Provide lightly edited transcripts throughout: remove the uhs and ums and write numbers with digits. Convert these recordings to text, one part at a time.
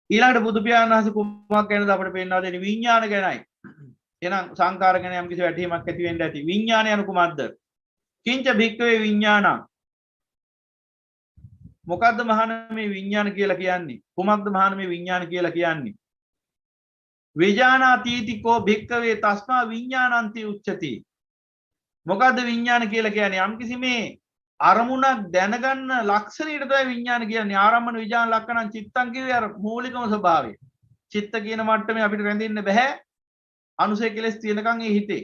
ඊළඟට බුදු පියාණන් වහන්සේ කුමක් ගැනද අපිට පෙන්වා දෙන්නේ? විඥාන ගැනයි. එහෙනම් සංකාර ගැන යම් කිසි වැටහීමක් ඇති වෙන්න ඇති. විඥානය anu කුමක්ද? කිංච භික්ඛවේ විඥානං. මොකද්ද මහාන මේ විඥාන කියලා කියන්නේ? කුමක්ද මහාන මේ විඥාන කියලා කියන්නේ? විඥානාතීතිකෝ භික්ඛවේ තස්මා විඥානන්ති උච්චති. මොකද්ද විඥාන කියලා කියන්නේ? යම් කිසි මේ අරමුණක් දැනගන්න ලක්ෂණයට තමයි විඥාන කියන්නේ. ආරම්මන විඥාන ලක්ෂණං චිත්තං කියේ අර මූලිකම ස්වභාවය. චිත්ත කියන මට්ටමේ අපිට රැඳෙන්න බෑ. අනුසය කෙලස් තියෙනකන් ඒ හිතේ.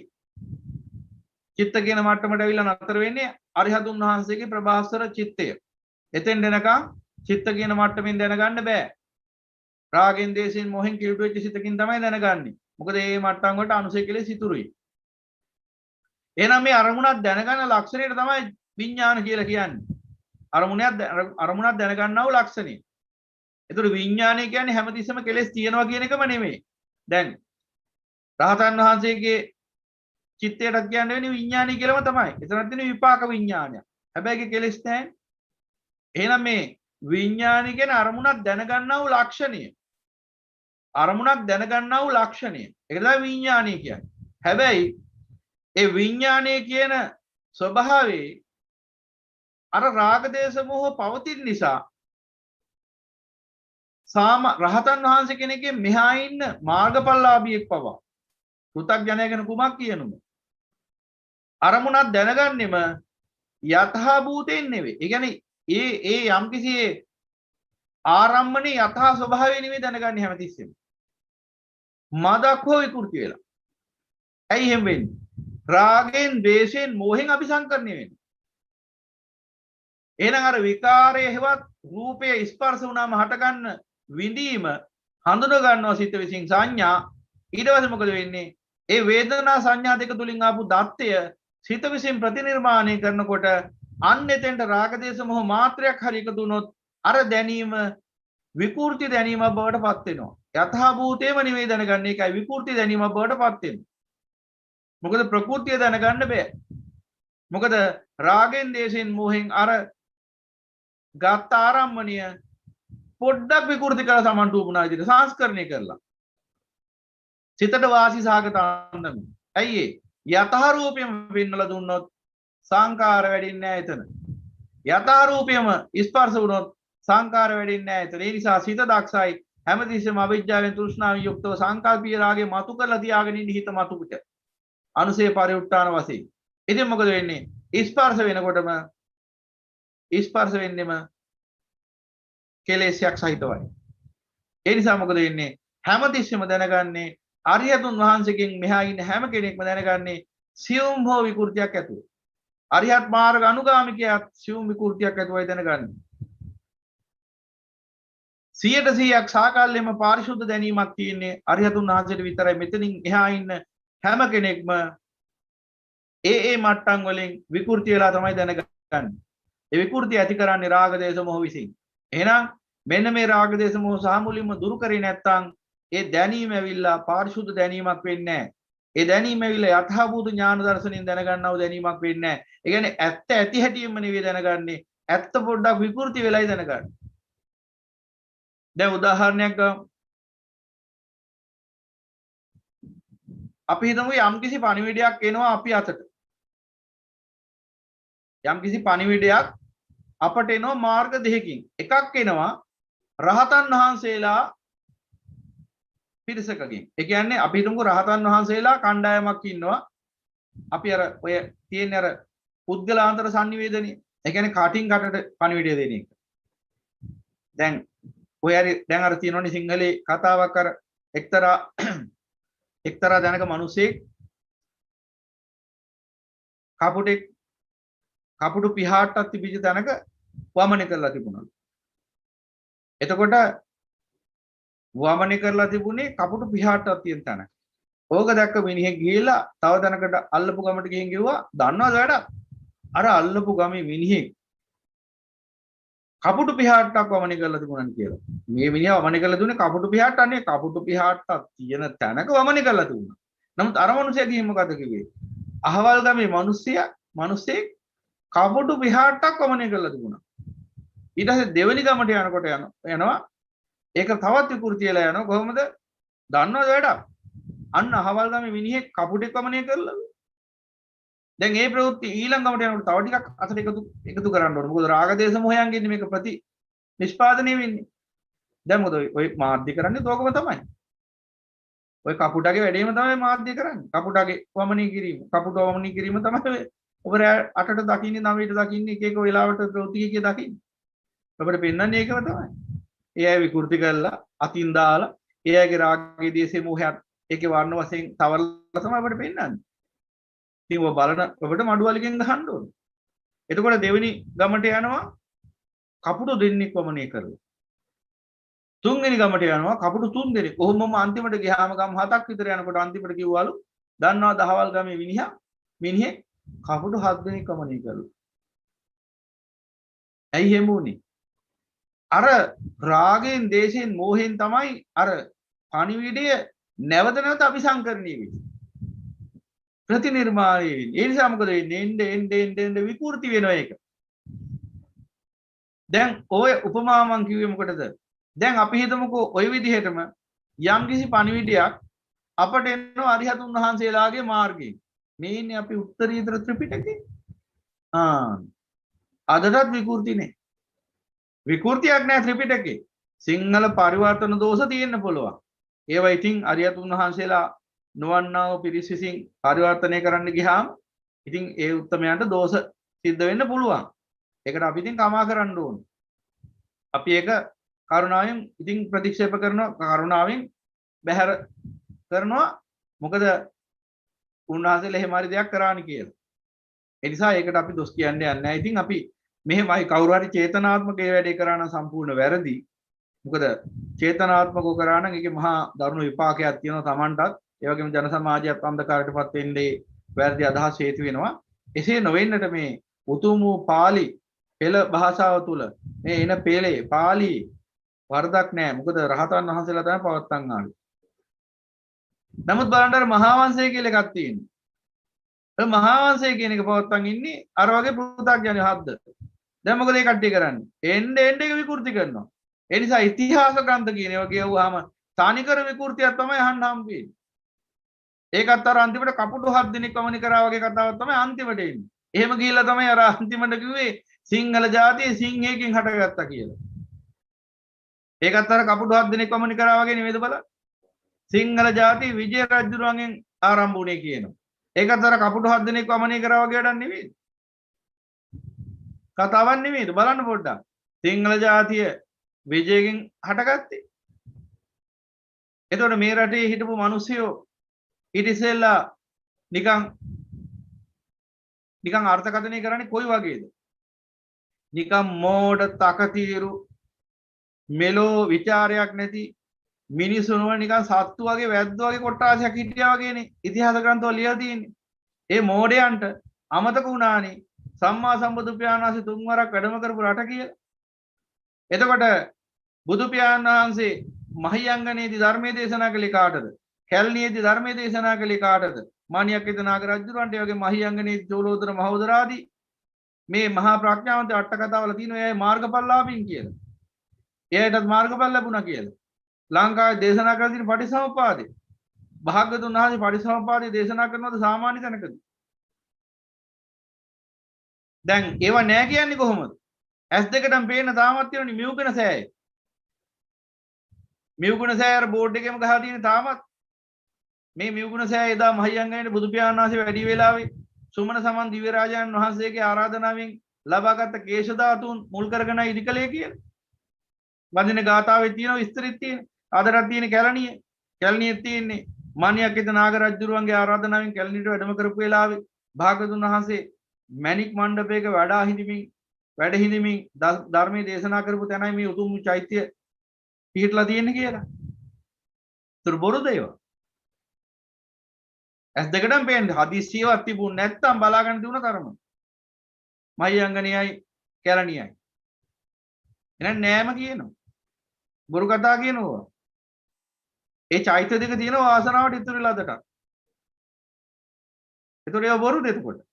චිත්ත කියන මට්ටමට ඇවිල්ලා නතර වෙන්නේ අරිහතුන් වහන්සේගේ ප්‍රභාස්වර චිත්තය. එතෙන් දෙනකන් චිත්ත කියන මට්ටමින් දැනගන්න බෑ. රාගෙන් දේශෙන් මොහෙන් කිලුට වෙච්ච සිතකින් තමයි දැනගන්නේ. මොකද මේ මට්ටම් වලට අනුසය කෙලස් ඉතුරුයි. එහෙනම් මේ අරමුණක් දැනගන්න ලක්ෂණයට තමයි විඥාන කියලා කියන්නේ. අරමුණක් දැනගන්නා වූ ලක්ෂණය. ඒතර විඥානය කියන්නේ හැමතිස්සෙම කෙලස් තියෙනවා කියන එකම නෙමෙයි. දැන් රහතන් වහන්සේගේ චිත්තයට කියන්නේ වෙන්නේ විඥානය කියලාම තමයි. එතනත් තියෙන විපාක විඥානය. හැබැයි ඒක කෙලස් නැහැ. එහෙනම් මේ විඥානය කියන්නේ අරමුණක් දැනගන්නා වූ ලක්ෂණය. අරමුණක් දැනගන්නා වූ ලක්ෂණය. ඒක තමයි විඥානය කියන්නේ. හැබැයි ඒ විඥානය කියන ස්වභාවයේ අර රාග දේශ මොහ පවතින නිසා රහතන් වහන්සේ කෙනෙක්ගේ මෙහා ඉන්න මාර්ගඵලලාභියෙක් පවා පෘථග්ජනය ගැන කුමක් කියනුම අරමුණක් දැනගන්නෙම යථා භූතයෙන් නෙවෙයි. ඒ කියන්නේ ඒ යම්කිසි ආරම්මනේ යථා ස්වභාවය නෙවෙයි දැනගන්නේ හැමතිස්සෙම. මදක් හෝ විකෘති වෙලා. ඇයි එහෙම වෙන්නේ? රාගෙන්, ද්වේෂයෙන්, මෝහෙන් අபிසංකරණය වෙන්නේ. එහෙනම් අර විකාරයේ හෙවත් රූපයේ ස්පර්ශ වුණාම හටගන්න විඳීම හඳුන ගන්නවා සිත විසින් සංඥා. ඊට පස්සේ මොකද වෙන්නේ? ඒ වේදනා සංඥා දෙක තුලින් ආපු දත්තය සිත විසින් ප්‍රතිනිර්මාණය කරනකොට අන්න එතෙන්ට රාග දේශ මොහ මාත්‍රයක් හරි එකතු වුණොත් අර දැනීම විකෘති දැනීමක් බවට පත් වෙනවා. යථා භූතේම නෙවෙයි දැනගන්නේ. ඒකයි විකෘති දැනීමක් බවට පත් වෙන්නේ. මොකද ප්‍රകൃතිය දැනගන්න බෑ. මොකද රාගෙන් දේශෙන් මොහෙන් අර ගත් ආරම්මණය පොඩ්ඩක් විකෘති කරලා සමන්ට උපුනා විදිහට සංස්කරණය කරලා සිතට වාසි සහගත අන්දම. ඇයි ඒ? යථා රූපයම වෙන්නලා දුන්නොත් සංකාර වෙඩින්නේ නැහැ එතන. යථා රූපයම ස්පර්ශ වුණොත් සංකාර වෙඩින්නේ නැහැ එතන. ඒ නිසා සිත දක්ෂයි හැමතිස්සෙම අවිජ්ජාවෙන් තෘෂ්ණාවෙන් යුක්තව සංකල්පීය රාගේ මතු කරලා තියාගෙන ඉන්න හිත මතු පිට. අනුසේ පරිඋත්තාන වශයෙන්. ඉතින් මොකද වෙන්නේ? ස්පර්ශ වෙනකොටම ස්පර්ශ වෙන්නෙම කෙලෙසයක් සහිතවයි. ඒ නිසා මොකද වෙන්නේ? හැමතිස්සෙම දැනගන්නේ අරිහතුන් වහන්සේගෙන් මෙහා ඉන්න හැම කෙනෙක්ම දැනගන්නේ සියුම් හෝ විකෘතියක් ඇතුව. අරිහත් මාර්ග අනුගාමිකයාත් සියුම් විකෘතියක් ඇතුවයි දැනගන්නේ. 100% සාකල්යෙම පාරිශුද්ධ දැනීමක් තියෙන්නේ අරිහතුන් වහන්සේට විතරයි. මෙතනින් එහා ඉන්න හැම කෙනෙක්ම ඒ මට්ටම් වලින් විකෘති වෙලා තමයි දැනගන්නේ. ඒ විකෘති ඇති කරන්නේ රාග දේශ මොහ විසින්. එහෙනම් මෙන්න මේ රාග දේශ මොහ සහ මුලින්ම දුරු කරේ නැත්නම් ඒ දැනීම ඇවිල්ලා පාරිශුද්ධ දැනීමක් වෙන්නේ නැහැ. ඒ දැනීම ඇවිල්ලා යථාභූත ඥාන දර්ශනයෙන් දැනගන්නව දැනීමක් වෙන්නේ නැහැ. ඒ කියන්නේ ඇත්ත ඇති හැටියෙම නෙවෙයි දැනගන්නේ. ඇත්ත පොඩ්ඩක් විකෘති වෙලයි දැනගන්නේ. දැන් උදාහරණයක් ගමු. අපි හිතමු යම්කිසි පණිවිඩයක් එනවා අපි අතට. යම්කිසි පණිවිඩයක් අපට එනවා මාර්ග දෙකකින්. එකක් එනවා රහතන් වහන්සේලා පිරිසකකින්. ඒ කියන්නේ අපි හිතමුකෝ රහතන් වහන්සේලා කණ්ඩායමක් ඉන්නවා. අපි අර ඔය තියෙන අර පුද්ගලාන්තර sannivedanaye. ඒ කියන්නේ කටින් කටට පණිවිඩය දෙන එක. දැන් ඔය හරි දැන් අර තියෙනවනේ සිංහලේ කතාවක් අර එක්තරා දැනක මිනිසෙක් කපුටු පිහාට්ටක් තිබිච්ච තැනක වමනේ කරලා තිබුණා. එතකොට වමනේ කරලා තිබුණේ කපුටු පිහාට්ටක් තියෙන තැනක. ඕක දැක්ක මිනිහෙක් ගිහිල්ලා තව තැනකට අල්ලපු ගමට ගිහින් ගිහුවා දන්නවද වැඩක්? අර අල්ලපු ගමේ මිනිහෙක් කපුටු පිහාට්ටක් වමනේ කරලා තිබුණා කියලා. මේ මිනිහා වමනේ කරලා දුන්නේ කපුටු පිහාට්ටක් නේ. කපුටු පිහාට්ටක් තියෙන තැනක වමනේ කරලා තිබුණා. නමුත් අර මිනිහා ගිහින් මොකද කිව්වේ? අහවල් ගමේ මිනිස්සෙක් කපුටු පිහාට්ටක් වමනේ කරලා තිබුණා. ඊට පස්සේ දෙවෙනි ගමට යනකොට යනවා ඒක තවත් විකෘති වෙලා යනවා. කොහොමද? දන්නවද වැඩක්? අන්න අහවල් ගමේ මිනිහෙක් කපුටෙක් වමනය කරලා. දැන් මේ ප්‍රවෘත්ති ඊළඟට යනකොට තව ටිකක් අතට එකතු කරන්න ඕනේ. මොකද රාග දේශ මොහයන්ගෙන් මේක නිෂ්පාදනය වෙන්නේ. දැන් මොකද ඔය මාධ්‍ය කරන්නේ තෝකම තමයි. ඔය කපුටගේ වැඩේම තමයි මාධ්‍ය කරන්නේ. කපුටගේ වමනය කිරීම. කපුට වමනය කිරීම තමයි ඔබ 8ට දකින්නේ 9ට දකින්නේ එක එක වෙලාවට ප්‍රවෘත්ති එකේ දකින්නේ. ඔබට පෙන්වන්නේ ඒකම තමයි. ඒ අය විකෘති කරලා අතින් දාලා ඒ අයගේ රාගයේ දේශේ මොහයත් ඒකේ වර්ණ වශයෙන් තවරලා තමයි අපිට පෙන්වන්නේ. ඉතින් ඔබ බලන ඔබට මඩුවලකින් ගහන්න ඕනේ. එතකොට දෙවෙනි ගමට යනවා කපුටු දෙන්නෙක් වමනය කරලා. තුන්වෙනි ගමට යනවා කපුටු තුන් දෙනෙක්. කොහොමම අන්තිමට ගියාම ගම් 7ක් විතර යනකොට අන්තිමට කිව්වලු දන්නවද දහවල් ගමේ මිනිහෙක් කපුටු 7 දෙනෙක් වමනය කළා. ඇයි එහෙම වුනේ? අර රාගයෙන් දේශයෙන් මෝහයෙන් තමයි අර පණිවිඩය නැවත නැවත අபிසංකරණය වෙන්නේ. ප්‍රතිනිර්මාණය වෙන්නේ. ඒ නිසා මොකද වෙන්නේ? එන්න විකෘති වෙනවා ඒක. දැන් ඔය උපමාව මම කිව්වේ මොකටද? දැන් අපි හිතමුකෝ ওই විදිහටම යම්කිසි පණිවිඩයක් අපට එනවා අරිහතුන් වහන්සේලාගේ මාර්ගයෙන්. මේ ඉන්නේ අපි උත්තරීතර ත්‍රිපිටකේ. අදටත් විකෘතිනේ. විකෘතියක් නෑ ත්‍රිපිටකේ. සිංහල පරිවර්තන දෝෂ තියෙන්න පුළුවන්. ඒවා ඉතින් අරිහතුන් වහන්සේලා නොවන්නා වූ පිරිස් විසින් පරිවර්තනය කරන්න ගියාම ඉතින් ඒ උත්තමයන්ට දෝෂ සිද්ධ වෙන්න පුළුවන්. ඒකට අපි ඉතින් කමා කරන්න ඕනේ. අපි ඒක කරුණාවෙන් ඉතින් ප්‍රතික්ෂේප කරනවා, කරුණාවෙන් බැහැර කරනවා. මොකද උන්වහන්සේලා එහෙම හරි දෙයක් කරානි කියලා. ඒ නිසා ඒකට අපි දොස් කියන්නේ නැහැ. ඉතින් අපි මෙහෙමයි කවුරු හරි චේතනාත්මක ඒ වැඩේ කරා නම් සම්පූර්ණ වැරදි. මොකද චේතනාත්මකව කරා නම් ඒකේ මහා දරුණු විපාකයක් තියෙනවා Tamanටත්. ඒ වගේම ජන සමාජයත් අන්ධකාරයටපත් වෙන්නේ වැරදි අදහස් හේතු වෙනවා. එසේ නොවෙන්නට මේ උතුම් වූ පාලි පෙළ භාෂාව තුල මේ එන පෙළේ පාලි වරදක් නැහැ. මොකද රහතන් වහන්සේලා තමයි පවත්තන් ආවේ. නමුත් බලන්න අර මහා වංශය කියලා එකක් තියෙනවා. ඒ මහා වංශය කියන එක පවත්තන් ඉන්නේ අර වගේ පෘථග්ජන හද්ද. දැන් මොකද ඒ කට්ටිය කරන්නේ? එන්න එක විකෘති කරනවා. ඒ නිසා ඉතිහාස ග්‍රන්ථ කියන ඒවා කියවුවාම තානිකර විකෘතියක් තමයි අහන්න හම්බෙන්නේ. ඒකත් අර අන්තිමට කපුටු 7 දිනක් වමනි කරා වගේ කතාවක් තමයි අන්තිමට එන්නේ. එහෙම ගිහිල්ලා තමයි අර අන්තිමට කිව්වේ සිංහල ජාතිය සිංහයකින් හටගත්තා කියලා. ඒකත් අර කපුටු 7 දිනක් වමනි කරා වගේ නෙමෙයිද බලන්න. සිංහල ජාතිය විජය රජුරුවන්ගෙන් ආරම්භ වුණේ කියනවා. ඒකත් අර කපුටු 7 දිනක් වමනි කරා වගේ වැඩක් නෙවෙයි. කතාවක් නෙවෙයිද බලන්න පොඩ්ඩක්. සිංහල ජාතිය විජයගෙන් හටගත්තේ. එතකොට මේ රටේ හිටපු මිනිස්සුયો ඊට ඉස්සෙල්ලා නිකන් අර්ථකථනය කරන්නේ කොයි වගේද? නිකන් මෝඩ තකතිරු මෙලෝ ਵਿਚාරයක් නැති මිනිසුන්ව නිකන් සත්තු වගේ වැද්ද වගේ කොට්ටාසයක් හිටියා වගේනේ ඉතිහාස ග්‍රන්ථවල ලියලා තියෙන්නේ. ඒ මෝඩයන්ට අමතක වුණානේ සම්මා සම්බුදු පියාණන් වහන්සේ තුන්වරක් වැඩම කරපු රට කියලා. එතකොට බුදු පියාණන් වහන්සේ මහියංගනේදී ධර්මයේ දේශනා කළේ කාටද? කැලණියේදී ධර්මයේ දේශනා කළේ කාටද? මාණියක්කිත නාග රජුරන්ට ඒ වගේ මහියංගනේදී චෝලෝදර මහෝදරාදී මේ මහා ප්‍රඥාවන්ත අට කතාවල තියෙනවා එයයි මාර්ගඵලලාභින් කියලා. එයාටත් මාර්ගඵල ලැබුණා කියලා. ලංකාවේ දේශනා කරලා තියෙන පටිසමුප්පාදේ. භාග්‍යවතුන් වහන්සේ පටිසමුප්පාදේ දේශනා කරනවද සාමාන්‍ය තැනකදී? දැන් ඒව නෑ කියන්නේ කොහොමද? ඇස් දෙකටම පේන තාමත් තියෙනනේ මියුගුණ සෑය. මියුගුණ සෑය අර බෝඩ් එකේම ගහලා තියෙන තාමත් මේ මියුගුණ සෑය එදා මහියංගනයේ බුදු පියාණන් වහන්සේ වැඩි වෙලාවේ සුමන සමන් දිව්‍ය රාජාන් වහන්සේගේ ආරාධනාවෙන් ලබාගත් කේශ ධාතුන් මුල් කරගෙන ඉදිකලේ කියලා. වදින ගාථාවේ තියෙන විස්තරිත තියෙන. අදටත් තියෙන කැලණියේ තියෙන්නේ මාණියක්කිත නාග රජුරුවන්ගේ ආරාධනාවෙන් කැලණියට වැඩම කරපු වෙලාවේ භාගතුන් වහන්සේ මැණික් මණ්ඩපයක වැඩ හිඳිමින් ධර්මයේ දේශනා කරපු තැනයි මේ උතුම් චෛත්‍ය පිහිටලා තියෙන්නේ කියලා. ඒතර බොරුද ඒවා? ඇස් දෙකටම පේන්නේ හදිස්සියවත් තිබුණ නැත්තම් බලාගන්න තිබුණ තරම. මහියංගනියයි කැලණියයි. එහෙනම් නෑම කියනවා. බොරු කතා කියනවා. ඒ චෛත්‍ය දෙක තියෙන වාසනාවට ඉතුරු වෙලා අදට. ඒතකොට ඒව බොරුද එතකොට?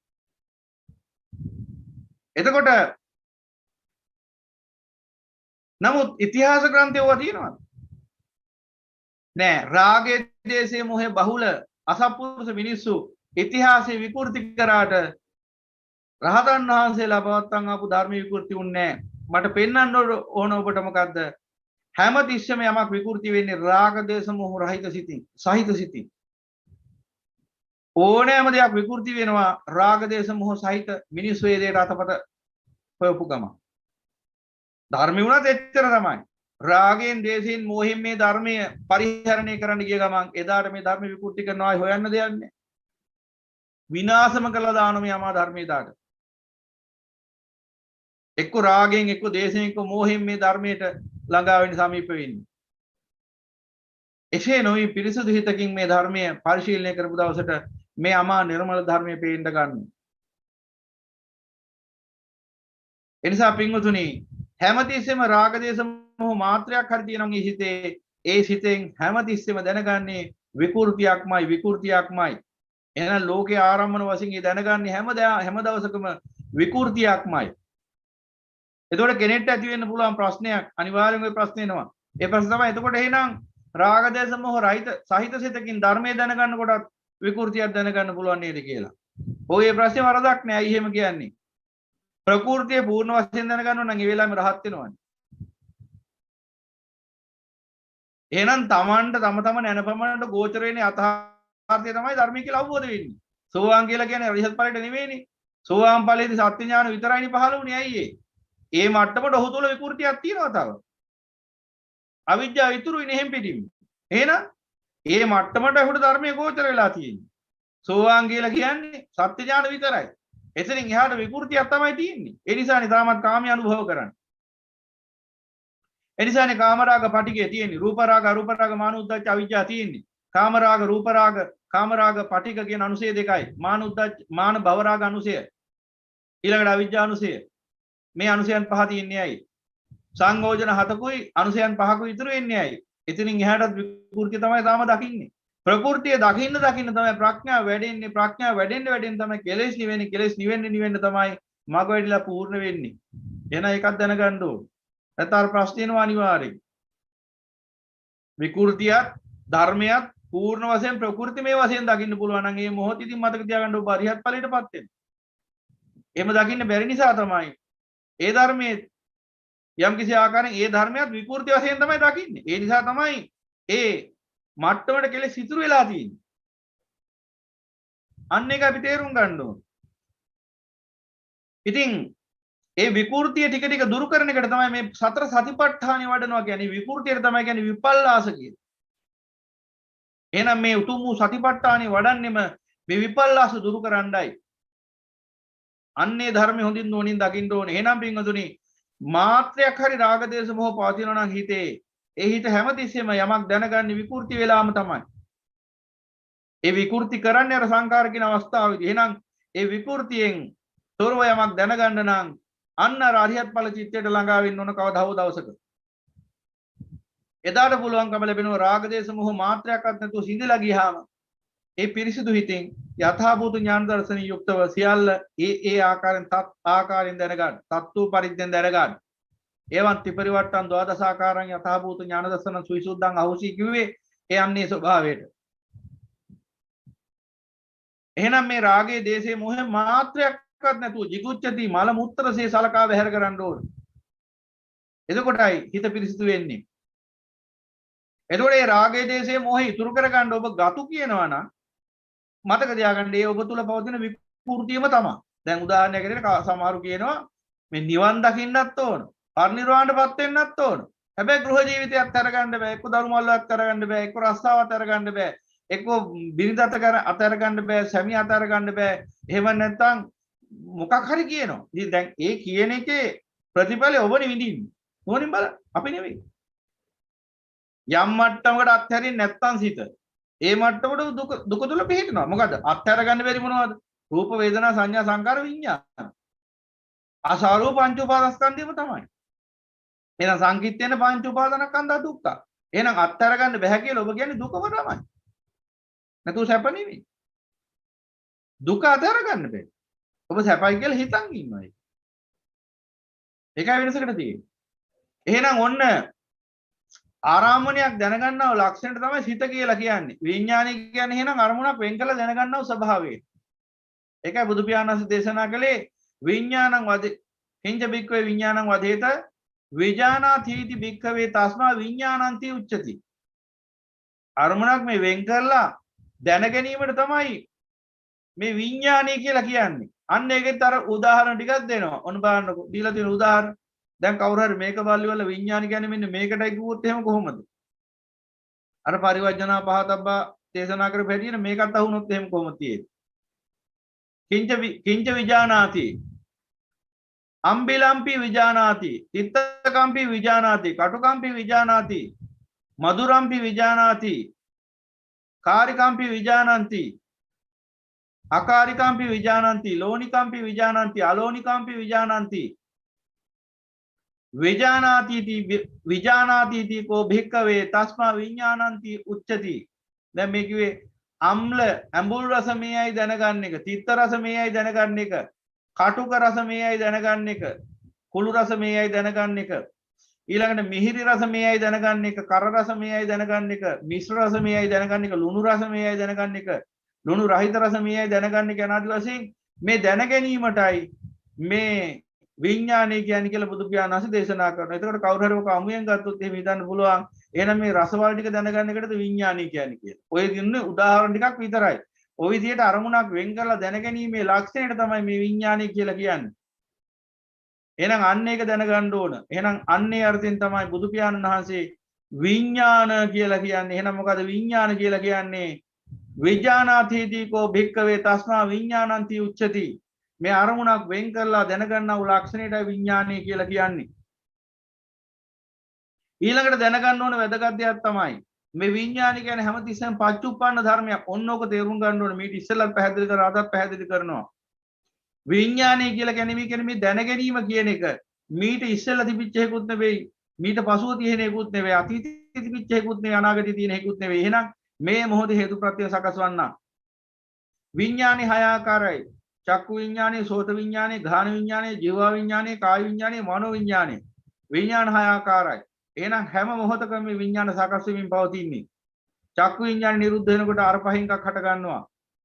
නමුත් ඉතිහාස ග්‍රන්ථයව තියෙනවා. නෑ රාගයේ දේශයේ මොහේ බහුල අසත්පුරුෂ මිනිස්සු ඉතිහාසයේ විකෘති කරාට රහතන් වහන්සේලා පවත්තන් ආපු ධර්ම විකෘති උන්නේ නෑ. මට පෙන්වන්න ඕන ඔබට මොකද්ද? හැම තිස්සෙම යමක් විකෘති වෙන්නේ රාග දේශ මොහ රහිත සිතින් සහිත සිතින්. ඕනෑම දෙයක් විකෘති වෙනවා රාග දේශ මොහ සහිත මිනිස්සු ඒ දේට අතපත හොයපු ගම. ධර්මය වුණත් එච්චර තමයි. රාගයෙන් දේශයෙන් මොහෙන් මේ ධර්මය පරිහරණය කරන්න ගිය ගමන් එදාට මේ ධර්ම විකෘති කරනවා හොයන්න දෙයක් නෑ. විනාශම කළා දානවා මේ අමා ධර්මයේ දාට. එක්ක රාගයෙන් එක්ක දේශයෙන් එක්ක මොහෙන් මේ ධර්මයට ළඟා වෙන්න සමීප වෙන්නේ. එසේ නොවි පිරිසුදු හිතකින් මේ ධර්මය පරිශීලනය කරපු දවසට මේ අමා නිර්මල ධර්මයේ පේන්න ගන්නවා. එනිසා පින්වතුනි හැමතිස්සෙම රාග දේශ මොහ මාත්‍රයක් හරි තියෙනවා මේ හිතේ. ඒ සිතෙන් හැමතිස්සෙම දැනගන්නේ විකෘතියක්මයි විකෘතියක්මයි. එහෙනම් ලෝකේ ආරම්භන වශයෙන් ඒ දැනගන්නේ හැම දවසකම විකෘතියක්මයි. එතකොට කෙනෙක්ට ඇති වෙන්න පුළුවන් ප්‍රශ්නයක් අනිවාර්යෙන්ම ඒ ප්‍රශ්නේ එනවා. ඒ ප්‍රශ්නේ තමයි එතකොට එහෙනම් රාග දේශ මොහ රහිත සහිත සිතකින් ධර්මයේ දැනගන්නකොටත් විකෘතියක් දැනගන්න පුළුවන් නේද කියලා. ඔය ඒ ප්‍රශ්නේ වරදක් නෑ. අයි එහෙම කියන්නේ. ප්‍රകൃතිය පූර්ණ වශයෙන් දැනගන්න නම් ඒ වෙලාවෙම රහත් වෙනවනේ. එහෙනම් තමන්ට තම නැනපමණට ගෝචර වෙන්නේ අතහාර්ථය තමයි ධර්මය කියලා අවබෝධ වෙන්නේ. සෝවාන් කියලා කියන්නේ අරිහත් ඵලයට නෙවෙයිනේ. සෝවාන් ඵලයේදී සත්‍ය ඥාන විතරයිනේ පහළ වුනේ. ඇයි ඒ මට්ටමට ඔහු තුල විකෘතියක් තියෙනවා තව. අවිද්‍යාව ඉතුරුයි නෙහෙම් පිටින්. එහෙනම් ඒ මට්ටමට ඔහුට ධර්මයේ ගෝචර වෙලා තියෙන්නේ. සෝවාන් කියලා කියන්නේ සත්‍ය ඥාන විතරයි. එතනින් එහාට විකෘතියක් තමයි තියෙන්නේ. ඒ නිසානේ තාමත් කාමයේ අනුභව කරන්නේ. ඒ නිසානේ කාමරාග පටිගය තියෙන්නේ. රූපරාග අරූපරාග මාන උද්දච්ච අවිජ්ජා තියෙන්නේ. කාමරාග රූපරාග කාමරාග පටිග කියන අනුසය දෙකයි. මාන උද්දච්ච මාන භවරාග අනුසය. ඊළඟට අවිජ්ජා අනුසය. මේ අනුසයන් පහ තියෙන්නේ ඇයි? සංයෝජන හතකුයි අනුසයන් පහකුයි ඉතුරු වෙන්නේ ඇයි? එතනින් එහාටත් විකෘතිය තමයි තාම දකින්නේ. ප්‍රകൃතිය දකින්න තමයි ප්‍රඥාව වැඩෙන්නේ. ප්‍රඥාව වැඩෙන්න තමයි කෙලෙස් නිවෙන්නේ. කෙලෙස් නිවෙන්න තමයි මග වැඩිලා පූර්ණ වෙන්නේ. එහෙනම් ඒකත් දැනගන්න ඕනේ. නැත්නම් ප්‍රශ්න එනවා අනිවාර්යෙන්. විකෘතියත් ධර්මයක් පූර්ණ වශයෙන් ප්‍රകൃතිමය වශයෙන් දකින්න පුළුවන් නම් ඒ මොහොතේදී මතක තියාගන්න ඔබ අරිහත් ඵලයටපත් වෙනවා. එහෙම දකින්න බැරි නිසා තමයි ඒ ධර්මයේ යම් කිසි ආකාරයෙන් ඒ ධර්මයක් විකෘති වශයෙන් තමයි දකින්නේ. ඒ නිසා තමයි ඒ මට්ටමට කෙලෙස් ඉතුරු වෙලා තියෙන්නේ. අන්න ඒක අපි තේරුම් ගන්න ඕනේ. ඉතින් ඒ විකෘතිය ටික ටික දුරු කරන එකට තමයි මේ සතර සතිපට්ඨානෙ වඩනවා කියන්නේ. විකෘතියට තමයි කියන්නේ විපල්ලාස කියන්නේ. එහෙනම් මේ උතුම් වූ සතිපට්ඨානෙ වඩන්නෙම මේ විපල්ලාස දුරු කරන්නයි. අන්නේ ධර්මය හොඳින් නොනින් දකින්න ඕනේ. එහෙනම් පින්වතුනි මාත්‍රයක් හරි රාග දේශ මොහ පවතිනවා නම් හිතේ ඒ හිත හැමතිස්සෙම යමක් දැනගන්නේ විකෘති වෙලාම තමයි. ඒ විකෘති කරන්නේ අර සංකාර කියන අවස්ථාවේදී. එහෙනම් ඒ විකෘතියෙන් තොරව යමක් දැනගන්න නම් අන්න අරිහත් ඵල චිත්තයට ළඟා වෙන්න ඕන කවදා හෝ දවසක. එදාට පුළුවන්කම ලැබෙනවා රාග දේශ මොහ මාත්‍රයක්වත් නැතුව සිඳලා ගියාම ඒ පිරිසිදු හිතෙන් යථාභූත ඥාන දර්ශනිය යුක්තව සියල්ල ඒ ආකාරයෙන් දැනගන්න. තත්ත්ව පරිද්දෙන් දැනගන්න. එවන් ත්‍රිපරිවට්ටන් ද්වාදසාකාරයන් යථාභූත ඥාන දර්ශන සුවිසුද්ධං අහෝසි කිව්වේ ඒ අන්නේ ස්වභාවයට. එහෙනම් මේ රාගයේ දේශයේ මොහේ මාත්‍රයක්වත් නැතුව jigucchati මල මුත්‍රසේ සලකා බැහැර කරන්න ඕන. එතකොටයි හිත පිරිසිදු වෙන්නේ. එතකොට මේ රාගයේ දේශයේ මොහේ ඉතුරු කරගන්න ඔබ ගතු කියනවා නම් මතක තියාගන්න ඒ ඔබ තුල පවතින විකෘතියම තමයි. දැන් උදාහරණයක් විදිහට සමහරු කියනවා මේ නිවන් දකින්නත් ඕන. පරිනිර්වාණයටපත් වෙන්නත් ඕන. හැබැයි ගෘහ ජීවිතයත් අරගන්න බෑ. එක්ක දරු මල්ලවත් අරගන්න බෑ. එක්ක රස්සාවත් අරගන්න බෑ. එක්ක බිරිඳ අරගන්න බෑ. සැමියා අරගන්න බෑ. එහෙම නැත්නම් මොකක් හරි කියනවා. ඉතින් දැන් ඒ කියන එකේ ප්‍රතිඵලය ඔබනේ විඳින්නේ. ඕනින් බලන්න. අපි නෙවෙයි. යම් මට්ටමකට අත්හැරින් නැත්තම් සිත ඒ මට්ටමට දුක තුල පිහිටනවා. මොකද අත්හැර ගන්න බැරි මොනවද? රූප වේදනා සංඥා සංකාර විඤ්ඤාණ. ආසාරෝ පංච උපාදානස්කන්ධයම තමයි. එහෙනම් සංකිට්ඨේන පංච උපාදානස්කන්ධ දුක්ඛ. එහෙනම් අත්හැර ගන්න බැහැ කියලා ඔබ කියන්නේ දුකම තමයි. නැතුව සැප නෙවෙයි. දුක අත්හැර ගන්න බැහැ. ඔබ සැපයි කියලා හිතන් ඉන්නවා. ඒකයි වෙනසකට තියෙන්නේ. එහෙනම් ඔන්න ආරාමණයක් දැනගන්නව ලක්ෂණයට තමයි සිත කියලා කියන්නේ. විඥානය කියන්නේ එහෙනම් අරමුණක් වෙන් කළ දැනගන්නව ස්වභාවය. ඒකයි බුදු පියාණන් වහන්සේ දේශනා කළේ විඥානං වදේ කිංච බික්කවේ විඥානං වදේත විජානාතිති බික්කවේ තස්මා විඥානන්ති උච්චති. අරමුණක් මේ වෙන් කරලා දැන ගැනීමට තමයි මේ විඥානය කියලා කියන්නේ. අන්න ඒකෙත් අර උදාහරණ ටිකක් දෙනවා. ඔන්න බලන්නකෝ. දීලා තියෙන උදාහරණ. දැන් කවුරු හරි මේක බලලි වල විඥාන කියන්නේ මෙන්න මේකටයි කිව්වොත් එහෙම කොහොමද? අර පරිවර්ජනා පහතබ්බා දේශනා කරපු හැටියට මේකත් අහුනොත් එහෙම කොහොමද තියෙන්නේ? කිංච විජානාති අම්බිලම්පි විජානාති තිත්තකම්පි විජානාති කටුකම්පි විජානාති මధుරම්පි විජානාති කාරිකම්පි විජානಂತಿ අකාරිකම්පි විජානಂತಿ ලෝනිකම්පි විජානಂತಿ අලෝනිකම්පි විජානಂತಿ විජානාති කෝ භික්කවේ තස්මා විඥානಂತಿ උච්චති. දැන් මේ කිව්වේ අම්ල ඇඹුල් රස මේයි දැනගන්න එක, තිත්ත රස මේයි දැනගන්න එක, කටුක රස මේයි දැනගන්න එක, කුළු රස මේයි දැනගන්න එක, ඊළඟට මිහිරි රස මේයි දැනගන්න එක, කර රස මේයි දැනගන්න එක, මිශ්‍ර රස මේයි දැනගන්න එක, ලුණු රස මේයි දැනගන්න එක, ලුණු රහිත රස මේයි දැනගන්න එක අනාදි වශයෙන් මේ දැන ගැනීමටයි මේ විඥානය කියන්නේ කියලා බුදු පියාණන් වහන්සේ දේශනා කරනවා. එතකොට කවුරු හරි ඔක අමුයෙන් ගත්තොත් එහෙම හිතන්න පුළුවන් එහෙනම් මේ රසවල ටික දැනගන්න එකටද විඥානය කියන්නේ කියලා. ඔය දින්නේ උදාහරණ ටිකක් විතරයි. ওই විදිහට අරමුණක් වෙන් කරලා දැනගැනීමේ ලක්ෂණයට තමයි මේ විඥානය කියලා කියන්නේ. එහෙනම් අන්න ඒක දැනගන්න ඕන. එහෙනම් අන්නේ අර්ථයෙන් තමයි බුදු පියාණන් වහන්සේ විඥාන කියලා කියන්නේ. එහෙනම් මොකද විඥාන කියලා කියන්නේ? විඥානාතිති කෝ භික්කවේ තස්මා විඥානಂತಿ උච්චති. මේ අරමුණක් වෙන් කරලා දැනගන්නා වූ ලක්ෂණයටයි විඥානය කියලා කියන්නේ. ඊළඟට දැනගන්න ඕන වැදගත් දෙයක් තමයි මේ විඥානය කියන්නේ හැමතිස්සෙම පච්චුප්පන්න ධර්මයක්. ඔන්නෝක තේරුම් ගන්න ඕනේ. මේක ඉස්සෙල්ලත් පැහැදිලි කරා අදත් පැහැදිලි කරනවා. විඥානය කියලා කියන්නේ මේ දැන ගැනීම කියන එක මීට ඉස්සෙල්ලා තිබිච්ච එකකුත් නෙවෙයි, මීට පසුව තියෙන එකකුත් නෙවෙයි, අතීතයේ තිබිච්ච එකකුත් නෙවෙයි, අනාගතයේ තියෙන එකකුත් නෙවෙයි. එහෙනම් මේ මොහොතේ හේතු ප්‍රත්‍ය සකස් වන්නා විඥානේ හය ආකාරයි. චක්කු විඥානේ, සෝත විඥානේ, ගාහන විඥානේ, ජීව විඥානේ, කාය විඥානේ, මනෝ විඥානේ. විඥාන හය ආකාරයි. එහෙනම් හැම මොහොතකම මේ විඥාන සකස් වෙමින් පවතින්නේ. චක්කු විඥාන නිරුද්ධ වෙනකොට අර පහෙන් එකක් හට ගන්නවා.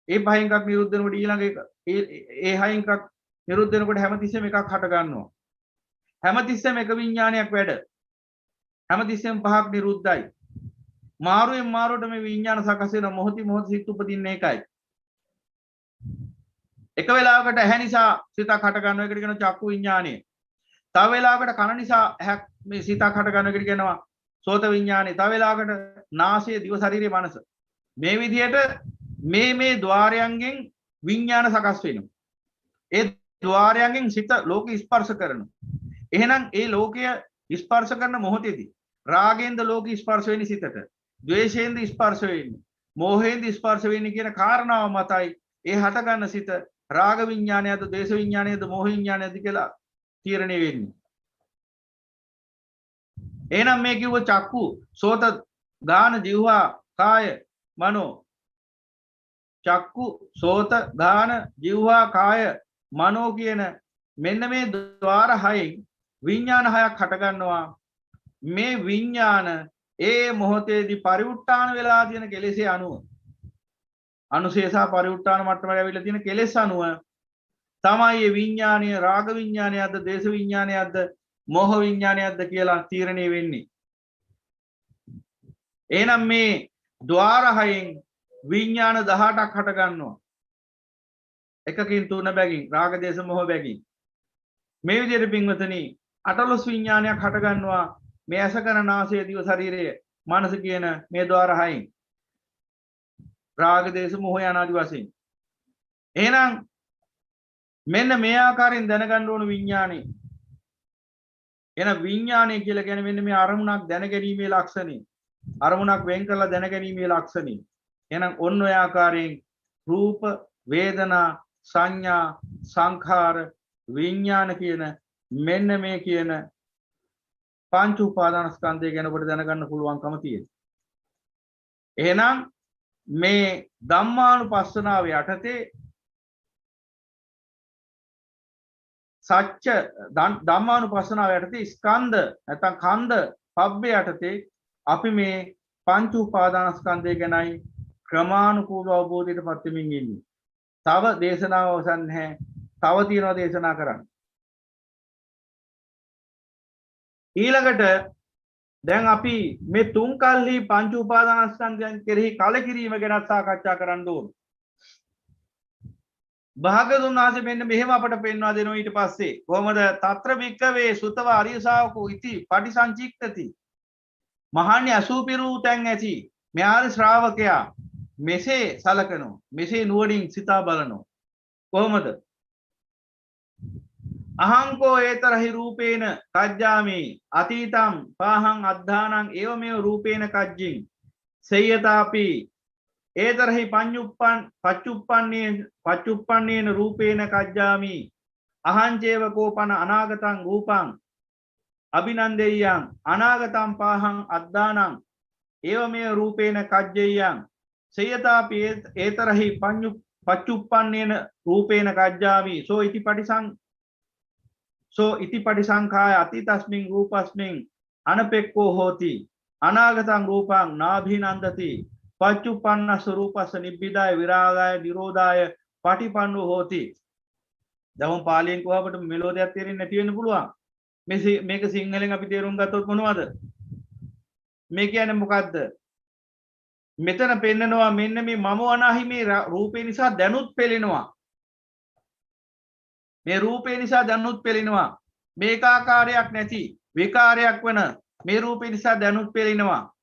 ඒ පහෙන් එකක් නිරුද්ධ වෙනකොට ඊළඟ එක ඒ හයෙන් එකක් නිරුද්ධ වෙනකොට හැමතිස්සෙම එකක් හට ගන්නවා. හැමතිස්සෙම එක විඥානයක් වැඩ. හැමතිස්සෙම පහක් නිරුද්ධයි. මාරුවෙන් මාරුවට මේ විඥාන සකස් වෙන මොහොතින් මොහොත සිත් උපදින්නේ ඒකයි. එක වෙලාවකට ඇහැ නිසා සිතක් හට ගන්නවා. ඒකට කියනවා චක්කු විඥානය. තව වෙලාවකට කන නිසා මේ සිතක් හට ගන්නවා. ඒකට කියනවා සෝත විඥානය. තව වෙලාවකට නාසය, දිව, ශරීරය, මනස. මේ විදිහට මේ ద్వාරයන්ගෙන් විඥාන සකස් වෙනවා. ඒ ద్వාරයන්ගෙන් සිත ලෝක ස්පර්ශ කරනවා. එහෙනම් ඒ ලෝකය ස්පර්ශ කරන මොහොතේදී රාගයෙන්ද ලෝක ස්පර්ශ වෙන්නේ සිතට, ද්වේෂයෙන්ද ස්පර්ශ වෙන්නේ, මෝහයෙන්ද ස්පර්ශ වෙන්නේ කියන කාරණාව මතයි ඒ හට ගන්න සිත රාග විඥානයද, ද්වේෂ විඥානයද, මෝහ විඥානයද කියලා තීරණය වෙන්නේ. එහෙනම් මේ කිව්ව චක්කු, සෝත, ගාන, જીවහා, කාය, මනෝ. චක්කු, සෝත, ගාන, જીවහා, කාය, මනෝ කියන මෙන්න මේ ద్వාර හයෙන් විඥාන හයක් හට ගන්නවා. මේ විඥාන ඒ මොහොතේදී පරිඋත්තාන වෙලා තියෙන කෙලෙසේ අනුව, අනුශේෂා පරිඋත්තාන මට්ටමට ඇවිල්ලා තියෙන කෙලෙස් අනුව තමයි මේ විඥානීය රාග විඥානයක්ද, දේශ විඥානයක්ද, මෝහ විඥානයක්ද කියලා තීරණය වෙන්නේ. එහෙනම් මේ ద్వාර හයෙන් විඥාන 18ක් හට ගන්නවා. එකකින් තුන බැගින් රාග දේශ මොහ බැගින්. මේ විදිහට පින්වතනි 18 විඥානයක් හට ගන්නවා. මේ ඇස කන නාසය දිව ශරීරය මනස කියන මේ ద్వාර හයෙන් රාග දේශ මොහ යනාදි වශයෙන්. එහෙනම් මෙන්න මේ ආකාරයෙන් දැනගන්න ඕන විඥානේ. එහෙනම් විඥානය කියලා කියන්නේ මෙන්න මේ අරමුණක් දැනගැනීමේ ලක්ෂණය. අරමුණක් වෙන් කරලා දැනගැනීමේ ලක්ෂණය. එහෙනම් ඔන්න ඔය ආකාරයෙන් රූප, වේදනා, සංඥා, සංඛාර, විඥාන කියන මෙන්න මේ කියන පංච උපාදානස්කන්ධය ගැන ඔබට දැනගන්න පුළුවන්කම තියෙනවා. එහෙනම් මේ ධම්මානුපස්සනාව යටතේ සත්‍ය ධම්මානුපස්සනාව යටතේ ස්කන්ධ නැත්නම් කන්ද පබ්බේ යටතේ අපි මේ පංච උපාදානස්කන්ධය ගැනයි ක්‍රමානුකූලව අවබෝධයට පත් වෙමින් ඉන්නේ. තව දේශනාව අවසන් නැහැ. තව තියෙනවා දේශනා කරන්න. ඊළඟට දැන් අපි මේ තුන් කල්හි පංච උපාදානස්කන්ධයන් කෙරෙහි කලකිරීම ගැන සාකච්ඡා කරන්න ඕන. භාගතුන් වහන්සේ මෙන්න මෙහෙම අපට පෙන්වා දෙනවා ඊට පස්සේ කොහොමද తත්‍ර වික්කවේ සුතව ආර්ය ශාවකෝ ඉති පටිසංචික්කති. මහාන්‍ය අසූපිරු තැන් ඇති මෙහාරි ශ්‍රාවකයා මෙසේ සලකනවා, මෙසේ නුවණින් සිතා බලනවා. කොහොමද? අහංකෝ ඒතරහි රූපේන කජ්ජාමි අතීතං පාහං අද්ධානං ඒවමෙව රූපේන කජ්ජින් සේයතාපි ඒතරහි පච්චුප්පන්නේන රූපේන කජ්ජාමි අහංචේව කෝපන අනාගතං රූපං අභිනන්දෙය්‍යං අනාගතං පාහං අද්ධානං ඒවමෙව රූපේන කජ්ජෙය්‍යං සේයතාපි ඒතරහි පච්චුප්පන්නේන රූපේන කජ්ජාමි සෝ ඉති පටිසංඛාය අතීතස්මින් රූපස්මින් අනපෙක්කෝ හෝති අනාගතං රූපං නාභිනන්දති පච්චුප්පන්නස්ස රූපස්ස නිබ්බිදාය විරාගාය නිරෝධාය පටිපන්නෝ හෝති. දැන් පාලියෙන් කොහොමද මෙලෝඩියක් තේරෙන්නේ නැති වෙන්න පුළුවන්. මේක සිංහලෙන් අපි තේරුම් ගත්තොත් මොනවද? මේ කියන්නේ මොකද්ද? මෙතන පෙන්නනවා මෙන්න මේ මම වනාහි මේ රූපේ නිසා දැනුත් පෙළෙනවා. මේ රූපේ නිසා දැනුත් පෙළෙනවා. මේකාකාරයක් නැති විකාරයක් වෙන මේ රූපේ නිසා දැනුත් පෙළෙනවා.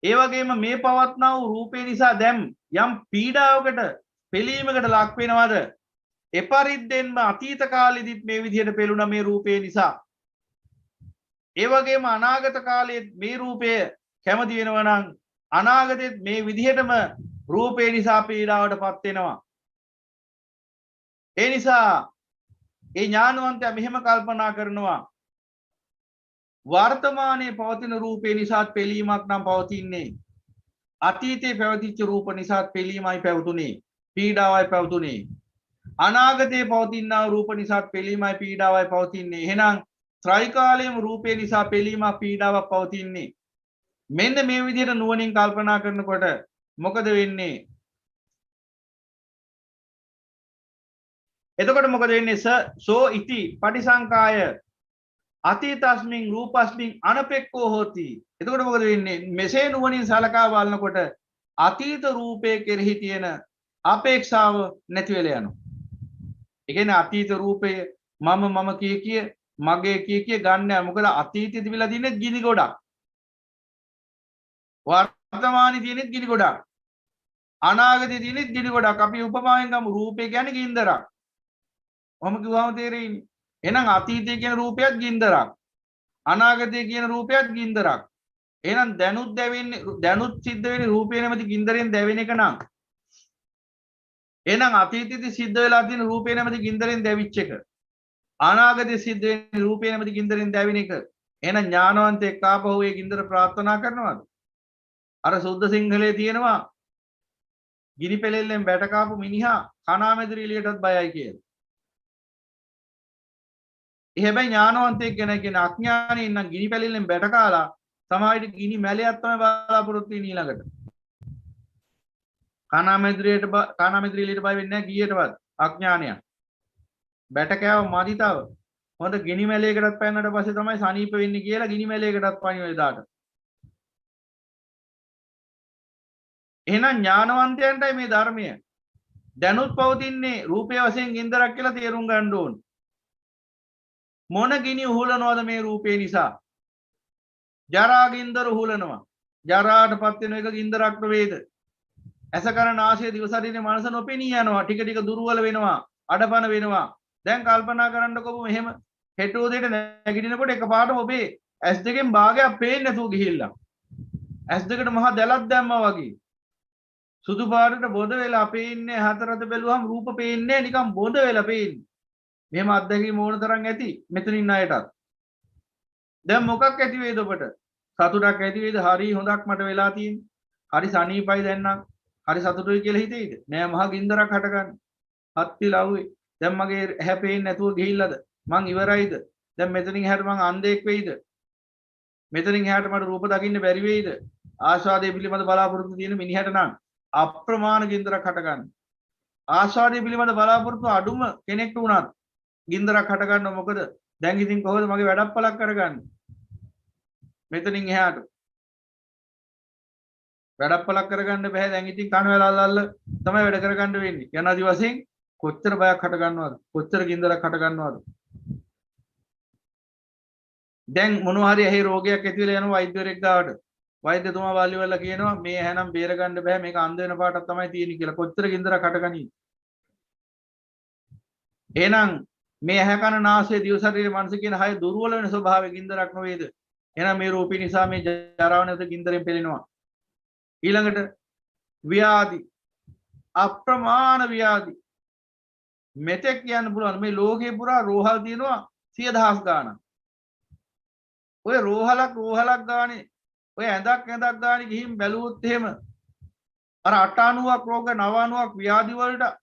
ඒ වගේම මේ පවත්නා වූ රූපේ නිසා දැන් යම් පීඩාවකට පෙළීමකට ලක් වෙනවද? එපරිද්දෙන්ම අතීත කාලෙදිත් මේ විදිහට පෙළුණා මේ රූපේ නිසා. ඒ වගේම අනාගත කාලයේ මේ රූපය කැමති වෙනවා නම් අනාගතෙත් මේ විදිහටම රූපේ නිසා පීඩාවටපත් වෙනවා. ඒ නිසා ඒ ඥානවන්තයා මෙහෙම කල්පනා කරනවා වර්තමානයේ පවතින රූපේ නිසාත් පෙළීමක් නම් පවතින්නේ. අතීතයේ පැවතිච්ච රූප නිසාත් පෙළීමයි පැවතුනේ. පීඩාවයි පැවතුනේ. අනාගතයේ පවතිනා රූප නිසාත් පෙළීමයි පීඩාවයි පවතින්නේ. එහෙනම් ත්‍රිකාලයේම රූපේ නිසා පෙළීමක් පීඩාවක් පවතින්නේ. මෙන්න මේ විදිහට නුවණින් කල්පනා කරනකොට මොකද වෙන්නේ? එතකොට මොකද වෙන්නේ? සෝ ඉති පටිසංකාය අතීතස්මින් රූපස්මින් අනපෙක්කෝ හෝති. එතකොට මොකද වෙන්නේ? මෙසේ නුවණින් සලකා බලනකොට අතීත රූපයේ කෙරෙහි තියෙන අපේක්ෂාව නැති වෙලා යනවා. ඒ කියන්නේ අතීත රූපය මම කිය මගේ කිය ගන්න. මොකද අතීතෙදි විලා දිනේ ගිනි ගොඩක්. වර්තමානයේ තියෙනෙත් ගිනි ගොඩක්. අනාගතයේ තියෙනෙත් ගිනි ගොඩක්. අපි උපමාවෙන් ගමු රූපය කියන්නේ ගින්දරක්. ඔහොම කිව්වම තේරෙන්නේ. එහෙනම් අතීතයේ කියන රූපයත් ගින්දරක්. අනාගතයේ කියන රූපයත් ගින්දරක්. එහෙනම් දැනුත් සිද්ධ වෙන්නේ රූපේ නැමැති ගින්දරෙන් දැවෙන එක නම්. එහෙනම් අතීතයේදී සිද්ධ වෙලා තියෙන රූපේ නැමැති ගින්දරෙන් දැවිච්ච එක. අනාගතයේ සිද්ධ වෙන්නේ රූපේ නැමැති ගින්දරෙන් දැවෙන එක. එහෙනම් ඥානවන්තයෙක් ආපහු ඒ ගින්දර ප්‍රාර්ථනා කරනවද? අර සුද්ධ සිංහලයේ තියෙනවා ගිනි පෙලෙල්ලෙන් බැට කාපු මිනිහා කණාමැදිරි එළියටත් බයයි කියලා. හැබැයි ඥානවන්තයෙක් ගැන කියන අඥානයෙන් නම් ගිනි පැලෙල්ලෙන් බැට කාලා සමාජයට ගිනි මැලයක් තමයි බලාපොරොත්තු වෙන්නේ ඊළඟට. කණාමැදිරි එළියට බය වෙන්නේ නැහැ ගියටවත් අඥානයක්. බැට කෑව මදි තව. හොඳ ගිනි මැලයකටත් පැනනට පස්සේ තමයි සනීප වෙන්නේ කියලා ගිනි මැලයකටත් පණින එදාට. එහෙනම් ඥානවන්තයන්ටයි මේ ධර්මය දැනුත් පවතින්නේ රූපය වශයෙන් ගින්දරක් කියලා තේරුම් ගන්න ඕන. මොන ගිනි උහුලනවද මේ රූපේ නිසා? ජරා ගින්දර උහුලනවා. ජරාටපත් වෙන එක ගින්දරක් වේද? ඇස කන නාසය දිව ශරීරේ මනස නොපෙනී යනවා. ටික ටික දුර්වල වෙනවා. අඩපණ වෙනවා. දැන් කල්පනා කරන්නකො මෙහෙම හෙට උදේට නැගිටිනකොට එකපාරටම ඔබේ ඇස් දෙකෙන් භාගයක් පේන්නේ නැතුව ගිහිල්ලා. ඇස් දෙකට මහා දැලක් දැම්මා වගේ. සුදු පාටට බොද වෙලා පේන්නේ හතරත බැලුවම රූප පේන්නේ නිකන් බොද වෙලා පේන්නේ. මෙහෙම අත්දැකීම් ඕන තරම් ඇති මෙතනින් අයටත්. දැන් මොකක් ඇති වේද ඔබට? සතුටක් ඇති වේද? හරි හොඳක් මට වෙලා තියෙන්නේ. හරි සනීපයි දැන් නම්. හරි සතුටුයි කියලා හිතෙයිද? නෑ මහා ගින්දරක් හටගන්න. හත්ති ලව්වේ. දැන් මගේ ඇහැ පේන්නේ නැතුව ගිහිල්ලාද? මං ඉවරයිද? දැන් මෙතනින් එහාට මං අන්ධෙක් වෙයිද? මෙතනින් එහාට මට රූප දකින්න බැරි වෙයිද? ආස්වාදයේ පිළිබඳ බලාපොරොත්තු තියෙන මිනිහට නම් අප්‍රමාණ ගින්දරක් හට ගන්න. ආස්වාදයේ පිළිබඳ බලාපොරොත්තු අඩුම කෙනෙක්ට වුණත් ගින්දරක් හට ගන්න. මොකද දැන් ඉතින් කොහොමද මගේ වැඩපලක් කරගන්නේ? මෙතනින් එහාට වැඩපලක් කරගන්න බෑ. දැන් ඉතින් කන වැලල්ල තමයි වැඩ කරගන්න වෙන්නේ. යනාදි වශයෙන් කොච්චර බයක් හට ගන්නවද? කොච්චර ගින්දරක් හට ගන්නවද? දැන් මොනවා හරි ඇහි රෝගයක් ඇති වෙලා යනවා වෛද්‍යවරයෙක් ගාවට. වෛද්‍යතුමා වාල්ලිවල කියනවා මේ ඇහැනම් බේර ගන්න බෑ, මේක අන්ධ වෙන පාටක් තමයි තියෙන්නේ කියලා. කොච්චර ගින්දරක් හටගනී. එහෙනම් මේ ඇහැ කන නාසය දිව ශරීරය මනස කියන හය දුර්වල වෙන ස්වභාවය ගින්දරක් නොවේද? එහෙනම් මේ රූපී නිසා මේ ජරාව නැවත ගින්දරෙන් පෙළෙනවා. ඊළඟට ව්‍යාධි, අප්‍රමාණ ව්‍යාධි. මෙතෙක් කියන්න පුළුවන් මේ ලෝකේ පුරා රෝහල් තියෙනවා 100,000 ගාණක්. ඔය රෝහලක් ගානේ ඔය ඇඳක් ගානේ ගිහින් බැලුවොත් එහෙම අර 98ක් රෝග 99ක් ව්‍යාධි වලට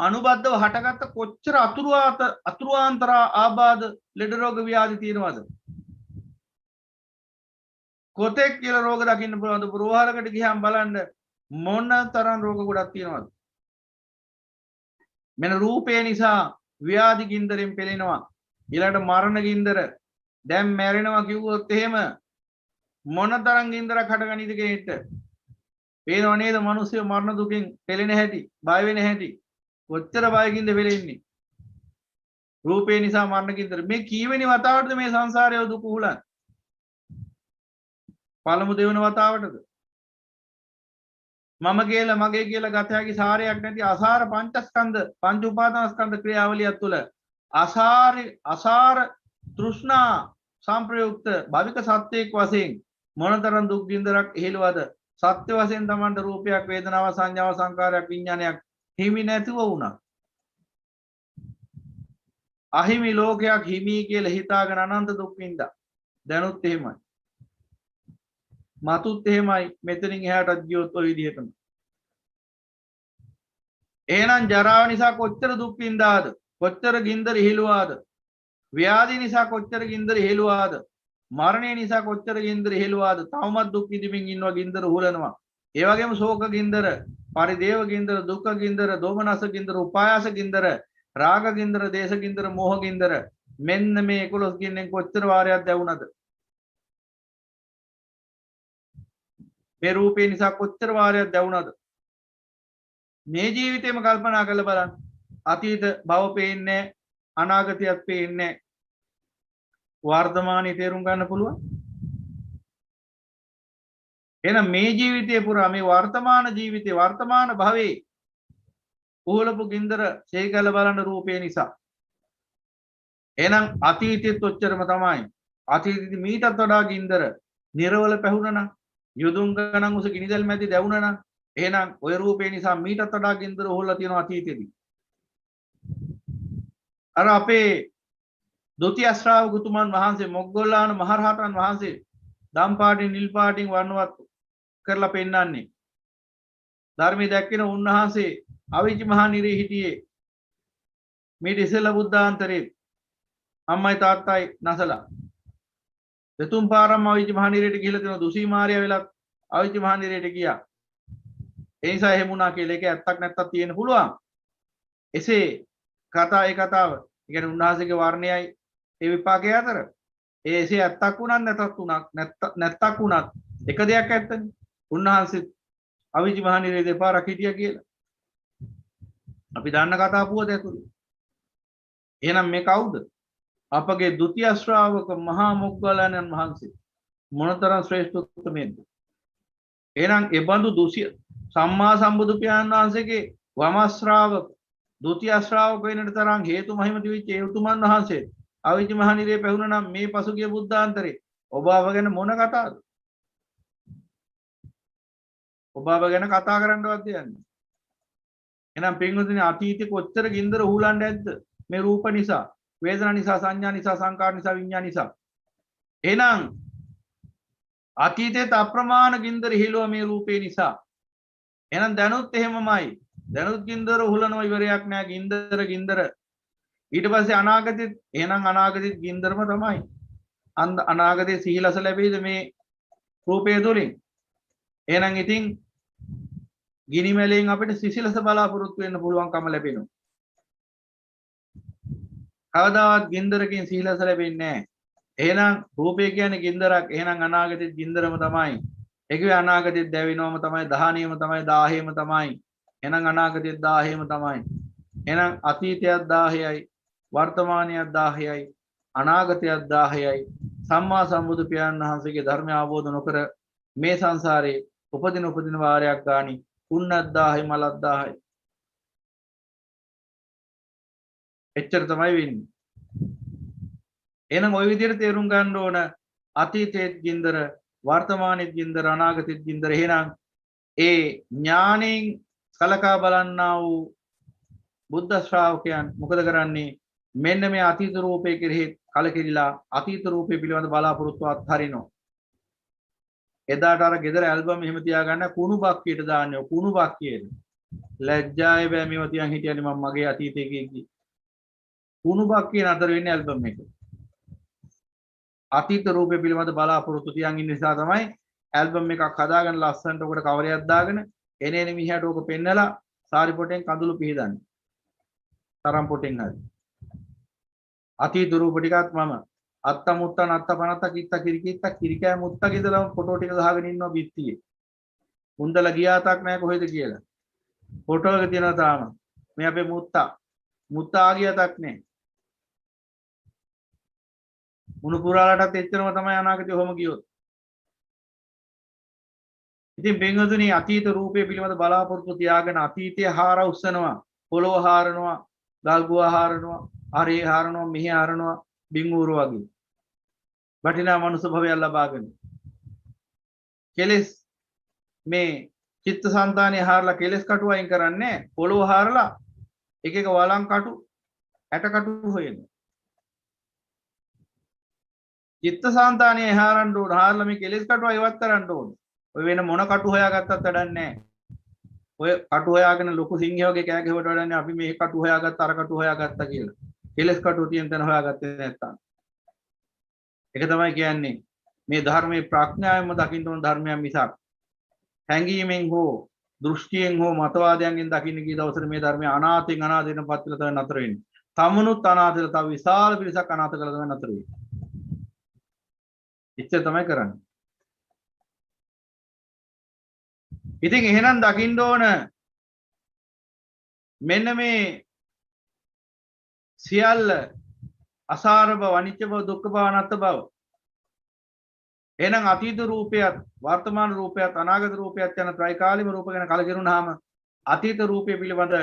අනුබද්ධව හටගත්ත කොච්චර අතුරුාන්තර ආබාධ ලෙඩ රෝග ව්‍යාධි තියෙනවද? කොතෙක් කියලා රෝග දකින්න පුළුවන්ද? රෝහලකට ගියාම බලන්න මොන තරම් රෝග ගොඩක් තියෙනවද? මෙන්න රූපේ නිසා ව්‍යාධි ගින්දරෙන් පෙළෙනවා. ඊළඟට මරණ ගින්දර. දැන් මැරෙනවා කිව්වොත් එහෙම මොන තරම් ගින්දරක් හටගනීද කෙනෙක්ට? පේනව නේද මිනිස්සු මරණ දුකින් පෙළෙන හැටි, බය වෙන හැටි. කොච්චර බයකින්ද වෙලෙන්නේ? රූපේ නිසා මරණ ගින්දර. මේ කීවෙනි වතාවටද මේ සංසාරයේ දුක උහුලන්නේ? පළමු දෙවන වතාවටද? මම කියලා මගේ කියලා ගත හැකි සාරයක් නැති අසාර පංචස්කන්ධ පංච උපාදානස්කන්ධ ක්‍රියාවලිය තුළ අසාර තෘෂ්ණා සංප්‍රයුක්ත භවික සත්‍යයක් වශයෙන් මොනතරම් දුක් ගින්දරක් එහෙලවද? සත්‍ය වශයෙන් තමන්ට රූපයක්, වේදනාවක්, සංඥාවක්, සංකාරයක්, විඥානයක් හිමි නැතුව වුණා. අහිමි ලෝකයක් හිමි කියලා හිතාගෙන අනන්ත දුක් විඳා. දැනුත් එහෙමයි. මතුත් එහෙමයි. මෙතනින් එහාටත් ගියොත් ඔය විදිහටම. එහෙනම් ජරාව නිසා කොච්චර දුක් විඳාද? කොච්චර ගින්දර ඉහිලුවාද? ව්‍යාධි නිසා කොච්චර ගින්දර ඉහිලුවාද? මරණය නිසා කොච්චර ගින්දර ඉහිලුවාද? තවමත් දුක් විඳින්මින් ඉන්නවා, ගින්දර උහුලනවා. ඒ වගේම ශෝක ගින්දර, පරිදේව ගින්දර, දුක්ඛ ගින්දර, දෝමනස ගින්දර, උපායාස ගින්දර, රාග ගින්දර, දේශ ගින්දර, මෝහ ගින්දර. මෙන්න මේ 11 ගින්නෙන් කොච්චර වාරයක් දැවුණද? මේ රූපේ නිසා කොච්චර වාරයක් දැවුණද? මේ ජීවිතේම කල්පනා කරලා බලන්න. අතීත භව පේන්නේ, අනාගතයත් පේන්නේ. වර්තමානයේ තේරුම් ගන්න පුළුවන්. එහෙනම් මේ ජීවිතේ පුරා මේ වර්තමාන ජීවිතේ වර්තමාන භවයේ උහුලපු ගින්දර සේකල බලන රූපේ නිසා. එහෙනම් අතීතෙත් ඔච්චරම තමයි. අතීතෙදි මීටත් වඩා ගින්දර නිර්වල පැහුණා. යොදුන් ගණන් උස ගිනිදල් මැදි දැවුණා. එහෙනම් ওই රූපේ නිසා මීටත් වඩා ගින්දර උහුලලා තියෙනවා අතීතෙදි. අර අපේ ဒုတိ ය ශ්‍රාවකතුමන් වහන්සේ මොග්ගල්ලාන මහරහතන් වහන්සේ දම් පාටින් නිල් පාටින් වර්ණවත් කරලා පෙන්නන්නේ. ධර්මයේ දැක්කෙන උන්වහන්සේ අවිජි මහා නිරේ හිටියේ. මේ ඉස්සෙල්ලා බුද්ධාන්තරේ අම්මයි තාත්තයි නැසලා. දෙතුන් පාරම අවිජි මහා නිරේට ගිහිල්ලා තියෙනවා. දුසී මාර්යා වෙලක් අවිජි මහා නිරේට ගියා. ඒ නිසා එහෙම වුණා කියලා ඒක ඇත්තක් නැත්තක් තියෙන්න පුළුවන්. එසේ ඒ කතාව. ඒ කියන්නේ උන්වහන්සේගේ වර්ණයයි ඒ විපාකයේ අතර එසේ ඇත්තක් වුණත් නැත්තක් වුණත් එක දෙයක් ඇත්තනේ. උන්වහන්සේ අවිජි මහා නිරේ දෙපාරක් හිටියා කියලා. අපි දන්න කතා පුවත ඇතුළේ. එහෙනම් මේ කවුද? අපගේ ဒုတိ ය ශ්‍රාවක මහා මොග්ගල්ලාණන් වහන්සේ. මොනතරම් ශ්‍රේෂ්ඨ උත්මේද? එහෙනම් ඒ බඳු සම්මා සම්බුදු පියාණන් වහන්සේගේ වම ශ්‍රාවක ဒုတိ ය ශ්‍රාවක වෙනට තරම් හේතු මහිමති වෙච්ච ඒ උතුමන් වහන්සේ අවිජි මහා නිරේ පැහුණා නම් මේ පසුගිය බුද්ධාන්තරේ ඔබ ආව ගැන මොන කතාවද? ඔබ ආව ගැන කතා කරන්නවත් දෙන්නේ. එහෙනම් පින්වතුනි අතීතේ කොච්චර ගින්දර උහුලන්නේ නැද්ද? මේ රූප නිසා, වේදනා නිසා, සංඥා නිසා, සංකාර නිසා, විඤ්ඤාණ නිසා. එහෙනම් අතීතේ අප්‍රමාණ ගින්දර හිලුව මේ රූපේ නිසා. එහෙනම් දැනුත් එහෙමමයි. දැනුත් ගින්දර උහුලනවා ඉවරයක් නෑ. ගින්දර ඊට පස්සේ අනාගතෙත් එහෙනම් අනාගතෙත් ගින්දරම තමයි. අනාගතේ සිහිලස ලැබෙයිද මේ රූපය තුලින්? එහෙනම් ඉතින් ගිනි මැලෙන් අපිට සිසිලස බලාපොරොත්තු වෙන්න පුළුවන්කම ලැබෙනවා. කවදාවත් ගින්දරකින් සිහිලස ලැබෙන්නේ නැහැ. එහෙනම් රූපය කියන්නේ ගින්දරක්. එහෙනම් අනාගතෙත් ගින්දරම තමයි. ඒකේ අනාගතෙත් දැවෙනවම තමයි, දහණියම තමයි, 1000ෙම තමයි. එහෙනම් අනාගතෙත් 1000ෙම තමයි. එහෙනම් අතීතයත් 1000යි, වර්තමානයත් 1000යි, අනාගතයත් 1000යි. සම්මා සම්බුදු පියාණන් වහන්සේගේ ධර්මය අවබෝධ නොකර මේ සංසාරේ උපදින වාරයක් ගානි කුන්නත් 1000යි, මලත් 1000යි. එච්චර තමයි වෙන්නේ. එහෙනම් ওই විදිහට තේරුම් ගන්න ඕන අතීතයේත් ගින්දර, වර්තමානයේත් ගින්දර, අනාගතයේත් ගින්දර. එහෙනම් ඒ ඥාණයෙන් කලකා බලන්නා වූ බුද්ධ ශ්‍රාවකයන් මොකද කරන්නේ? මෙන්න මේ අතීත රූපේ කෙරෙහි කලකිරිලා අතීත රූපේ පිළිබඳ බලාපොරොත්තු අත්හරිනවා. එදාට අර ගෙදර ඇල්බම් එහෙම තියාගන්න කුණු බක්කියට දාන්නේ. කුණු බක්කියට. ලැජ්ජාය බෑ මේව තියන් හිටියනේ මම මගේ අතීතයේ කී. කුණු බක්කිය නතර වෙන්නේ ඇල්බම් එක. අතීත රූපේ පිළිබඳ බලාපොරොත්තු තියන් ඉන්න නිසා තමයි ඇල්බම් එකක් හදාගෙන ලස්සනට උකට කවරයක් දාගෙන එනේන මිහට ඕක පෙන්නලා සාරි පොටෙන් කඳුළු පිහදන්නේ. තරම් පොටෙන් හරි. අතීත රූප ටිකත් මම අත්ත මුත්ත නත්ත පනත්ත කිත්ත කිරිකිත්ත කිරිකෑ මුත්ත ගෙදලා ෆොටෝ ටික ගහගෙන ඉන්නවා බිත්තියේ. මුන්දලා ගියාතක් නැහැ කොහෙද කියලා. ෆොටෝ එක තියෙනවා තාම. මේ අපේ මුත්තා. මුත්තා ගියාතක් නැහැ. මුණු පුරාලටත් එච්චරම තමයි අනාගතේ ඔහොම ගියොත්. ඉතින් බෙන්ගතුනි අතීත රූපේ පිළිබඳ බලාපොරොත්තු තියාගෙන අතීතයේ හාර උස්සනවා, පොළොව හාරනවා, ගල්ගුව හාරනවා, හරේ හාරනවා, මෙහි හාරනවා, බින්ගූරු වගේ. වටිනා මනුස්ස භවයක් ලබාගෙන. කෙලස් මේ චිත්තසංතානිය හාරලා කෙලස් කටු අයින් කරන්නේ පොළොව හාරලා එක එක වලං කටු ඇට කටු හොයන. චිත්තසංතානිය හාරන්න ඕන හාරලා මේ කෙලස් කටු අයවත් කරන්න ඕන. ඔය වෙන මොන කටු හොයාගත්තත් වැඩක් නැහැ. ඔය කටු හොයාගෙන ලොකු සිංහය වගේ කෑ ගැහුවට වැඩක් නැහැ. අපි මේ කටු හොයාගත්ත අර කටු හොයාගත්තා කියලා. කෙලස් කටු තියෙන තැන හොයාගත්තේ නැත්තම්. ඒක තමයි කියන්නේ මේ ධර්මයේ ප්‍රඥාවෙන්ම දකින්න ඕන ධර්මයක් මිසක් හැඟීමෙන් හෝ දෘෂ්ටියෙන් හෝ මතවාදයෙන් දකින්න ගිය දවසට මේ ධර්මය අනාථෙන් අනාථෙන් පත්වලා තමයි නතර වෙන්නේ. තමනුත් අනාථලා තව විශාල පිරිසක් අනාථ කරලා තමයි නතර වෙන්නේ. ඉච්ඡා තමයි කරන්නේ. ඉතින් එහෙනම් දකින්න ඕන මෙන්න මේ සියල්ල අසාර බව, අනිත්‍ය බව, දුක්ඛ බව, අනාත්ම බව. එහෙනම් අතීත රූපයත්, වර්තමාන රූපයත්, අනාගත රූපයත් යන ත්‍රිකාලික රූප ගැන කලකිරුණාම අතීත රූපය පිළිබඳ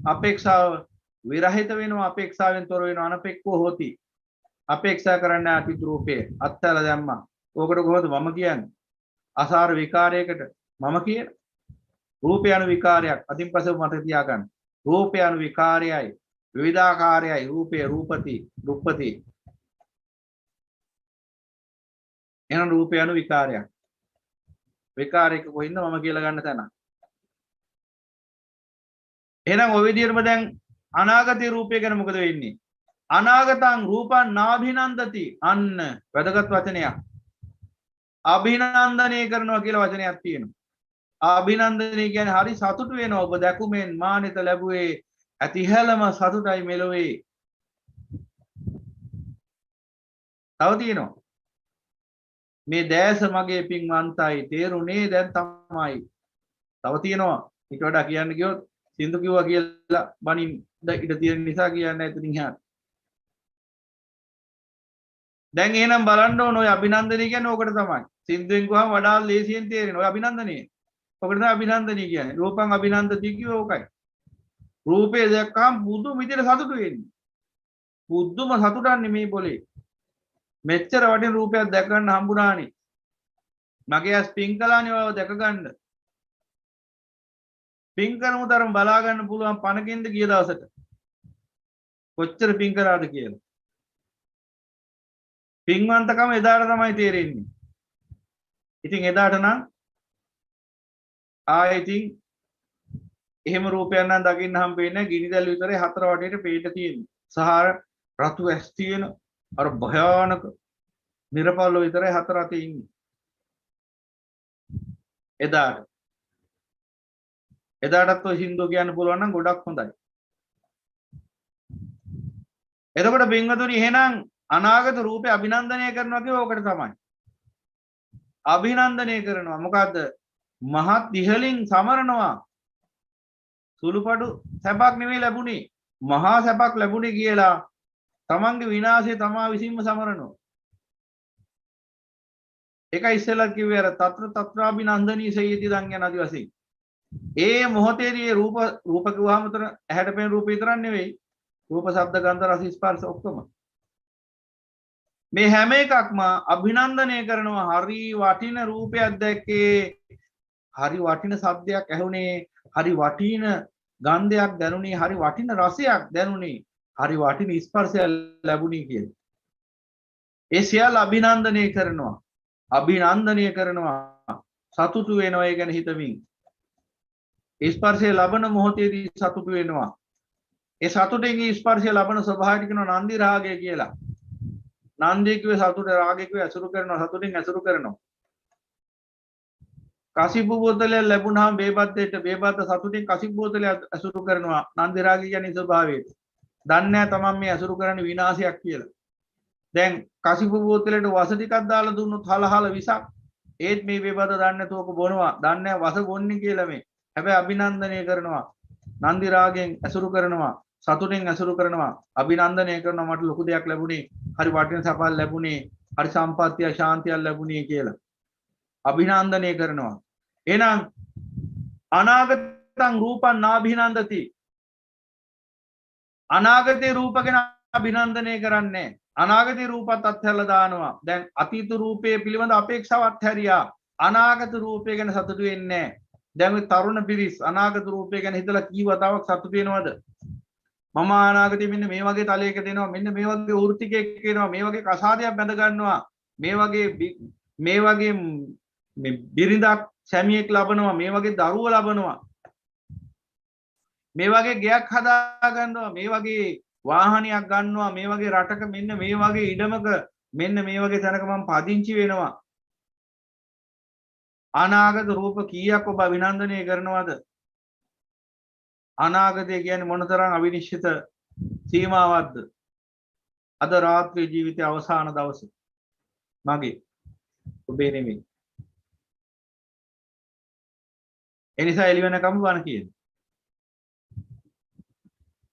අපේක්ෂාව විරහිත වෙනවා, අපේක්ෂාවෙන් තොර වෙනවා, අනපේක්ෂව හොති. අපේක්ෂා කරන්න අතීත රූපය අත්තල දැම්මා. ඕකට කොහොමද මම කියන්නේ? අසාර විකාරයකට මම කියන රූපය anu විකාරයක්. අදින් පස්සේ මතක තියාගන්න. රූපය anu විකාරයයි. විවිධාකාරයයි. රූපය රූපති, දුප්පති. එහෙනම් රූපය anu විකාරයක්. විකාරයක කොහින්ද මම කියලා ගන්න තැන. එහෙනම් ඔය විදිහටම දැන් අනාගතේ රූපය ගැන මොකද වෙන්නේ? අනාගතං රූපං නාභිනන්දති. අන්න වැදගත් වචනයක්. අභිනන්දනය කරනවා කියලා වචනයක් තියෙනවා. අභිනන්දනය කියන්නේ හරි සතුටු වෙනවා. ඔබ දැකුමෙන් මානිත ලැබුවේ ඇතිහැලම සතුටයි මෙලොවේ. තව තියෙනවා. මේ දැස මගේ පින්වන්තයි තේරුනේ දැන් තමයි. තව තියෙනවා. ඊට වඩා කියන්න ගියොත් සින්දු කිව්වා කියලා බණින් ඉඳ තියෙන නිසා කියන්නේ එතනින් එහාට. දැන් එහෙනම් බලන්න ඕන ඔය අභිනන්දනය කියන්නේ ඕකට තමයි. සින්දුවෙන් ගුවම වඩා ලේසියෙන් තේරෙන ඔය අභිනන්දනය. ඔකට තමයි අභිනන්දනය කියන්නේ. රූපං අභිනන්දති කියුව ඕකයි. රූපේ දැක්කම බුදුම විදිහට සතුටු වෙන්නේ. බුදුම සතුටන්නේ මේ બોලේ. මෙච්චර වටින රූපයක් දැක ගන්න හම්බුණානේ. මගේ ඇස් පින් කළානේ ඔයව දැක ගන්න. පින් කරමු තරම් බලා ගන්න පුළුවන් පණකින්ද ගිය දවසට. කොච්චර පින් කරාද කියලා. පින්වන්තකම එදාට තමයි තේරෙන්නේ. ඉතින් එදාට නම් ආයෙත් එහෙම රූපයක් නම් දකින්න හම්බෙන්නේ නැහැ. ගිනි දැල් විතරේ හතර වටේට පිට තියෙන්නේ. සහාර රතු ඇස් තියෙන අර භයානක නිරපල්ල විතරයි හතර අතේ ඉන්නේ. එදාටත් ඔය සින්දුව කියන්න පුළුවන් නම් ගොඩක් හොඳයි. එතකොට බින්වතුනි එහෙනම් අනාගත රූපේ අභිනන්දනය කරනවා කියව ඕකට තමයි. අභිනන්දනය කරනවා මොකද්ද? මහත් ඉහලින් සමරනවා. සුළුපටු සැපක් නෙවෙයි ලැබුණේ. මහා සැපක් ලැබුණේ කියලා තමන්ගේ විනාශය තමා විසින්ම සමරනවා. ඒකයි ඉස්සෙල්ලා කිව්වේ අර తත්‍ර తත්‍රාභිනන්දනී සයති දන් යන ආදි වශයෙන්. ඒ මොහොතේදී රූප කිව්වහම උතර ඇහැට පෙනෙන රූප විතරක් නෙවෙයි. රූප, ශබ්ද, ගන්ධ, රස, ස්පර්ශ ඔක්කොම. මේ හැම එකක්ම අභිනන්දනය කරනවා. හරි වටින රූපයක් දැක්කේ, හරි වටින ශබ්දයක් ඇහුනේ, හරි වටින ගන්ධයක් දැනුනේ, හරි වටින රසයක් දැනුනේ, හරි වටින ස්පර්ශයක් ලැබුණේ කියලා. ඒ සියල්ල අභිනන්දනය කරනවා. අභිනන්දනය කරනවා. සතුටු වෙනවා ඒ ගැන හිතමින්. ස්පර්ශය ලබන මොහොතේදී සතුටු වෙනවා. ඒ සතුටෙන් ස්පර්ශය ලබන ස්වභාවයට කියනවා නන්දි රාගය කියලා. නන්දිය කිව්වේ සතුට, රාගය කිව්වේ අසුරු කරනවා, සතුටින් අසුරු කරනවා. කසිප්පු බෝතලය ලැබුණාම බේබද්දේට බේබද්ද සතුටින් කසිප්පු බෝතලය අසුරු කරනවා. නන්දි රාගය කියන්නේ ස්වභාවයට. දන්නේ නැහැ තමන් මේ අසුරු කරන්නේ විනාශයක් කියලා. දැන් කසිප්පු බෝතලයට වස ටිකක් දාලා දුන්නොත් හලහල විසක්. ඒත් මේ බේබද්ද දන්නේ නැතුව ඔක බොනවා. දන්නේ නැහැ වස බොන්නේ කියලා මේ. හැබැයි අභිනන්දනය කරනවා. නන්දි රාගයෙන් අසුරු කරනවා. සතුටෙන් අසුරු කරනවා. අභිනන්දනය කරනවා මට ලොකු දෙයක් ලැබුණේ. හරි වටින සපල් ලැබුණේ. හරි සම්පත්තිය ශාන්තියක් ලැබුණේ කියලා. අභිනන්දනය කරනවා. එහෙනම් අනාගතං රූපං නාභිනන්දති. අනාගතේ රූප ගැන අභිනන්දනය කරන්නේ. අනාගතේ රූපත් අත්හැරලා දානවා. දැන් අතීත රූපයේ පිළිබඳ අපේක්ෂාවත් හැරියා. අනාගත රූපය ගැන සතුටු වෙන්නේ නැහැ. දැන් මේ තරුණ පිරිස් අනාගත රූපය ගැන හිතලා කී වතාවක් සතුටු වෙනවද? මම අනාගතේ මෙන්න මේ වගේ තලයක දෙනවා, මෙන්න මේ වගේ වෘත්තිකයක් කියනවා, මේ වගේ කසාදයක් බැඳ ගන්නවා, මේ වගේ මේ බිරිඳක් සැමියෙක් ලබනවා, මේ වගේ දරුවෝ ලබනවා, මේ වගේ ගෙයක් හදා ගන්නවා, මේ වගේ වාහනයක් ගන්නවා, මේ වගේ රටක මෙන්න මේ වගේ ඉඩමක මෙන්න මේ වගේ තැනක මම පදිංචි වෙනවා. අනාගත රූප කීයක් ඔබ අභිනන්දනය කරනවද? අනාගතය කියන්නේ මොනතරම් අවිනිශ්චිත සීමාවක්ද? අද රාත්‍රී ජීවිතයේ අවසාන දවසේ මගේ ඔබේ නෙමෙයි. එනිසා එළි වෙනකම් වණ කියන්නේ.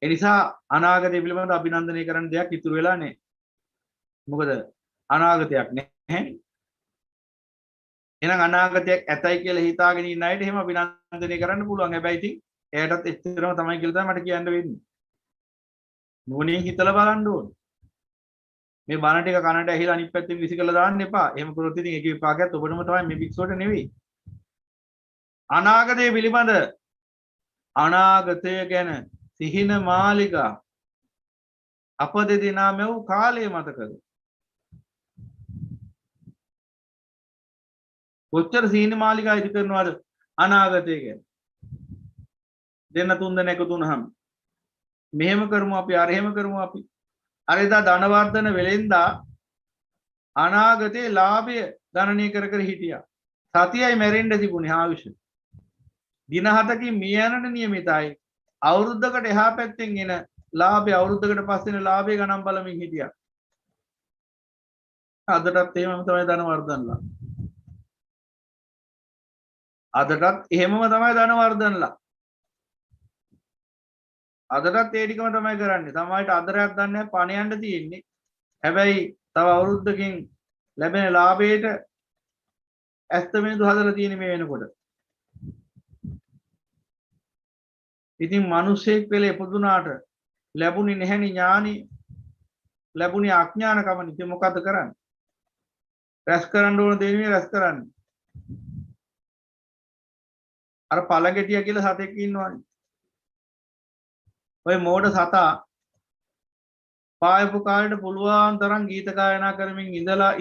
එනිසා අනාගතය පිළිබඳව අභිනන්දනය කරන්න දෙයක් ඉතුරු වෙලා නැහැ. මොකද අනාගතයක් නැහැ. එහෙනම් අනාගතයක් ඇතයි කියලා හිතාගෙන ඉන්න අයට එහෙම අභිනන්දනය කරන්න පුළුවන්. හැබැයි ඉතින් එයාටත් එච්චරම තමයි කියලා තමයි මට කියන්න වෙන්නේ. නුවණින් හිතලා බලන්න ඕනේ. මේ බණ ටික කනට ඇහිලා අනිත් පැත්තෙන් විසිකලා දාන්න එපා. එහෙම කරොත් ඉතින් ඒකේ විපාකයක් ඔබටම තමයි මේ පික්සොට නෙවෙයි. අනාගතය පිළිබඳ අනාගතය ගැන සිහින මාලිකා අප දෙදෙනා මෙව් කාලය මතකද? කොච්චර සිහින මාලිකා ඉදි කරනවද අනාගතය ගැන? දෙන්න තුන් දෙනෙක් එකතු වුණාම මෙහෙම කරමු අපි, අර එහෙම කරමු අපි. අර එදා ධනවර්ධන වෙලෙන්දා අනාගතේ ලාභය ගණනය කර කර හිටියා. සතියයි මැරෙන්න තිබුණේ ආයුෂ. දින 7කින් මිය යනට නියමිතයි. අවුරුද්දකට එහා පැත්තෙන් එන ලාභය, අවුරුද්දකට පස්සේ එන ලාභය ගණන් බලමින් හිටියා. අදටත් එහෙමම තමයි ධනවර්ධනලා. අදටත් එහෙමම තමයි ධනවර්ධනලා. අදටත් ඒ ටිකම තමයි කරන්නේ. සමහරවිට අදරයක් දන්නේ නැහැ, පණ යන්න තියෙන්නේ. හැබැයි තව අවුරුද්දකින් ලැබෙන ලාභයට ඇස්තමේදු හදලා තියෙන මේ වෙනකොට. ඉතින් මිනිස්සෙක් වෙලේ පුදුනාට ලැබුණේ නැහෙනි ඥානි, ලැබුණේ අඥානකම. ඉතින් මොකද කරන්නේ? රැස් කරන්න ඕන දේ නෙවෙයි රැස් කරන්නේ. අර පළගෙටිය කියලා සතෙක් ඉන්නවනේ. ඔය මෝඩ සතා පායපු කාලේට පුළුවන් තරම් ගීත ගායනා කරමින් ඉඳලා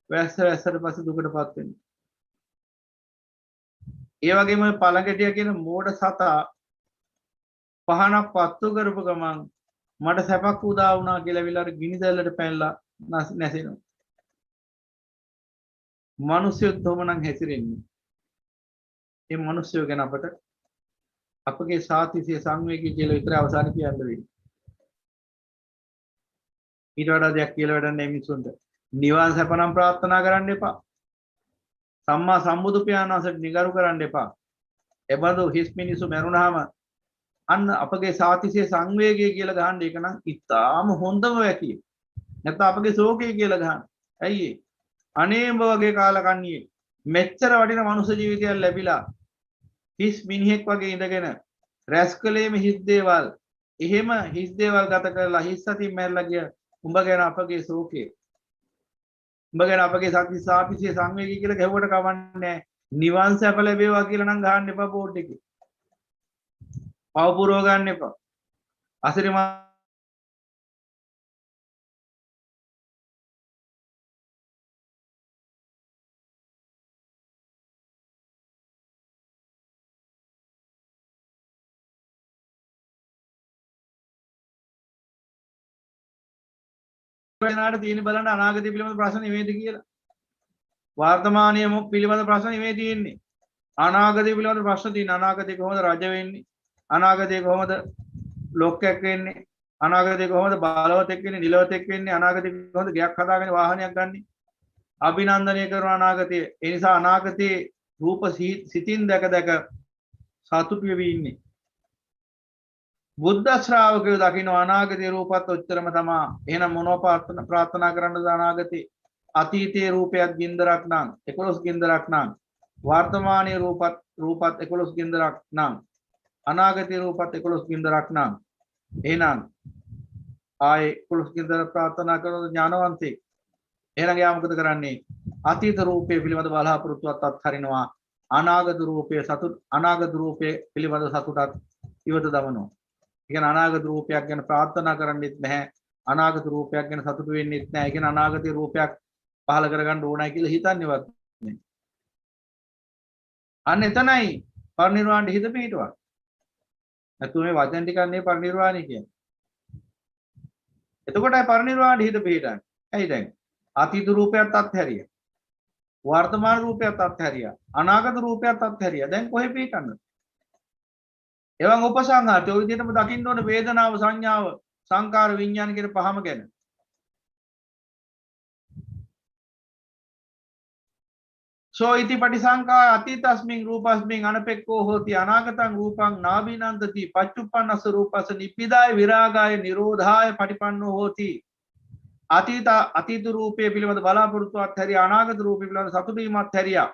වැස්සට පස්සේ දුකටපත් වෙනවා. ඒ වගේම පළඟටිය කියන මෝඩ සතා පහනක් පත්තු කරපු ගමන් මට සැපක් උදා වුණා කියලා විලාර ගිනි දැල්ලට පැනලා නැසෙනවා. මිනිස්සුත් තෝමනම් හැසිරෙන්නේ. මේ මිනිස්සු ගැන අපට අපගේ සාතිසිය සංවේගී කියලා විතර අවසාන කියන්න වෙන්නේ. ඊට වඩා දෙයක් කියලා වැඩක් නැහැ මිනිසුන්ට. නිවන් සැප නම් ප්‍රාර්ථනා කරන්න එපා. සම්මා සම්බුදු පියාණන් වහන්සේට නිගරු කරන්න එපා. එබඳු හිස් මිනිසු මරුණාම අන්න අපගේ සාතිසිය සංවේගය කියලා ගහන්න ඒක නම් ඉතාම හොඳම වැකිය. නැත්නම් අපගේ ශෝකය කියලා ගහන්න. ඇයි ඒ? අනේඹ වගේ කාලකන්ණියේ මෙච්චර වටින මනුෂ්‍ය ජීවිතයක් ලැබිලා හිස් මිනිහෙක් වගේ ඉඳගෙන රැස්කලේම හිස් දේවල් එහෙම හිස් දේවල් ගත කරලා හිස් සතින් මැරලා ගිය උඹ ගැන අපගේ ශෝකය. උඹ ගැන අපගේ සත්‍ය සාතිසිය සංවේගය කියලා ගැහුවට කවන්නේ නැහැ. නිවන් සැප ලැබේවා කියලා නම් ගහන්න එපා බෝඩ් එකේ. පව පුරව ගන්න එපා. අසිරිමත් වෙනාට තියෙන බලන්න අනාගතය පිළිබඳ ප්‍රශ්න නෙවෙයිද කියලා. වර්තමානීය පිළිබඳ ප්‍රශ්න නෙවෙයි තියෙන්නේ. අනාගතය පිළිබඳ ප්‍රශ්න තියෙන. අනාගතේ කොහොමද රජ වෙන්නේ? අනාගතේ කොහොමද ලොක්කෙක් වෙන්නේ? අනාගතේ කොහොමද බලවතෙක් වෙන්නේ? නිලවතෙක් වෙන්නේ? අනාගතේ කොහොමද ගයක් හදාගෙන වාහනයක් ගන්නේ? අභිනන්දනය කරන අනාගතය. ඒ නිසා අනාගතේ රූප සිතින් දැක දැක සතුටු වෙවි ඉන්නේ. බුද්ධ ශ්‍රාවකයෝ දකින්න අනාගතේ රූපත් ඔච්චරම තමා. එහෙනම් මොනව ප්‍රාර්ථනා කරන්නද අනාගතේ? අතීතයේ රූපයක් ගින්දරක් නම් 11 ගින්දරක් නම් වර්තමානයේ රූපත් 11 ගින්දරක් නම් අනාගතයේ රූපත් 11 ගින්දරක් නම් එහෙනම් ආයේ 11 ගින්දර ප්‍රාර්ථනා කරන ඥානවන්තයෙක් එහෙනම් යා මොකද කරන්නේ? අතීත රූපය පිළිබඳ බලාපොරොත්තුවත් අත්හරිනවා. අනාගත රූපය පිළිබඳ සතුටත් ඉවත දමනවා. ඒ කියන්නේ අනාගත රූපයක් ගැන ප්‍රාර්ථනා කරන්නෙත් නැහැ. අනාගත රූපයක් ගැන සතුටු වෙන්නෙත් නැහැ. ඒ කියන්නේ අනාගතේ රූපයක් පහල කරගන්න ඕනයි කියලා හිතන්නේවත් නැහැ. අන්න එතනයි පරිනිර්වාණය හිත පිටුවක්. නැතු මේ වචන ටිකක් නේ පරිනිර්වාණය කියන්නේ. එතකොටයි පරිනිර්වාණය හිත පිටන්නේ. ඇයි දැන්? අතීත රූපයත් අත්හැරියා. වර්තමාන රූපයත් අත්හැරියා. අනාගත රූපයත් අත්හැරියා. දැන් කොහෙ පිටන්නද? එවන් උපසංහාරය ඔය විදිහටම දකින්න ඕන වේදනාව සංඥාව සංකාර විඥාන කියන පහම ගැන. සෝ ඉති පටිසංකා අතීතස්මින් රූපස්මින් අනපෙක්කෝ හෝති අනාගතං රූපං නාබිනන්දති පච්චුප්පන්නස්ස රූපස්ස නිප්පිදාය විරාගාය නිරෝධාය පටිපන්නෝ හෝති. අතීත රූපය පිළිබඳ බලාපොරොත්තු අත්හැරියා. අනාගත රූපය පිළිබඳ සතුටු වීමත් හැරියා.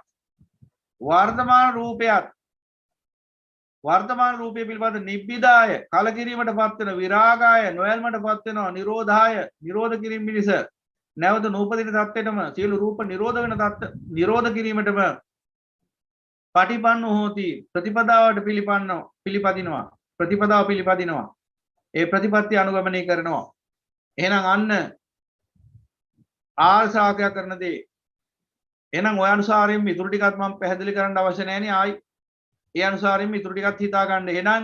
වර්තමාන රූපය පිළිබඳ නිබ්බිදාය කලකිරීමටපත් වෙන විරාගාය නොයල්මටපත් වෙනවා. නිරෝධාය නිරෝධ කිරීම මිනිස නැවත නූපදින තත්ත්වෙටම සියලු රූප නිරෝධ වෙන තත්ත්ව නිරෝධ කිරීමටම පටිපන්නෝ හෝති. ප්‍රතිපදාවට පිළිපදිනවා. ඒ ප්‍රතිපත්තිය අනුගමනය කරනවා. එහෙනම් අන්න ආර්ශාකයක් කරන දේ. එහෙනම් ඔය අනුසාරයෙන් ඉතුරු ටිකත් මම පැහැදිලි කරන්න අවශ්‍ය නැහැ නේ ආයි. ඒ අනුසාරයෙන් ඉතුරු ටිකත් හිතා ගන්න. එහෙනම්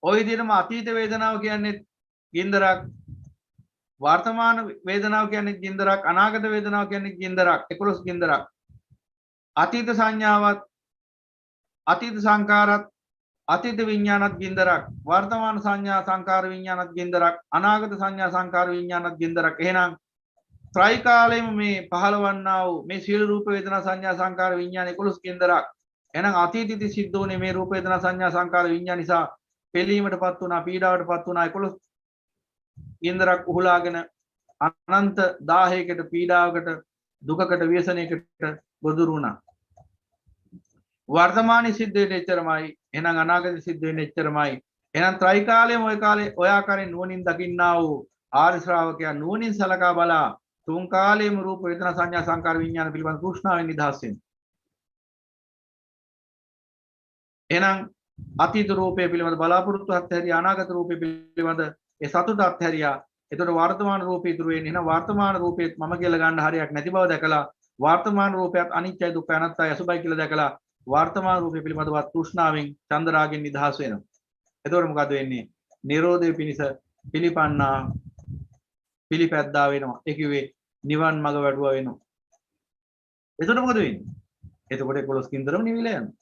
ওই විදිහටම අතීත වේදනාව කියන්නේ ගින්දරක්, වර්තමාන වේදනාව කියන්නේ ගින්දරක්, අනාගත වේදනාව කියන්නේ ගින්දරක්, 11 ගින්දරක්. අතීත සංඥාවත්, අතීත සංකාරත්, අතීත විඥානත් ගින්දරක්, වර්තමාන සංඥා සංකාර විඥානත් ගින්දරක්, අනාගත සංඥා සංකාර විඥානත් ගින්දරක්. එහෙනම් ත්‍රිකාලයේම මේ පහළවන්නා වූ මේ සියලු රූප වේදනා සංඥා සංකාර විඥාන 11 ගින්දරක්. එහෙනම් අතීතයේදී සිද්ධ වුණේ මේ රූප වේදනා සංඥා සංකාර විඥාන නිසා පිළීමටපත් වුණා, පීඩාවටපත් වුණා. 11 ගින්දරක් උහුලාගෙන අනන්ත 1000කට පීඩාවකට දුකකට ව්‍යසනයකට ගොදුරු වුණා. වර්තමානයේ සිද්ධ වෙන්නේ එච්චරමයි. එහෙනම් අනාගතයේ සිද්ධ වෙන්නේ එච්චරමයි. එහෙනම් ත්‍රිකාලයේම ඔය ආකාරයෙන් නුවණින් දකින්නා වූ ආර්ය ශ්‍රාවකයා නුවණින් සලකා බලා තුන් කාලයේම රූප වේදනා සංඥා සංකාර විඥාන පිළිබඳ තෘෂ්ණාවෙන් නිදහස් වෙනවා. එහෙනම් අතීත රූපය පිළිබඳ බලාපොරොත්තු අත්හැරියා. අනාගත රූපය පිළිබඳ ඒ සතුට අත්හැරියා. එතකොට වර්තමාන රූපය ඉතුරු වෙන්නේ. එහෙනම් වර්තමාන රූපෙත් මම කියලා ගන්න හරියක් නැති බව දැකලා වර්තමාන රූපයත් අනිත්‍යයි දුක්ඛයි අනාත්තයි අසුභයි කියලා දැකලා වර්තමාන රූපය පිළිබඳව තෘෂ්ණාවෙන් චන්දරාගෙන් නිදහස් වෙනවා. එතකොට මොකද වෙන්නේ? නිරෝධය පිණිස පිළිපන්නා පිළිපැද්දා වෙනවා. ඒ කිව්වේ නිවන් මඟ වැඩුවා වෙනවා. එතකොට මොකද වෙන්නේ? එතකොට 11 ගින්දරම නිවිලා යනවා.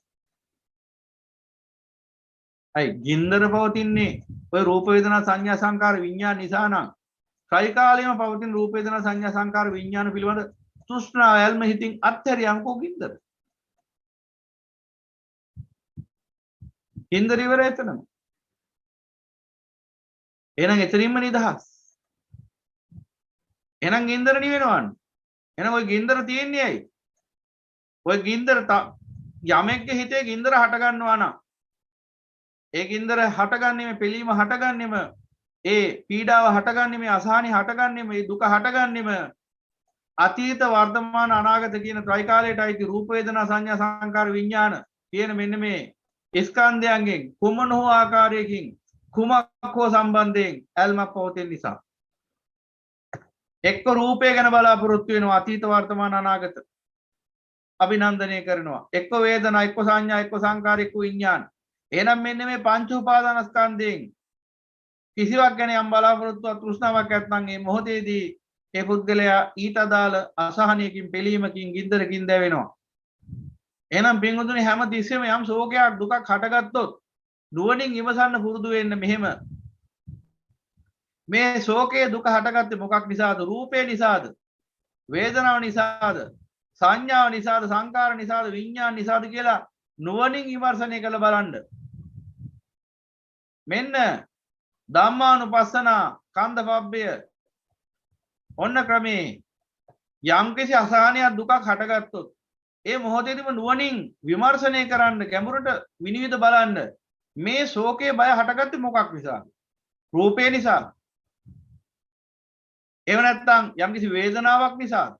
අයි ගින්දර පවතින්නේ ඔය රූප වේදනා සංඥා සංකාර විඥාන නිසා නම් ත්‍රිකාලයේම පවතින රූප වේදනා සංඥා සංකාර විඥාන පිළිබඳ තෘෂ්ණාව ඇල්ම හිතින් අත්හැරියම්කෝ ගින්දර. ගින්දර ඉවරයි එතනම. එහෙනම් එතනින්ම නිදහස්. එහෙනම් ගින්දර නිවෙනවන්නේ. එහෙනම් ওই ගින්දර තියෙන්නේ ඇයි? ওই ගින්දර යමෙක්ගේ හිතේ ගින්දර හට ගන්නවා නම් ඒ ගින්දර හටගන්නේ මේ පිළීම හටගන්නේම ඒ පීඩාව හටගන්නේ මේ අසහනි හටගන්නේ මේ දුක හටගන්නේම අතීත වර්තමාන අනාගත කියන ත්‍රිකාලයට අයිති රූප වේදනා සංඥා සංකාර විඥාන කියන මෙන්න මේ ස්කන්ධයන්ගෙන් කුමන හෝ ආකාරයකින් කුමක් හෝ සම්බන්ධයෙන් ඇල්මක් පවතින නිසා එක්ක රූපය ගැන බලාපොරොත්තු වෙනවා අතීත වර්තමාන අනාගත අභිනන්දනය කරනවා එක්ක වේදනා එක්ක සංඥා එක්ක සංකාර එක්ක විඥාන එහෙනම් මෙන්න මේ පංච උපාදානස්කන්ධයෙන් කිසිවක් ගැන යම් බලාපොරොත්තුවක් තෘෂ්ණාවක් නැත්නම් මේ මොහොතේදී ඒ පුද්ගලයා ඊට අදාළ අසහනයකින් පිළීමකින් ගින්දරකින් දැවෙනවා. එහෙනම් පින්වතුනි හැම තිස්සෙම යම් ශෝකයක් දුකක් හටගත්තොත් නුවණින් ඉවසන්න පුරුදු වෙන්න මෙහෙම මේ ශෝකයේ දුක හටගත්තේ මොකක් නිසාද? රූපේ නිසාද? වේදනාව නිසාද? සංඥාව නිසාද? සංකාර නිසාද? විඥාන නිසාද කියලා නුවණින් විමර්ශනය කළ බලන්න. මෙන්න ධම්මානුපස්සනා කන්ද පබ්බය ඔන්න ක්‍රමේ යම්කිසි අසහනයක් දුකක් හටගත්තොත් ඒ මොහොතේදීම නුවණින් විමර්ශනය කරන්න ගැඹුරට විනිවිද බලන්න මේ ශෝකයේ බය හටගත්තේ මොකක් නිසාද? රූපේ නිසා. එහෙම නැත්නම් යම්කිසි වේදනාවක් නිසාද?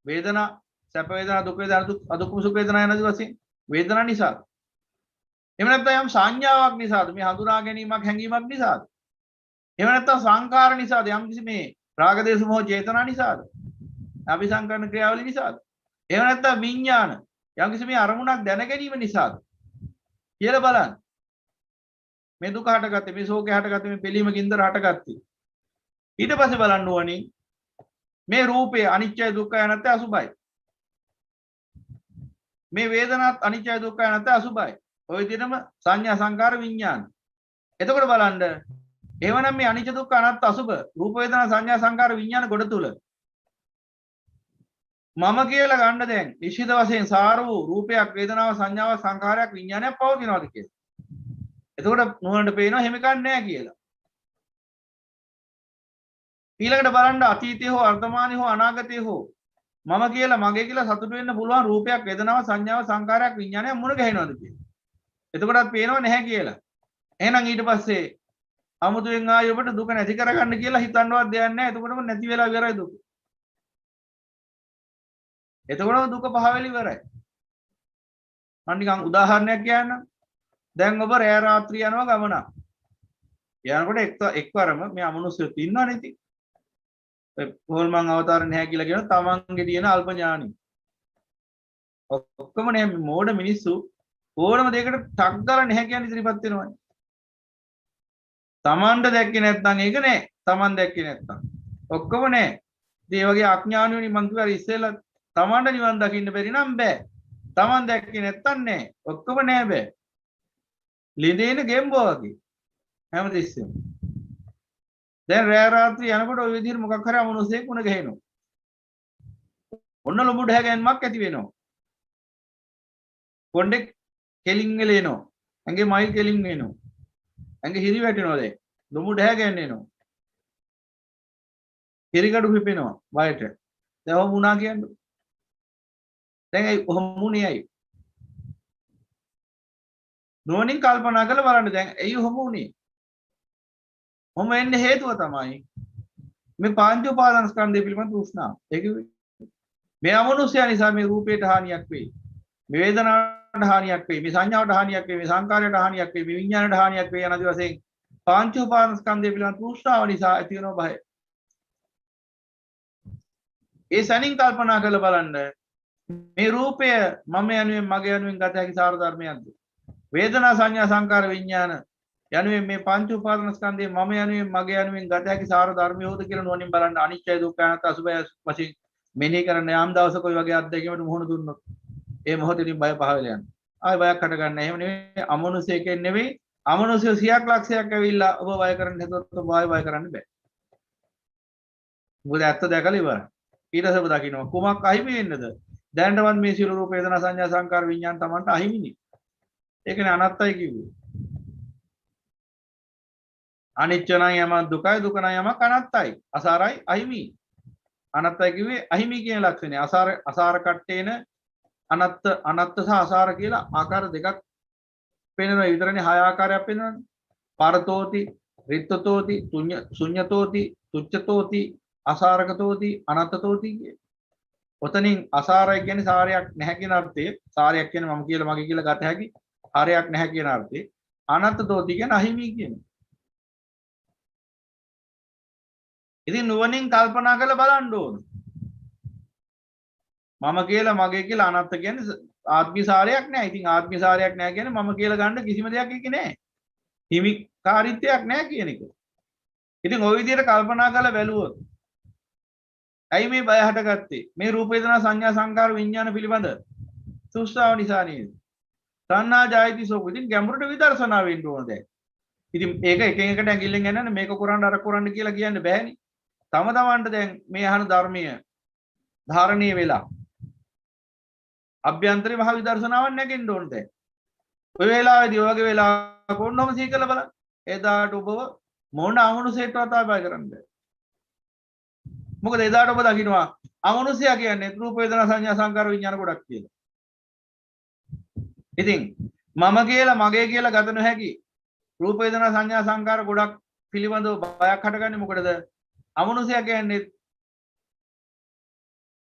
වේදනා සැප වේදනා දුක් වේදනා අදුක්ඛම සුඛ වේදනා යන වශයෙන් වේදනා නිසා. එහෙම නැත්නම් යම් සංඥාවක් නිසාද? මේ හඳුනා ගැනීමක් හැඟීමක් නිසාද? එහෙම නැත්නම් සංකාර නිසාද? යම් කිසි මේ රාග දේශ මොහ චේතනා නිසාද? අபிසංකරණ ක්‍රියාවලිය නිසාද? එහෙම නැත්නම් විඥාන යම් කිසි මේ අරමුණක් දැන ගැනීම නිසාද? කියලා බලන්න. මේ දුක හටගත්තේ මේ ශෝකය හටගත්තේ මේ පිළීම ගින්දර හටගත්තේ. ඊට පස්සේ බලන්න ඕනි මේ රූපය අනිත්‍යයි දුක්ඛයි නැත්නම් අසුභයි. මේ වේදනාත් අනිත්‍යයි දුක්ඛයි නැත්නම් අසුභයි. ඔය විදිහටම සංඥා සංකාර විඥාන. එතකොට බලන්න එහෙමනම් මේ අනිත්‍ය දුක්ඛ අනාත්ම අසුභ රූප වේදනා සංඥා සංකාර විඥාන ගොඩ තුල මම කියලා ගන්න දැන් නිශ්චිත වශයෙන් සාර වූ රූපයක් වේදනාවක් සංඥාවක් සංකාරයක් විඥානයක් පවතිනවාද කියලා. එතකොට නුවණට පේනවා එහෙම කන්නේ නැහැ කියලා. ඊළඟට බලන්න අතීතයේ හෝ වර්තමානයේ හෝ අනාගතයේ හෝ මම කියලා මගේ කියලා සතුටු වෙන්න පුළුවන් රූපයක් වේදනාවක් සංඥාවක් සංකාරයක් විඥානයක් මුණ ගැහෙනවද කියලා. එතකොටත් පේනව නැහැ කියලා. එහෙනම් ඊට පස්සේ අමුතුවෙන් ආයෙ ඔබට දුක නැති කරගන්න කියලා හිතන්නවත් දෙයක් නැහැ. එතකොටම නැති වෙලා ඉවරයි දුක. එතකොටම දුක පහ වෙලා ඉවරයි. මම නිකන් උදාහරණයක් කියන්නම්. දැන් ඔබ රෑ රාත්‍රිය යනවා ගමනක්. යනකොට එක්වරම මේ අමනුෂ්‍යයෝ ඉන්නවනේ ඉතින්. ඒ පොල්මන් අවතාර නැහැ කියලා කියන තමන්ගේ තියෙන අල්ප ඥානි. ඔක්කොම නේ මෝඩ මිනිස්සු ඕනම දෙයකට ටක් දාලා නැහැ කියන්නේ ඉදිරිපත් වෙනවනේ. තමන්ට දැක්කේ නැත්නම් ඒක නෑ. තමන් දැක්කේ නැත්නම්. ඔක්කොම නෑ. ඉතින් මේ වගේ අඥානියෝනි මං කිව්වා ඉස්සෙල්ලා තමන්ට නිවන් දකින්න බැරි නම් බෑ. තමන් දැක්කේ නැත්නම් නෑ. ඔක්කොම නෑ බෑ. ලිඳේන ගෙම්බෝ වගේ. හැමතිස්සෙම. දැන් රෑ රාත්‍රී යනකොට ওই විදිහට මොකක් හරි අමනුෂ්‍යයෙක් උණ ගහනවා. ඔන්න ලොබු ඩහැගැන්මක් ඇති වෙනවා. කොණ්ඩේ කෙලින් එලෙනවා. ඇඟේ මයිල් කෙලින් වෙනවා. ඇඟේ හිරි වැටෙනවා දැන්. ලොමු ඩහැගැන්නෙනවා. හිරිකඩු පිපෙනවා වයයට. දැන් ඔහොම වුණා කියන්නේ. දැන් ඒ ඔහොම වුණේ ඇයි? නෝනින් කල්පනා කරලා බලන්න දැන් ඇයි ඔහොම වුණේ? ඔහොම වෙන්න හේතුව තමයි මේ පංච උපාදානස්කන්ධය පිළිබඳ තෘෂ්ණාව. ඒක මේ අමනුෂ්‍ය නිසා මේ රූපයට හානියක් වෙයි. මේ වේදනාවට හානියක් වෙයි. මේ සංඥාවට හානියක් වෙයි. මේ සංකාරයට හානියක් වෙයි. මේ විඥානයට හානියක් වෙයි යන ආදී වශයෙන් පංච උපාදානස්කන්ධය පිළිබඳ තෘෂ්ණාව නිසා ඇති වෙන බය. ඒ සනින් කල්පනා කරලා බලන්න මේ රූපය මම යනුවෙන් මගේ යනුවෙන් ගත හැකි සාර ධර්මයක්ද? වේදනා සංඥා සංකාර විඥාන යනුවෙන් මේ පංච උපාදාන ස්කන්ධය මම යනුවෙන් මගේ යනුවෙන් ගත හැකි සාර ධර්මය හොද කියලා නුවණින් බලන්න අනිත්‍යයි දුක්ඛයි අනාත්මයි අසුභයි වශයෙන් මෙනෙහි කරන යාම් දවසක ඔය වගේ අත්දැකීමකට මුහුණ දුන්නොත් ඒ මොහොතේදී බය පහ වෙලා යනවා. ආයෙ බයක් හට ගන්න. එහෙම නෙවෙයි අමනුෂ්‍යකෙන් නෙවෙයි අමනුෂ්‍ය 100ක් ලක්ෂයක් ඇවිල්ලා ඔබ බය කරන්න හදුවොත් ඔබ ආයෙ බය කරන්න බෑ. මොකද ඇත්ත දැකලා ඉවරයි. ඊට පස්සේ ඔබ දකින්න කුමක් අහිමි වෙන්නද? දැනටවත් මේ සියලු රූප වේදනා සංඥා සංකාර විඥාන Tamanට අහිමිනේ. ඒකනේ අනත්තයි කිව්වේ. අනිත්‍ය නම් යම දුකයි දුක නම් යමක් අනත්තයි. අසාරයි අහිමි. අනත්තයි කිව්වේ අහිමි කියන ලක්ෂණය. අසාර කට්ටේන අනත්ත සහ අසාර කියලා ආකාර දෙකක් පෙන්වනවා. විතරනේ හය ආකාරයක් පෙන්වන්නේ. පරතෝති, රිත්තතෝති, ශුඤ්ඤතෝති, තුච්ඡතෝති, අසාරකතෝති, අනත්තතෝති කියේ. ඔතනින් අසාරය කියන්නේ සාරයක් නැහැ කියන අර්ථයේ. සාරයක් කියන්නේ මම කියලා මගේ කියලා ගත හැකි. හරයක් නැහැ කියන අර්ථයේ. අනත්තතෝති කියන්නේ අහිමි කියන්නේ. ඉතින් නුවණින් කල්පනා කරලා බලන්න ඕන. මම කියලා මගේ කියලා අනත්ත කියන්නේ ආත්මිසාරයක් නෑ. ඉතින් ආත්මිසාරයක් නෑ කියන්නේ මම කියලා ගන්න කිසිම දෙයක් එකේ නෑ. හිමිකාරීත්වයක් නෑ කියන එක. ඉතින් ওই විදිහට කල්පනා කරලා බැලුවොත් ඇයි මේ බය හටගත්තේ? මේ රූප වේදනා සංඥා සංකාර විඥාන පිළිබඳ සුස්තාව නිසා නේද? තණ්හා ජායති සෝක. ඉතින් ගැඹුරට විදර්ශනා වෙන්න ඕන දැන්. ඉතින් ඒක එකින් එකට ඇඟිල්ලෙන් යනනේ මේක කරන්න අර කරන්න කියලා කියන්න බෑනේ. තම තමන්ට දැන් මේ අහන ධර්මය ධාරණීය වෙලා අභ්‍යන්තරේ මහ විදර්ශනාවක් නැගෙන්න ඕන දැන්. ඔය වෙලාවේදී ඔය වගේ වෙලාවක කොන්නම සීකල බලන්න. එදාට ඔබව මොන අමනුෂ්‍යයටවත් ආපය කරන්න බෑ. මොකද එදාට ඔබ දකින්නවා අමනුෂ්‍යයා කියන්නේ රූප වේදනා සංඥා සංකාර විඥාන ගොඩක් කියලා. ඉතින් මම කියලා මගේ කියලා ගත නොහැකි රූප වේදනා සංඥා සංකාර ගොඩක් පිළිබඳව බයක් හටගන්නේ මොකටද? අමනුෂ්‍යයා කියන්නේ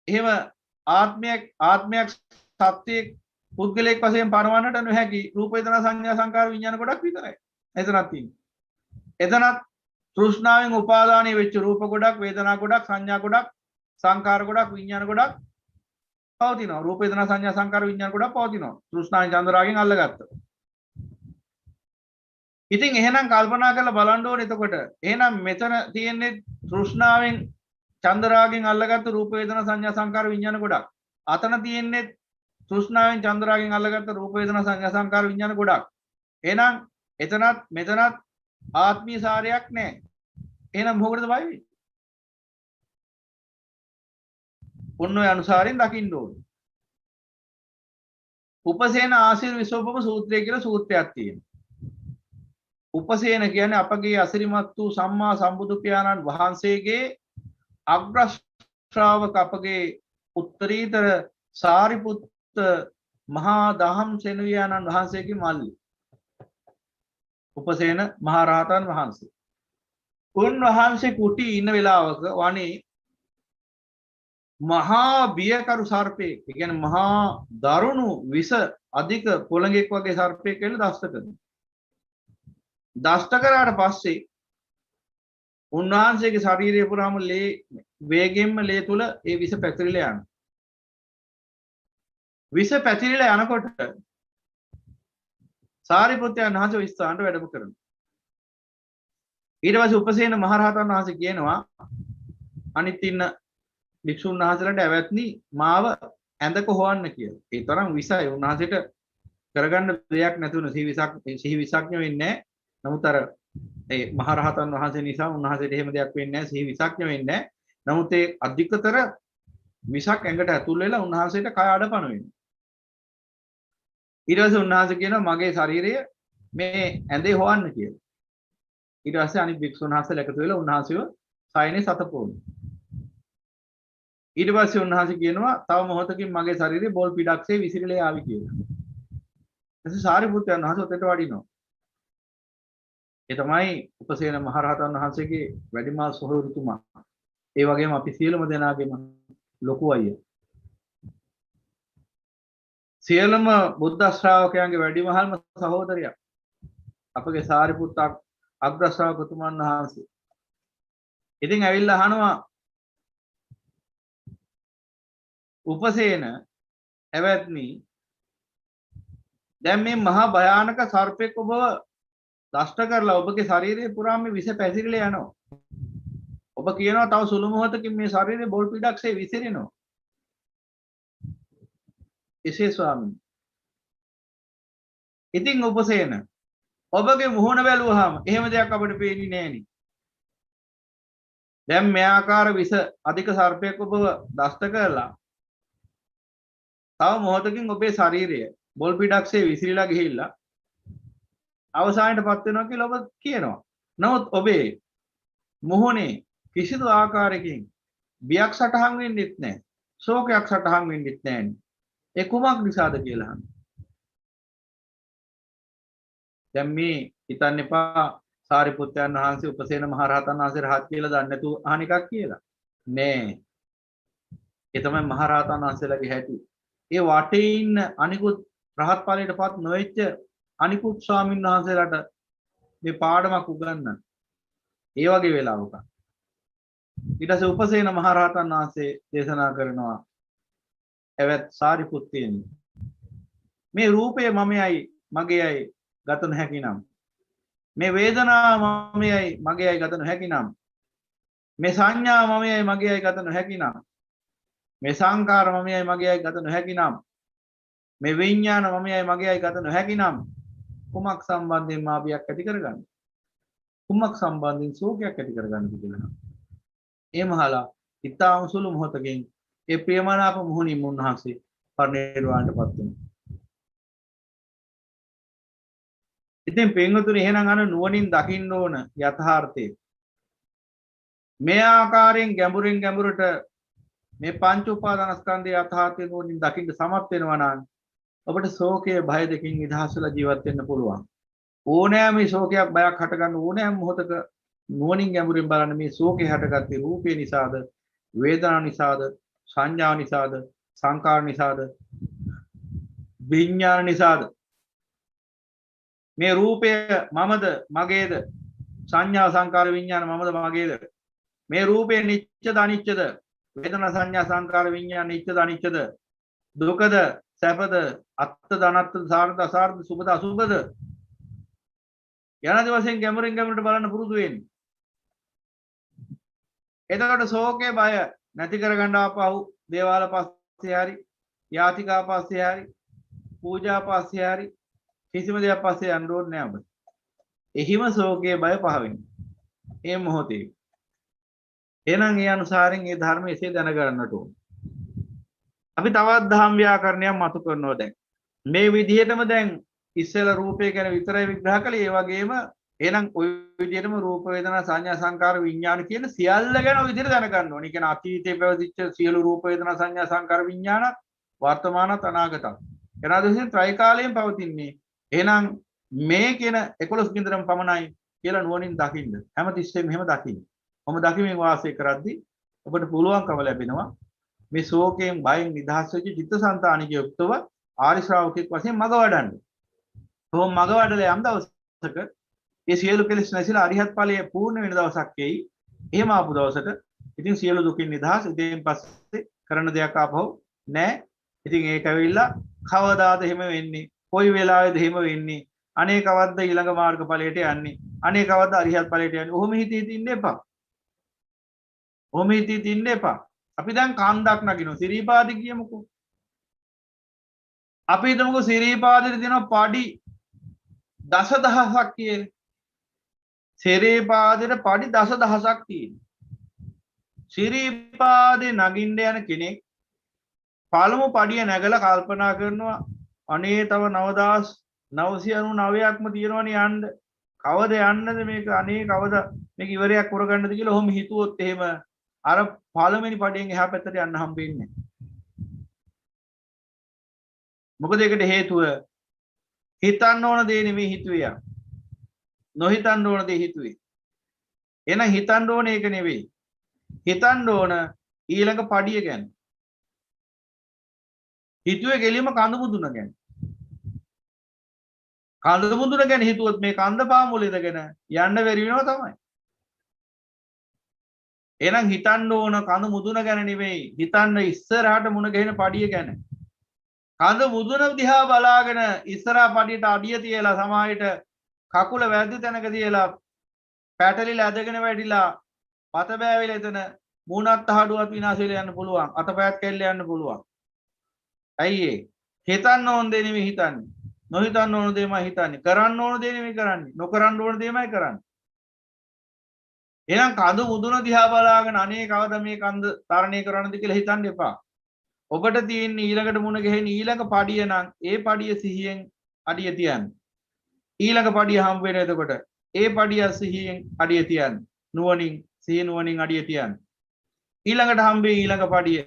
එහෙම ආත්මයක් සත්‍යයක් පුද්ගලයෙක් වශයෙන් පනවන්නට නොහැකි රූප වේදනා සංඥා සංකාර විඥාන ගොඩක් විතරයි. එතනක් තියෙන්නේ. එතනත් තෘෂ්ණාවෙන් උපාදානීය වෙච්ච රූප ගොඩක්, වේදනා ගොඩක්, සංඥා ගොඩක්, සංකාර ගොඩක්, විඥාන ගොඩක් පවතිනවා. රූප වේදනා සංඥා සංකාර විඥාන ගොඩක් පවතිනවා. තෘෂ්ණාවෙන් චන්දරාගෙන් අල්ලගත්තා. ඉතින් එහෙනම් කල්පනා කරලා බලන්න ඕනේ එතකොට. එහෙනම් මෙතන තියෙන්නේ තෘෂ්ණාවෙන් චන්දරාගෙන් අල්ලගත්තු රූප වේදනා සංඥා සංකාර විඥාන ගොඩක්. අතන තියෙන්නේ තෘෂ්ණාවෙන් චන්දරාගෙන් අල්ලගත්තු රූප වේදනා සංඥා සංකාර විඥාන ගොඩක්. එහෙනම් එතනත් මෙතනත් ආත්මීය සාරයක් නැහැ. එහෙනම් මොකටද බය වෙන්නේ? ඔන්න ඔය අනුසාරයෙන් දකින්න ඕනේ. උපසේන ආශිර් විසෝපම සූත්‍රය කියලා සූත්‍රයක් තියෙනවා. උපසේන කියන්නේ අපගේ අසිරිමත් වූ සම්මා සම්බුදු පියාණන් වහන්සේගේ අග්‍ර ශ්‍රාවක අපගේ උත්තරීතර සාරිපුත්ත මහා දහම් සෙනවියාණන් වහන්සේගේ මල්ලි. උපසේන මහරහතන් වහන්සේ. උන්වහන්සේ කුටි ඉන්න වෙලාවක වනේ මහා බියකරු සර්පයෙක්, ඒ කියන්නේ මහා දරුණු විස අධික පොළඟෙක් වගේ සර්පයෙක් කියලා දෂ්ට කරනවා. දෂ්ට කරාට පස්සේ උන්වහන්සේගේ ශරීරය පුරාම ලේ වේගෙන්ම ලේ තුල ඒ විස පැතිරිලා යනවා. විස පැතිරිලා යනකොට සාරිපුත්‍රයන් වහන්සේ ওই ස්ථානට වැඩම කරනවා. ඊට පස්සේ උපසේන මහරහතන් වහන්සේ කියනවා අනිත් ඉන්න භික්ෂුන් වහන්සේලාට ඇවැත්නි මාව ඇඳක හොවන්න කියලා. ඒ තරම් විසයි උන්වහන්සේට කරගන්න දෙයක් නැතුණු සිහි විසක්ඥ වෙන්නේ නැහැ. නමුත් අර ඒ මහරහතන් වහන්සේ නිසා උන්වහන්සේට එහෙම දෙයක් වෙන්නේ නැහැ. සිහි විසක්ඥ වෙන්නේ නැහැ. නමුත් ඒ අධිකතර විසක් ඇඟට ඇතුල් වෙලා උන්වහන්සේට කය අඩපණ වෙනවා. ඊට පස්සේ උන්වහන්සේ කියනවා මගේ ශරීරය මේ ඇඳේ හොවන්න කියලා. ඊට පස්සේ අනිත් භික්ෂුන් වහන්සේලා එකතු වෙලා උන්වහන්සේව සායනේ සතපොවනවා. ඊට පස්සේ උන්වහන්සේ කියනවා තව මොහොතකින් මගේ ශරීරය බෝල් පිටක්සේ විසිරලා ආවි කියලා. එතකොට සාරිපුත්‍රයන් වහන්සේ ඔතේට වඩිනවා. ඒ තමයි උපසේන මහරහතන් වහන්සේගේ වැඩිමහල් සොහොයුතුමා. ඒ වගේම අපි සියලුම දෙනාගේම ලොකු අයියා. සියලුම බුද්ධ ශ්‍රාවකයන්ගේ වැඩිමහල්ම සහෝදරයා. අපගේ සාරිපුත්ත අග්‍ර ශ්‍රාවකතුමන් වහන්සේ. ඉතින් ඇවිල්ලා අහනවා උපසේන එවත්නි දැන් මේ මහා භයානක සර්පෙක් ඔබව දෂ්ට කරලා ඔබගේ ශරීරය පුරාම මේ විස පැතිරිලා යනවා. ඔබ කියනවා තව සුළු මොහොතකින් මේ ශරීරේ බෝල් පිටක්සේ විසිරෙනවා. එසේ ස්වාමීනි. ඉතින් උපසේන ඔබගේ මුහුණ බැලුවාම එහෙම දෙයක් අපිට පේන්නේ නෑනේ. දැන් මේ ආකාර විස අධික සර්පයක් ඔබව දෂ්ට කරලා තව මොහොතකින් ඔබේ ශරීරය බෝල් පිටක්සේ විසිරීලා ගිහිල්ලා අවසානයටපත් වෙනවා කියලා ඔබ කියනවා. නමුත් ඔබේ මුහුණේ කිසිදු ආකාරයකින් බියක් සටහන් වෙන්නෙත් නැහැ. ශෝකයක් සටහන් වෙන්නෙත් නැහැ. ඒ කුමක් නිසාද කියලා අහනවා. දැන් මේ හිතන්න එපා සාරිපුත්යන් වහන්සේ උපසේන මහ රහතන් වහන්සේ රහත් කියලා දන්නේ නැතුව අහන එකක් කියලා. නෑ. ඒ තමයි මහ රහතන් වහන්සේලාගේ හැටි. ඒ වටේ ඉන්න අනිකුත් රහත් ඵලයටපත් නොවෙච්ච අනිකුත් ස්වාමීන් වහන්සේලාට මේ පාඩමක් උගන්වන්න. ඒ වගේ වෙලාවක. ඊට පස්සේ උපසේන මහ රහතන් වහන්සේ දේශනා කරනවා එවත් සාරිපුත්තියනි මේ රූපය මමයි මගේයි ගත නොහැකි නම් මේ වේදනාව මමයි මගේයි ගත නොහැකි නම් මේ සංඥා මමයි මගේයි ගත නොහැකි නම් මේ සංකාර මමයි මගේයි ගත නොහැකි නම් මේ විඥාන මමයි මගේයි ගත නොහැකි නම් කුමක් සම්බන්ධයෙන් මාපියක් ඇති කරගන්න කුමක් සම්බන්ධයෙන් ශෝකයක් ඇති කරගන්න කියලා. ඒ මහලා ඊතාම සුළු මොහොතකින් ඒ ප්‍රියමනාප මුහුණින් මුන්වහන්සේ පරිනිර්වාණයටපත් වෙනවා. ඉතින් පින්වතුනි එහෙනම් අර නුවණින් දකින්න ඕන යථාර්ථය. මේ ආකාරයෙන් ගැඹුරින් ගැඹුරට මේ පංච උපාදානස්කන්ධය යථාර්ථය නුවණින් දකින්න සමත් වෙනවා නම් ඔබට ශෝකයේ බය දෙකින් නිදහස් වෙලා ජීවත් වෙන්න පුළුවන්. ඕනෑම ශෝකයක් බයක් හට ගන්න ඕනෑම මොහොතක නුවණින් ගැඹුරින් බලන්න මේ ශෝකේ හටගත්තේ රූපේ නිසාද වේදනා නිසාද සංඥා නිසාද සංකාර නිසාද විඥාන නිසාද මේ රූපය මමද මගේද සංඥා සංකාර විඥාන මමද මගේද මේ රූපේ නිත්‍යද අනිත්‍යද වේදනා සංඥා සංකාර විඥාන නිත්‍යද අනිත්‍යද දුකද සැපද අත්ද අනත්ද සාර්ථ අසාර්ථ සුභද අසුභද යන දවසෙන් ගැඹුරින් ගැඹුරට බලන්න පුරුදු වෙන්න. එතකොට ශෝකේ බය නැති කරගන්න ආපහු දේවාල පස්සේ හරි යාතිකා පස්සේ හරි පූජා පස්සේ හරි කිසිම දෙයක් පස්සේ යන්න ඕනේ නැහැ ඔබ. එහිම ශෝකයේ බය පහ වෙනවා. ඒ මොහොතේ. එහෙනම් ඒ අනුසාරයෙන් මේ ධර්මය එසේ දැනගන්නට ඕන. අපි තවත් ධම්ම ව්‍යාකරණයක් මතු කරනවා දැන්. මේ විදිහටම දැන් ඉස්සෙල්ලා රූපය ගැන විතරයි විග්‍රහ කළේ. ඒ වගේම එහෙනම් ওই විදිහටම රූප වේදනා සංඥා සංකාර විඥාන කියන සියල්ල ගැන ඔය විදිහට දැනගන්න ඕනේ. ඒ කියන්නේ අතීතයේ පැවතිච්ච සියලු රූප වේදනා සංඥා සංකාර විඥාන වර්තමානත් අනාගතත්. එනවාදෙසින් ත්‍රිකාලයෙන් පවතින්නේ. එහෙනම් මේ කියන 11 කින්දරම පමණයි කියලා නුවණින් දකින්න. හැමතිස්සෙම එහෙම දකින්න. ඔබ දකිමින් වාසය කරද්දී ඔබට පුළුවන්කම ලැබෙනවා මේ ශෝකයෙන් බයෙන් නිදහස් වෙච්ච චිත්තසංතානික යුක්තව ආරි ශ්‍රාවකෙක් වශයෙන් මග වඩන්න. කොහොම මග වඩලා යම් දවසක ඒ සියලු කෙලෙස් නැසිලා අරිහත් ඵලයේ පූර්ණ වෙන දවසක් එයි. එහෙම ආපු දවසට ඉතින් සියලු දුකින් නිදහස්. ඉතින් පස්සේ කරන දෙයක් ආපහු නැහැ. ඉතින් ඒක ඇවිල්ලා කවදාද එහෙම වෙන්නේ? කොයි වෙලාවෙද එහෙම වෙන්නේ? අනේ කවද්ද ඊළඟ මාර්ග ඵලයට යන්නේ? අනේ කවද්ද අරිහත් ඵලයට යන්නේ? ඔහොම හිතේ ඉන්න එපා. ඔහොම හිතේ ඉන්න එපා. අපි දැන් කන්දක් නගිනවා. සිරීපාදි කියමුකෝ. අපි හිතමුකෝ සිරීපාදෙට දෙනවා පඩි දසදහසක් කියලා. සිරීපාදෙට පඩි දසදහසක් තියෙනවා. සිරීපාදේ නගින්න යන කෙනෙක් පළමු පඩිය නැගලා කල්පනා කරනවා අනේ තව 9999ක්ම තියෙනවනේ යන්න. කවද යන්නද මේක? අනේ කවද මේක ඉවරයක් කරගන්නද කියලා ඔහොම හිතුවොත් එහෙම අර පළවෙනි පඩියෙන් එහා පැත්තට යන්න හම්බෙන්නේ නැහැ. මොකද ඒකට හේතුව හිතන්න ඕන දේ නෙමෙයි හිතුවේ. නොහිතන්න ඕන දේ හිතුවේ. එහෙනම් හිතන්න ඕන ඒක නෙවෙයි. හිතන්න ඕන ඊළඟ පඩිය ගැන. හිතුවේ ගෙලියම කඳු මුදුන ගැන. කඳු මුදුන ගැන හිතුවොත් මේ කන්ද පාමුල ඉඳගෙන යන්න බැරි වෙනවා තමයි. එහෙනම් හිතන්න ඕන කඳු මුදුන ගැන නෙවෙයි. හිතන්න ඉස්සරහට මුණ ගැහෙන පඩිය ගැන. කඳු මුදුන දිහා බලාගෙන ඉස්සරහා පඩියට අඩිය තියලා සමාහයට කකුල වැරදි තැනක තියලා පැටලිලා ඇදගෙන වැටිලා පත බෑවිලා එතන මූණත් අහඩුවත් විනාශ වෙලා යන්න පුළුවන්. අතපයත් කෙල්ල යන්න පුළුවන්. ඇයි ඒ? හිතන්න ඕන දේ නෙමෙයි හිතන්නේ. නොහිතන්න ඕන දේමයි හිතන්නේ. කරන්න ඕන දේ නෙමෙයි කරන්නේ. නොකරන්න ඕන දේමයි කරන්නේ. එහෙනම් කඳු මුදුන දිහා බලාගෙන අනේ කවද මේ කන්ද තරණය කරන්නද කියලා හිතන්න එපා. ඔබට තියෙන ඊළඟට මුණ ගැහෙන ඊළඟ පඩිය නම් ඒ පඩිය සිහියෙන් අඩිය තියන්න. ඊළඟ පඩිය හම්බ වෙන එතකොට ඒ පඩිය සිහියෙන් අඩිය තියන්න. නුවණින් සිහිය නුවණින් අඩිය තියන්න. ඊළඟට හම්බෙයි ඊළඟ පඩිය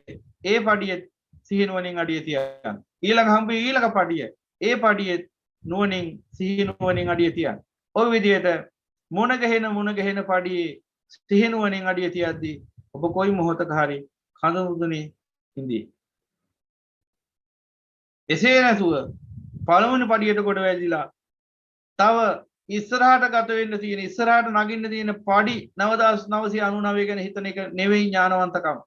ඒ පඩිය සිහිය නුවණින් අඩිය තියන්න. ඊළඟ හම්බෙයි ඊළඟ පඩිය ඒ පඩිය නුවණින් සිහිය නුවණින් අඩිය තියන්න. ඔය විදිහට මුණ ගැහෙන පඩියේ සිහිය නුවණින් අඩිය තියද්දී ඔබ කොයි මොහොතක හරි කඳ මුදුනේ ඉඳී. එසේ නැතුව පළවෙනි පඩියට කොට වැදිලා තව ඉස්සරහට ගත වෙන්න තියෙන ඉස්සරහට නගින්න තියෙන පඩි 9999 ගැන හිතන එක නෙවෙයි ඥානවන්තකම.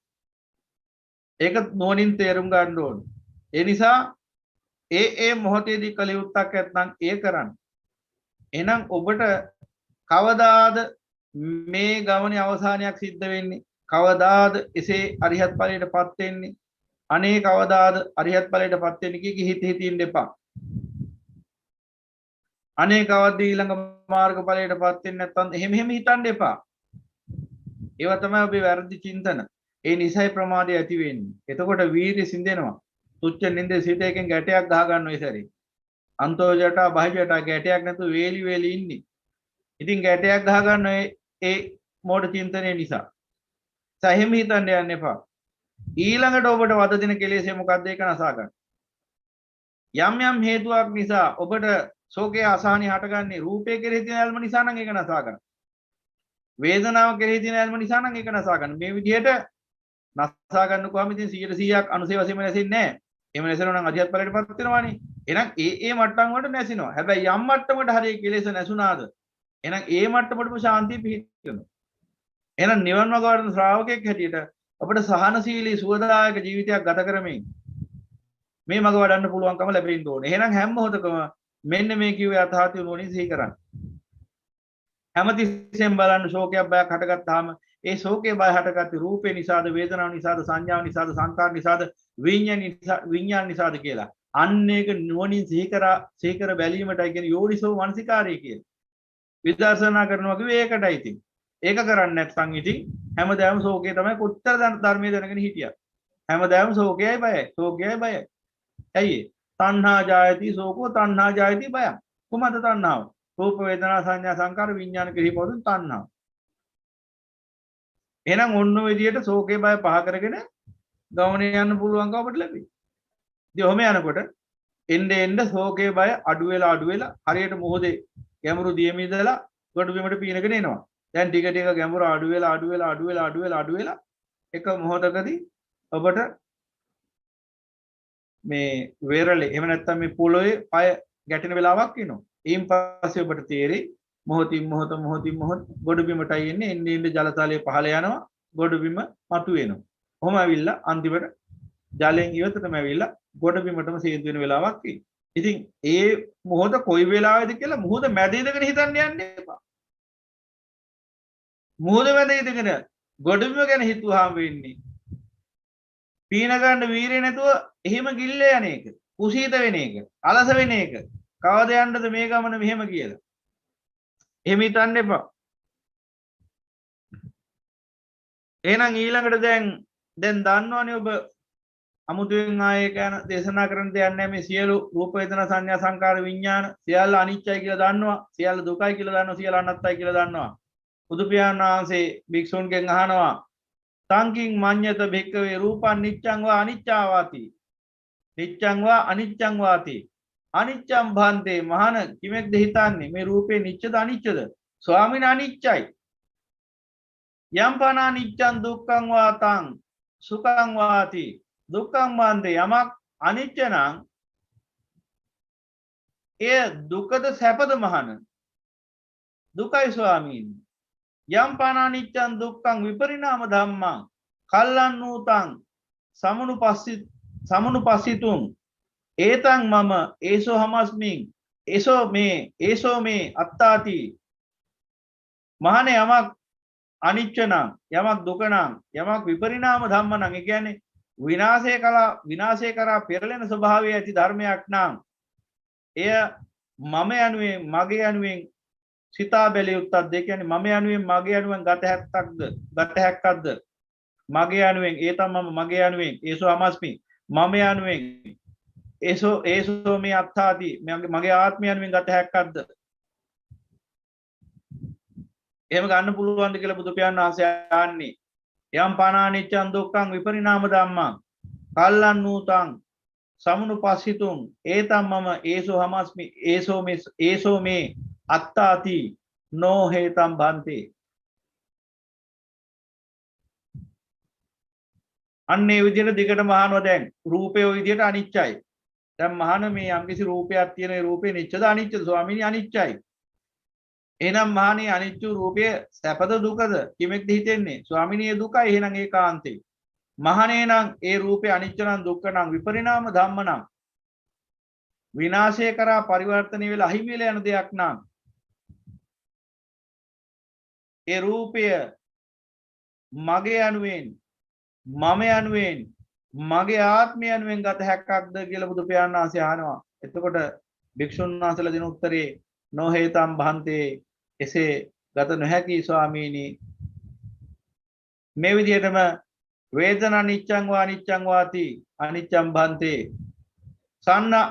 ඒක නෝනින් තේරුම් ගන්න ඕන. ඒ නිසා ඒ මොහොතේදී කළ යුත්තක් නැත්නම් ඒ කරන්න. එහෙනම් ඔබට කවදාද මේ ගමනේ අවසානයක් සිද්ධ වෙන්නේ? කවදාද එසේ අරිහත් ඵලයටපත් වෙන්නේ? අනේ කවදාද අරිහත් ඵලයටපත් වෙන්නේ කී හිත හිතින් එපා. අනේ කවද්ද ඊළඟ මාර්ග ඵලයටපත් වෙන්නේ නැත්නම් එහෙම හිතන්න එපා. ඒවා තමයි ඔබේ වැරදි චින්තන. ඒ නිසයි ප්‍රමාදය ඇති වෙන්නේ. එතකොට වීර්ය සිඳෙනවා. තුච්ච නින්දේ සිට එකෙන් ගැටයක් ගහ ගන්න ඔය සැරේ. අන්තෝ ජටා බහි ජටා ගැටයක් නැතුව වේලි ඉන්නේ. ඉතින් ගැටයක් ගහ ගන්න ඒ මෝඩ චින්තනය නිසා. සැහෙම හිතන්න යන්න එපා. ඊළඟට ඔබට වද දෙන කෙලෙසේ මොකක්ද ඒක නසා ගන්න. යම් හේතුවක් නිසා ඔබට ශෝකයේ අසහනිය හටගන්නේ රූපේ කෙරෙහි තියෙන ඇල්ම නිසා නම් ඒක නසා ගන්න. වේදනාව කෙරෙහි තියෙන ඇල්ම නිසා නම් ඒක නසා ගන්න. මේ විදිහට නසා ගන්න කොහොමද ඉතින් 100%ක් අනුසේ වශයෙන්ම නැසෙන්නේ නැහැ. එහෙම නැසෙනවා නම් අධියත් ඵලයටපත් වෙනවානේ. එහෙනම් ඒ මට්ටම් වලට නැසිනවා. හැබැයි යම් මට්ටමකට හරිය කෙලෙස නැසුණාද? එහෙනම් ඒ මට්ටමටම ශාන්තිය පිහිටනවා. එහෙනම් නිවන් මාර්ග වඩන ශ්‍රාවකෙක් හැටියට අපිට සහනශීලී සුවදායක ජීවිතයක් ගත කරමින් මේ මඟ වඩන්න පුළුවන්කම ලැබෙන්න ඕනේ. එහෙනම් හැම මොහොතකම මෙන්න මේ කිව්වේ යථාර්ථය නෝනින් සිහි කරන්න. හැමතිස්සෙම බලන්න ශෝකයක් බයක් හටගත්තාම ඒ ශෝකේ බය හටගත්තේ රූපේ නිසාද වේදනාව නිසාද සංඥාව නිසාද සංකාර නිසාද විඤ්ඤාණ නිසාද කියලා. අන්න ඒක නුවණින් සිහි කර බැලීමටයි කියන්නේ යෝනිසෝ මනසිකාරය කියන්නේ. විදර්ශනා කරනවා කිව්වේ ඒකටයි ඉතින්. ඒක කරන්නේ නැත්නම් ඉතින් හැමදාම ශෝකේ තමයි කොච්චර ධර්මයේ දැනගෙන හිටියත්. හැමදාම ශෝකයයි බයයි. ශෝකයයි බයයි. ඇයි ඒ? තණ්හා ජායති ශෝකෝ තණ්හා ජායති බය. කොහොමද තණ්හාව? රූප වේදනා සංඥා සංකාර විඥාන කෙරෙහි පවතින තණ්හාව. එහෙනම් ඔන්න ඔය විදිහට ශෝකේ බය පහ කරගෙන ගමනේ යන්න පුළුවන්කම අපිට ලැබෙයි. ඉතින් ඔහම යනකොට එන්න ශෝකේ බය අඩු වෙලා හරියට මොහොතේ ගැඹුරු දියමිදලා ගොඩ බිමට පීනගෙන එනවා. දැන් ටික ගැඹුරු අඩු වෙලා එක මොහොතකදී ඔබට මේ වෙරළේ එහෙම නැත්නම් මේ පොළොවේ පය ගැටෙන වෙලාවක් එනවා. ඊයින් පස්සේ ඔබට තේරෙයි මොහොතින් මොහොත ගොඩ බිමටයි එන්නේ. එන්නේ ජලතලයේ පහළ යනවා. ගොඩ බිම මතු වෙනවා. කොහොම ඇවිල්ලා අන්තිමට ජලයෙන් ඉවතටම ඇවිල්ලා ගොඩ බිමටම සේදු වෙන වෙලාවක් එයි. ඉතින් ඒ මොහොත කොයි වෙලාවෙද කියලා මොහොත මැද ඉඳගෙන හිතන්න යන්න එපා. මොහොත මැද ඉඳගෙන ගොඩ බිම ගැන හිතුවාම වෙන්නේ පීන ගන්න වීරිය නැතුව එහෙම ගිල්ල යන එක, කුසීත වෙන එක, අලස වෙන එක. කවද යන්නද මේ ගමන මෙහෙම කියලා. එහෙම හිතන්න එපා. එහෙනම් ඊළඟට දැන් දන්නවනේ ඔබ අමුතුවෙන් ආයේ කියන දේශනා කරන්න දෙයක් නැහැ. මේ සියලු රූප වේදනා සංඥා සංකාර විඥාන සියල්ල අනිත්‍යයි කියලා දන්නවා. සියල්ල දුකයි කියලා දන්නවා. සියල්ල අනාත්තයි කියලා දන්නවා. බුදු පියාණන් වහන්සේ භික්ෂුන්ගෙන් අහනවා තංකින් මඤ්ඤත භික්කවේ රූපං නිච්ඡං වා අනිච්ඡාවාති. නිච්ඡං වා අනිච්ඡං වාති. අනිච්ඡං භන්තේ මහාන කිමෙක්ද හිතන්නේ මේ රූපේ නිච්චද අනිච්චද? ස්වාමීන් අනිච්චයි. යම් පන අනිච්ඡං දුක්ඛං වාතං සුඛං වාති. දුක්ඛං භන්තේ යමක් අනිච්ච නම් එය දුකද සැපද මහාන? දුකයි ස්වාමීන්. යම් පන අනිච්ඡං දුක්ඛං විපරිණාම ධම්මං කල්ලන්නූතං සමනුපස්සිතුං ඒතං මම ඒසෝ හමස්මින් ඒසෝ මේ අත්තාති මහණේ යමක් අනිච්ච නම් යමක් දුක නම් යමක් විපරිණාම ධම්ම නම් ඒ කියන්නේ විනාශය කරා පෙරලෙන ස්වභාවය ඇති ධර්මයක් නම් එය මම යනුවෙන් මගේ යනුවෙන් සිතා බැලිය යුත්තක්ද? ඒ කියන්නේ මම යනුවෙන් මගේ යනුවෙන් ගත හැක්කක්ද? මගේ යනුවෙන් ඒ තමයි මගේ යනුවෙන් ඒසෝ අමස්මි මම යනුවෙන් ඒසෝ මේ අත්තාති මගේ ආත්මය යනුවෙන් ගත හැක්කක්ද? එහෙම ගන්න පුළුවන්ද කියලා බුදු පියාණන් වහන්සේ ආන්නේ. යම් පනානිච්චං දුක්ඛං විපරිණාම ධම්මං කල්ලන් නූතං සමුනුපස්සිතුං ඒතම් මම ඒසෝ හමස්මි ඒසෝ මේ අත්තාති නෝ හේතම් බන්තේ. අන්නේ විදිහට දිගට මහානව දැන් රූපය ඔය විදිහට අනිච්චයි. දැන් මහාන මේ යම්කිසි රූපයක් තියෙන ඒ රූපේ නිච්චද අනිච්චද? ස්වාමීනි අනිච්චයි. එහෙනම් මහණී අනිච්ච රූපය සැපද දුකද? කිමෙක්ද හිතෙන්නේ? ස්වාමීනි දුකයි. එහෙනම් ඒකාන්තේ. මහණේ නම් ඒ රූපේ අනිච්ච නම් දුක්ඛ නම් විපරිණාම ධම්ම නම් විනාශය කරා පරිවර්තනය වෙලා අහිමි වෙලා යන දෙයක් නම් ඒ රූපය මගේ යනුවෙන් මම යනුවෙන් මගේ ආත්මය යනුවෙන් ගත හැක්කක්ද කියලා බුදු පියාණන් වහන්සේ අහනවා. එතකොට භික්ෂුන් වහන්සේලා දෙන උත්තරේ නොහේතම් භන්තේ එසේ ගත නොහැකි ස්වාමීනි. මේ විදිහටම වේදනා නිච්ඡං වා අනිච්ඡං වාති අනිච්ඡං භන්තේ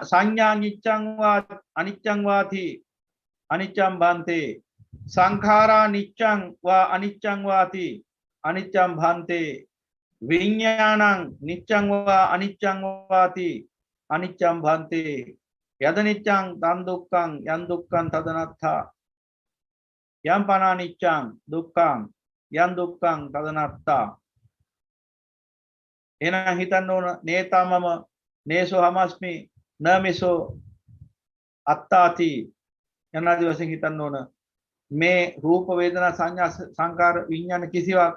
සංඥා නිච්ඡං වා අනිච්ඡං වාති අනිච්ඡං භන්තේ සංඛාරා නිච්ඡං වා අනිච්ඡං වාති අනිච්ඡං භන්තේ විඥානං නිච්ඡං වා අනිච්ඡං වාති අනිච්ඡං භන්තේ යද නිච්ඡං තන් දුක්ඛං යන් දුක්ඛං තදනත්තා යම් පනා නිච්ඡං දුක්ඛං යන් දුක්ඛං තදනත්තා. එහෙනම් හිතන්න ඕන නේතමම නේසෝ හමස්මි නමිසෝ අත්තාති යනාදී වශයෙන් හිතන්න ඕන මේ රූප වේදනා සංඥා සංකාර විඥාන කිසිවක්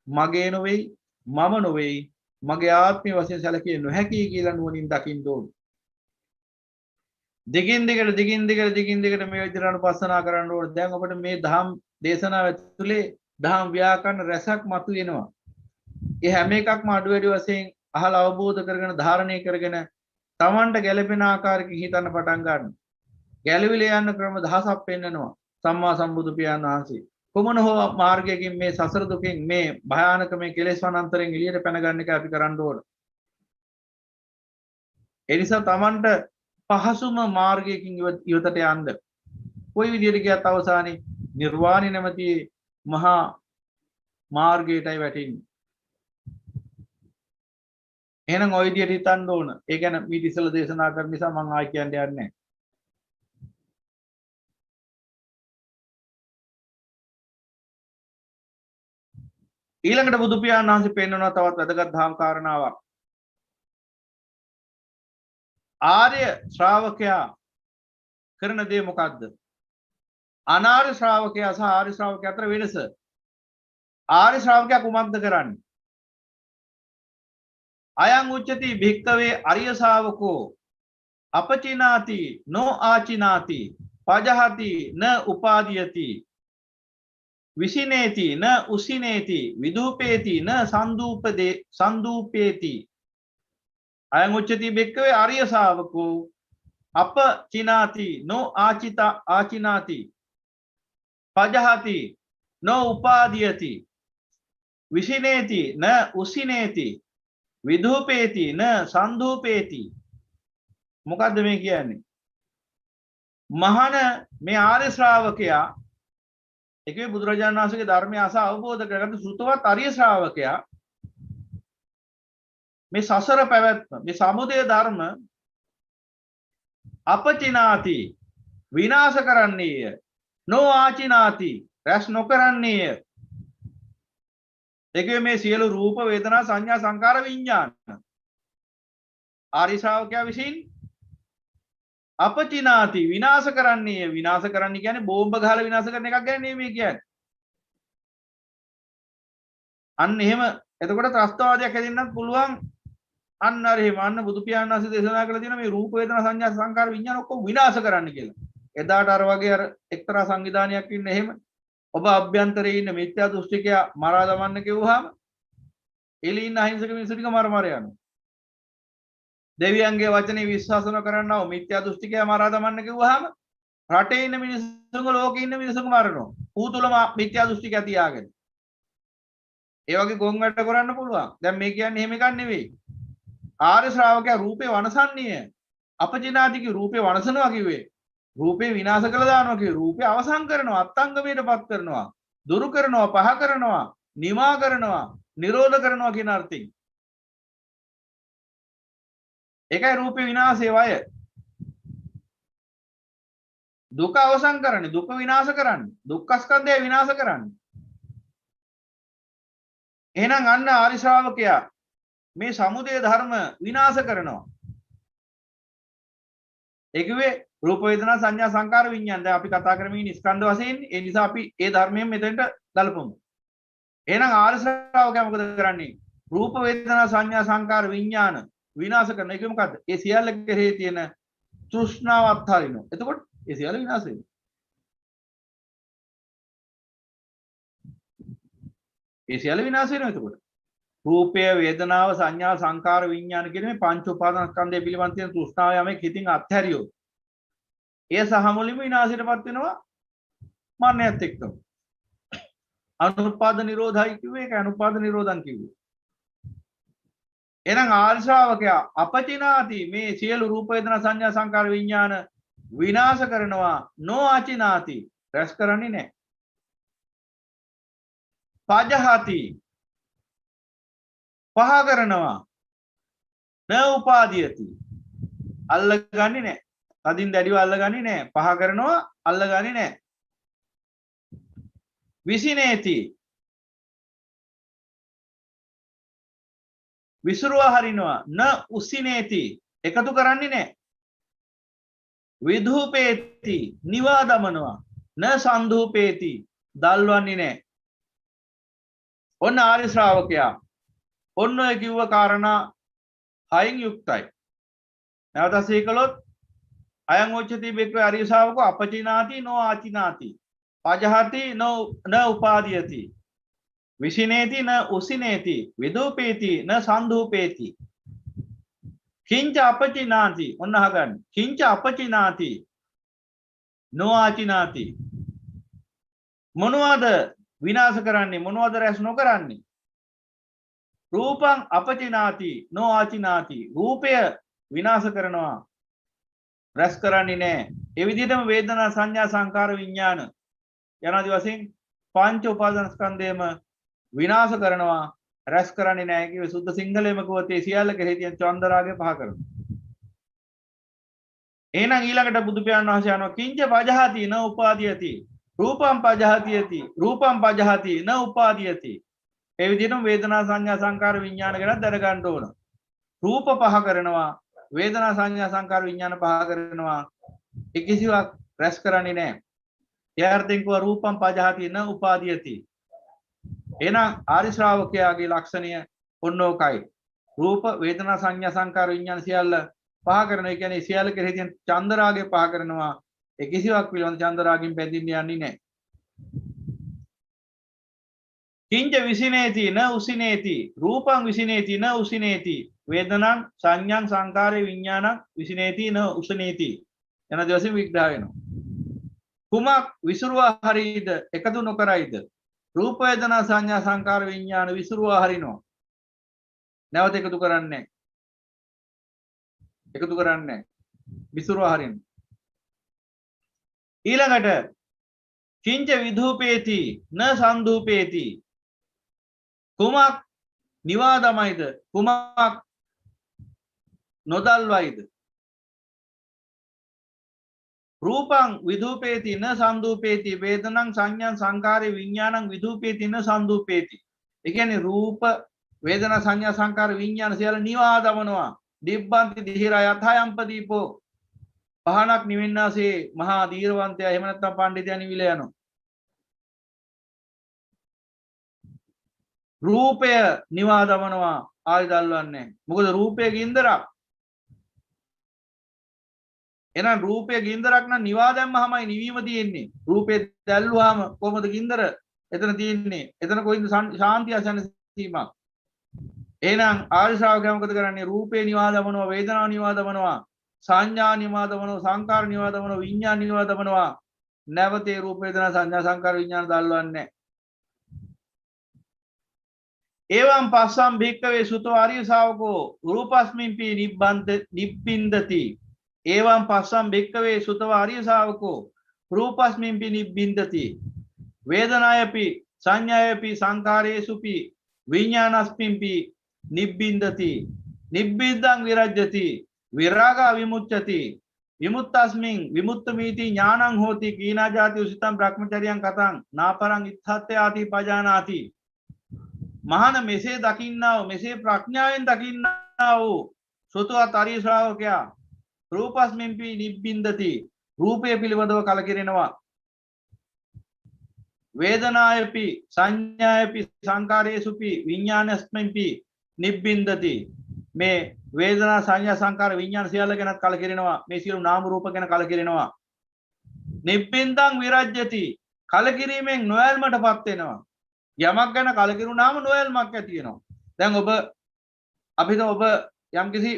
මගේ නොවේයි මම නොවේයි මගේ ආත්මය වශයෙන් සැලකිය නොහැකි කියලා නුවණින් දකින්න ඕන. දිගින් දිගට මේ විදිහට අනුපස්සනා කරන්න ඕන. දැන් ඔබට මේ දහම් දේශනාව ඇතුලේ දහම් ව්‍යාකරණ රසක් මතුවෙනවා. ඒ හැම එකක්ම අඩු වැඩි වශයෙන් අහලා අවබෝධ කරගෙන ධාරණය කරගෙන Tamanට ගැළපෙන ආකාරයකින් හිතන්න පටන් ගන්න. ගැළවිලා යන ක්‍රම දහසක් පෙන්නනවා සම්මා සම්බුදු පියාණන් වහන්සේ. කොමන හෝ මාර්ගයකින් මේ සසර දුකෙන් මේ භයානක මේ කෙලෙස් වනාන්තරයෙන් එළියට පැන ගන්න එක අපි කරන්න ඕන. ඒ නිසා Tamanට පහසුම මාර්ගයකින් ඉවතට යන්න. කොයි විදිහට ගියත් අවසානයේ නිර්වාණය නැමැති මහා මාර්ගයටයි වැටෙන්නේ. එහෙනම් ওই විදිහට හිතන්න ඕන. ඒ ගැන මීට ඉස්සෙල්ලා දේශනා කරන නිසා මම ආයි කියන්න යන්නේ නැහැ. ඊළඟට බුදු පියාණන් වහන්සේ පෙන්වනවා තවත් වැදගත් ධම් කාරණාවක්. ආර්ය ශ්‍රාවකයා කරන දේ මොකද්ද? අනාර්ය ශ්‍රාවකයා සහ ආර්ය ශ්‍රාවකයා අතර වෙනස. ආර්ය ශ්‍රාවකයා කුමක්ද කරන්නේ? අයං උච්චති භික්කවේ අරිය ශාවකෝ අපචිනාති නෝ ආචිනාති පජහති න උපාදීයති විසිනේති න උසිනේති විදූපේති න සන්දූපේති. අයං උච්චති භික්කවේ අරිය ශාවකෝ අපචිනාති නෝ ආචිනාති පජහති නෝ උපාදීයති විසිනේති න උසිනේති විදූපේති න සන්දූපේති. මොකද්ද මේ කියන්නේ? මහාන මේ ආර්ය ශ්‍රාවකයා එකේ බුදුරජාණන් වහන්සේගේ ධර්මය අසා අවබෝධ කරගන්න සුතවත් ආර්ය ශ්‍රාවකයා මේ සසර පැවැත්ම මේ සමුදය ධර්ම අපචිනාති විනාශ කරන්නේය නෝ ආචිනාති රැස් නොකරන්නේය. ඒකේ මේ සියලු රූප වේදනා සංඥා සංකාර විඥාන ආර්ය ශ්‍රාවකයා විසින් අපචිනාති විනාශ කරන්නේ. විනාශ කරන්නේ කියන්නේ බෝම්බ ගහලා විනාශ කරන එකක් ගැන නෙමෙයි කියන්නේ. අන්න එහෙම එතකොට ත්‍රස්තවාදයක් හැදෙන්නත් පුළුවන් අන්න අර එහෙම අන්න බුදු පියාණන් වහන්සේ දේශනා කළ තියෙන මේ රූප වේදනා සංඥා සංකාර විඥාන ඔක්කොම විනාශ කරන්න කියලා. එදාට අර වගේ අර එක්තරා සංවිධානයක් ඉන්න එහෙම ඔබ අභ්‍යන්තරයේ ඉන්න මිත්‍යා දෘෂ්ටිකයා මරා දමන්න කිව්වහම එළි ඉන්න අහිංසක මිනිස්සු ටික මර යනවා. දෙවියන්ගේ වචනේ විශ්වාස නොකරනව මිත්‍යා දෘෂ්ටිකයා මරා දමන්න කිව්වහම රටේ ඉන්න මිනිස්සුන්ව ලෝකේ ඉන්න මිනිස්සුන්ව මරනවා. ඌ තුලම මිත්‍යා දෘෂ්ටිකයා තියාගෙන. ඒ වගේ ගොන් වැඩ කරන්න පුළුවන්. දැන් මේ කියන්නේ එහෙම එකක් නෙවෙයි. ආර්ය ශ්‍රාවකයා රූපේ වනසන්නේ අපජිනාතික රූපේ වනසනවා කිව්වේ. රූපේ විනාශ කළා දානවා කිව්වේ. රූපේ අවසන් කරනවා, අත්ංගමයටපත් කරනවා, දුරු කරනවා, පහ කරනවා, නිමා කරනවා, නිරෝධ කරනවා කියන අර්ථයෙන්. ඒකයි රූපේ විනාශයේ වය. දුක අවසන් කරන්නේ, දුක විනාශ කරන්නේ, දුක්ඛ ස්කන්ධය විනාශ කරන්නේ. එහෙනම් අන්න ආරි ශ්‍රාවකයා මේ සමුදය ධර්ම විනාශ කරනවා. ඒ කිව්වේ රූප වේදනා සංඥා සංකාර විඥාන. දැන් අපි කතා කරමින් ස්කන්ධ වශයෙන් ඒ නිසා අපි ඒ ධර්මයෙන් මෙතෙන්ට ගලපමු. එහෙනම් ආරි ශ්‍රාවකයා මොකද කරන්නේ? රූප වේදනා සංඥා සංකාර විඥාන විනාශ කරන එක මොකද්ද? ඒ සියල්ල කෙරෙහි තියෙන තෘෂ්ණාව අත්හරිනවා. එතකොට ඒ සියල්ල විනාශ වෙනවා. ඒ සියල්ල විනාශ වෙනවා එතකොට. රූපය වේදනාව සංඥා සංකාර විඥාන කියන මේ පංච උපාදානස්කන්ධය පිළිබඳ තියෙන තෘෂ්ණාව යමෙක් හිතින් අත්හැරියොත් ඒ සහ මුලින්ම විනාශයටපත් වෙනවා මරණයත් එක්කම. අනුත්පාද නිරෝධයි කිව්වේ ඒක අනුත්පාද නිරෝධං කිව්වේ. එහෙනම් ආර්ය ශ්‍රාවකයා අපචිනාති මේ සියලු රූප වේදනා සංඥා සංකාර විඥාන විනාශ කරනවා නොඅචිනාති රැස් කරන්නේ නැහැ. පජහති පහ කරනවා න උපාදීයති අල්ලගන්නේ නැහැ. තදින් දැඩිව අල්ලගන්නේ නැහැ. පහ කරනවා අල්ලගන්නේ නැහැ. විසිනේති විසුරුවා හරිනවා න උසිනේති එකතු කරන්නේ නැහැ. විධූපේති නිවා දමනවා න සන්ධූපේති දල්වන්නේ නැහැ. ඔන්න ආර්ය ශ්‍රාවකයා ඔන්න ඔය කිව්ව කාරණා හයින් යුක්තයි. නැවත සීකලොත් අයං උච්චති බික්ව ආර්ය ශ්‍රාවකෝ අපචිනාති නෝ ආචිනාති පජහති න උපාදීයති විසිනේති න උසිනේති විදූපේති න සන්ධූපේති කිංච අපචිනාති ඔන්න අහගන්න කිංච අපචිනාති නෝ ආචිනාති මොනවද විනාශ කරන්නේ මොනවද රැස් නොකරන්නේ රූපං අපචිනාති නෝ ආචිනාති රූපය විනාශ කරනවා රැස් කරන්නේ නැහැ. ඒ විදිහටම වේදනා සංඥා සංකාර විඥාන යනාදී වශයෙන් පංච උපාදානස්කන්ධයම විනාශ කරනවා රැස් කරන්නේ නැහැ කිව්වේ සුද්ධ සිංහලෙම කිව්වොත් ඒ සියල්ල කෙරෙහි තියෙන චන්දරාගය පහ කරනවා. එහෙනම් ඊළඟට බුදු පියාණන් වහන්සේ යනවා කිංච පජහති න උපාදීයති රූපං පජහතියති රූපං පජහති න උපාදීයති. ඒ විදිහටම වේදනා සංඥා සංකාර විඥාන ගැන දැනගන්න ඕන. රූප පහ කරනවා වේදනා සංඥා සංකාර විඥාන පහ කරනවා ඒ කිසිවක් රැස් කරන්නේ නැහැ. ඒ අර්ථයෙන් කව රූපං පජහති න උපාදීයති. එහෙනම් ආරි ශ්‍රාවකයාගේ ලක්ෂණය ඔන්නෝකයි. රූප වේදනා සංඥා සංකාර විඥාන සියල්ල පහ කරනවා. ඒ කියන්නේ සියල්ල කෙරෙහි තියෙන චන්දරාගය පහ කරනවා. ඒ කිසිවක් පිළිබඳ චන්දරාගයෙන් බැඳින්න යන්නේ නැහැ. කිංච විසිනේති න උසිනේති රූපං විසිනේති න උසිනේති වේදනං සංඥං සංකාරේ විඥානං විසිනේති න උසිනේති යන දවසින් විග්‍රහ වෙනවා. කුමක් විසුරුවා හරිද එකතු නොකරයිද රූප වේදනා සංඥා සංකාර විඥාන විසුරුවා හරිනවා නැවත එකතු කරන්නේ එකතු කරන්නේ විසුරුවා හරිනවා. ඊළඟට කිංච විධූපේති න සන්ධූපේති කුමක් නිවා දමයිද කුමක් නොදල්වයිද රූපං විධූපේති න සන්ධූපේති වේදනං සංඥං සංකාරේ විඥානං විධූපේති න සන්ධූපේති. ඒ කියන්නේ රූප වේදනා සංඥා සංකාර විඥාන සියල්ල නිවා දමනවා. දිබ්බන්ති දිහිරා යථායම්පදීපෝ පහනක් නිවෙන්නාසේ මහා දීර්වන්තයා එහෙම නැත්නම් පඬිතයා නිවිල යනවා. රූපය නිවා දමනවා ආයි දල්වන්නේ. මොකද රූපයේ ගින්දරක්. එහෙනම් රූපයේ ගින්දරක් නම් නිවා දැම්මමයි නිවීම තියෙන්නේ. රූපේ දැල්ුවාම කොහොමද ගින්දර එතන තියෙන්නේ? එතන කොයින්ද ශාන්තිය සැනසීමක්? එහෙනම් ආර්ය ශ්‍රාවකයා මොකද කරන්නේ? රූපේ නිවා දමනවා, වේදනාව නිවා දමනවා, සංඥා නිවා දමනවා, සංකාර නිවා දමනවා, විඥාන නිවා දමනවා. නැවතේ රූප වේදනා සංඥා සංකාර විඥාන දල්වන්නේ. එවං පස්සම් භික්කවේ සුතෝ ආර්ය ශාවකෝ රූපස්මින්පි නිබ්බින්දති. එවං පස්සම් භික්කවේ සුතෝ ආර්ය ශාවකෝ රූපස්මින්පි නිබ්බින්දති. වේදනායපි සංඥායපි සංකාරේසුපි විඥානස්මින්පි නිබ්බින්දති. නිබ්බින්දං විරජ්‍යති විරාගා විමුච්ඡති. විමුත්තස්මින් විමුත්තමීති ඥානං හෝති කීනා ජාති උසිතං බ්‍රහ්මචර්යං කතං නාපරං ඉත්තත්ත්‍ය ආති පජානාති. මහාන මෙසේ දකින්නා වූ මෙසේ ප්‍රඥාවෙන් දකින්නා වූ සුතවත් ආර්ය ශ්‍රාවකයා රූපස්මින්පි නිබ්බින්දති. රූපය පිළිබඳව කලකිරෙනවා. වේදනායපි සංඥායපි සංකාරේසුපි විඥානස්මින්පි නිබ්බින්දති. මේ වේදනා සංඥා සංකාර විඥාන සියල්ල ගැන කලකිරෙනවා. මේ සියලු නාම රූප ගැන කලකිරෙනවා. නිබ්බින්දං විරජ්‍යති. කලකිරීමෙන් නොයල්මටපත් වෙනවා. යමක් ගැන කලකිරුණාම නොයල්මක් ඇති වෙනවා. දැන් ඔබ අපිට ඔබ යම්කිසි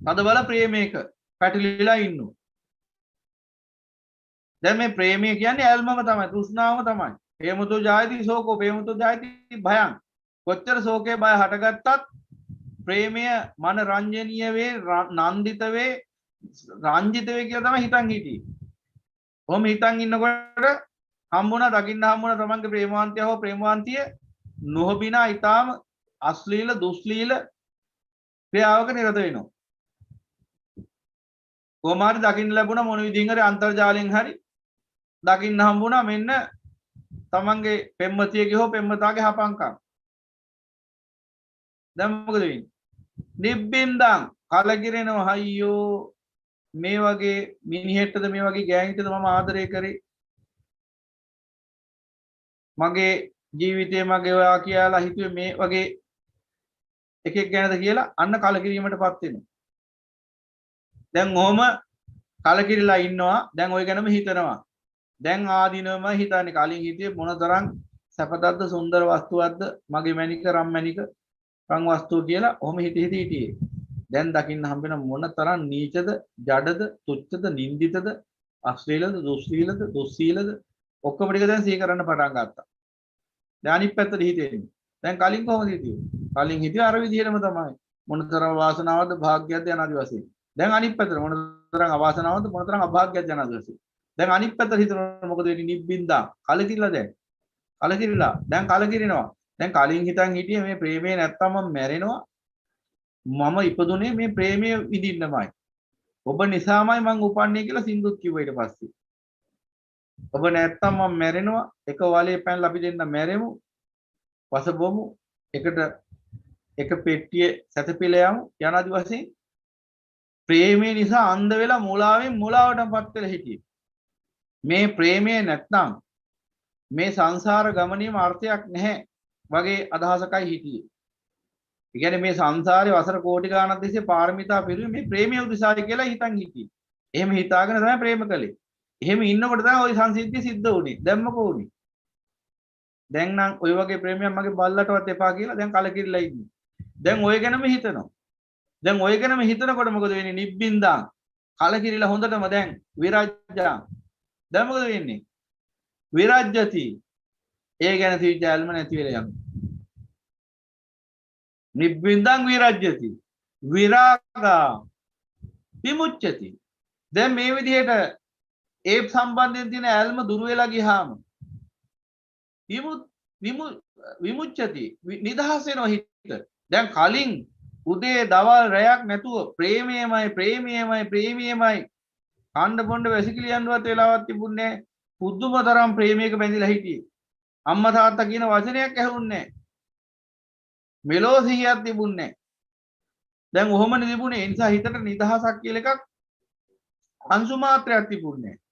තදබල ප්‍රේමයක පැටලිලා ඉන්නවා. දැන් මේ ප්‍රේමය කියන්නේ ඇල්මම තමයි, තෘෂ්ණාවම තමයි. ප්‍රේමතෝ ජායති ශෝකෝ ප්‍රේමතෝ ජායති භයං. කොච්චර ශෝකේ බය හටගත්තත් ප්‍රේමය මන රංජනීය වේ, නන්දිත වේ, රංජිත වේ කියලා තමයි හිතන් හිටියේ. කොහොම හිතන් ඉන්නකොට හම්බුණා දකින්න හම්බුණා තමන්ගේ ප්‍රේමවන්තය හෝ ප්‍රේමවන්තිය නොහොබිනා ඊටාම අශ්ලීල දුස්ලීල ක්‍රියාවක නිරත වෙනවා. කොහොමාරි දකින්න ලැබුණා මොන විදිහින් හරි අන්තර්ජාලයෙන් හරි දකින්න හම්බුණා මෙන්න තමන්ගේ පෙම්වතියගේ හෝ පෙම්වතාගේ හපංකම්. දැන් මොකද වෙන්නේ? නිබ්බින්දං කලකිරෙනවා. අයියෝ මේ වගේ මිනිහෙට්ටද මේ වගේ ගෑණිටද මම ආදරය කරේ. මගේ ජීවිතේ මගේ ඔයා කියලා හිතුවේ මේ වගේ එකෙක් ගැනද කියලා අන්න කලකිරීමටපත් වෙනවා. දැන් ඔහම කලකිරිලා ඉන්නවා. දැන් ওই ගැනම හිතනවා. දැන් ආදීනවම හිතන්නේ කලින් හිතුවේ මොනතරම් සැපදත්ද සුන්දර වස්තුවක්ද මගේ මැනික රම් මැනික රන් වස්තුව කියලා ඔහම හිටියේ. දැන් දකින්න හම්බෙන මොනතරම් නීචද ජඩද තුච්ඡද නින්දිතද අශ්ලීලද දුස්සීලද දුස්සීලද ඔක්කොම ටික දැන් සිහි කරන්න පටන් ගත්තා. දැන් අනිත් පැත්තට හිතෙන්නේ. දැන් කලින් කොහොමද හිටියේ? කලින් හිටියේ අර විදිහටම තමයි. මොනතරම් වාසනාවක්ද භාග්‍යයක්ද යන ආදි වශයෙන්. දැන් අනිත් පැත්තට මොනතරම් අවාසනාවක්ද මොනතරම් අභාග්‍යයක්ද යන ආදි වශයෙන්. දැන් අනිත් පැත්තට හිතනකොට මොකද වෙන්නේ? නිබ්බින්දා කලකිරිලා දැන්. කලකිරිලා. දැන් කලකිරිනවා. දැන් කලින් හිතන් හිටියේ මේ ප්‍රේමේ නැත්තම් මම මැරෙනවා. මම ඉපදුනේ මේ ප්‍රේමයේ විඳින්නමයි. ඔබ නිසාමයි මං උපන්නේ කියලා සින්දුත් කිව්වා ඊට පස්සේ. ඔබ නැත්තම් මම මැරෙනවා. එක වලේ පැනලා අපි දෙන්න මැරෙමු. වසබොමු. එකට එක පෙට්ටියේ සැතපෙලා යමු. යනාදි වශයෙන් ප්‍රේමය නිසා අන්ධ වෙලා මුලාවෙන් මුලාවටපත් වෙලා හිටියේ. මේ ප්‍රේමය නැත්නම් මේ සංසාර ගමනේම අර්ථයක් නැහැ වගේ අදහසකයි හිටියේ. ඒ කියන්නේ මේ සංසාරේ වසර කෝටි ගාණක් තිස්සේ පාරමිතා පිරුවේ මේ ප්‍රේමය උදෙසායි කියලා හිතන් හිටියේ. එහෙම හිතාගෙන තමයි ප්‍රේම කළේ. එහෙම ඉන්නකොට තමයි ওই සංසිද්ධිය සිද්ධ වුනේ. දැන් මොකෝ උනේ? දැන් නම් ওই වගේ ප්‍රේමයක් මගේ බල්ලටවත් එපා කියලා දැන් කලකිරිලා ඉන්නේ. දැන් ওই ගැනම හිතනවා. දැන් ওই ගැනම හිතනකොට මොකද වෙන්නේ? නිබ්බින්දා කලකිරිලා හොඳටම දැන් විරජ්ජා. දැන් මොකද වෙන්නේ? විරජ්‍යති. ඒ ගැන තීජ ඇල්ම නැති වෙලා යනවා. නිබ්බින්දං විරජ්‍යති. විරාගා විමුච්ඡති. දැන් මේ විදිහට ඒ සම්බන්ධයෙන් තියෙන ඇල්ම දුර වෙලා ගියාම විමුච්ඡති නිදහස් වෙනවා හිත. දැන් කලින් උදේ දවල් රැයක් නැතුව ප්‍රේමයමයි ප්‍රේමයමයි ප්‍රේමයමයි කාණ්ඩ පොණ්ඩ වැසිකිලියන්වත් වෙලාවක් තිබුණේ නැහැ. පුදුම තරම් ප්‍රේමයක බැඳිලා හිටියේ. අම්මා තාත්තා කියන වචනයක් ඇහුන්නේ නැහැ. මෙලෝ සිහියක් තිබුණේ නැහැ. දැන් ඔහොමනේ තිබුණේ. ඒ නිසා හිතට නිදහසක් කියලා එකක් අංශු මාත්‍රයක් තිබුණේ නැහැ.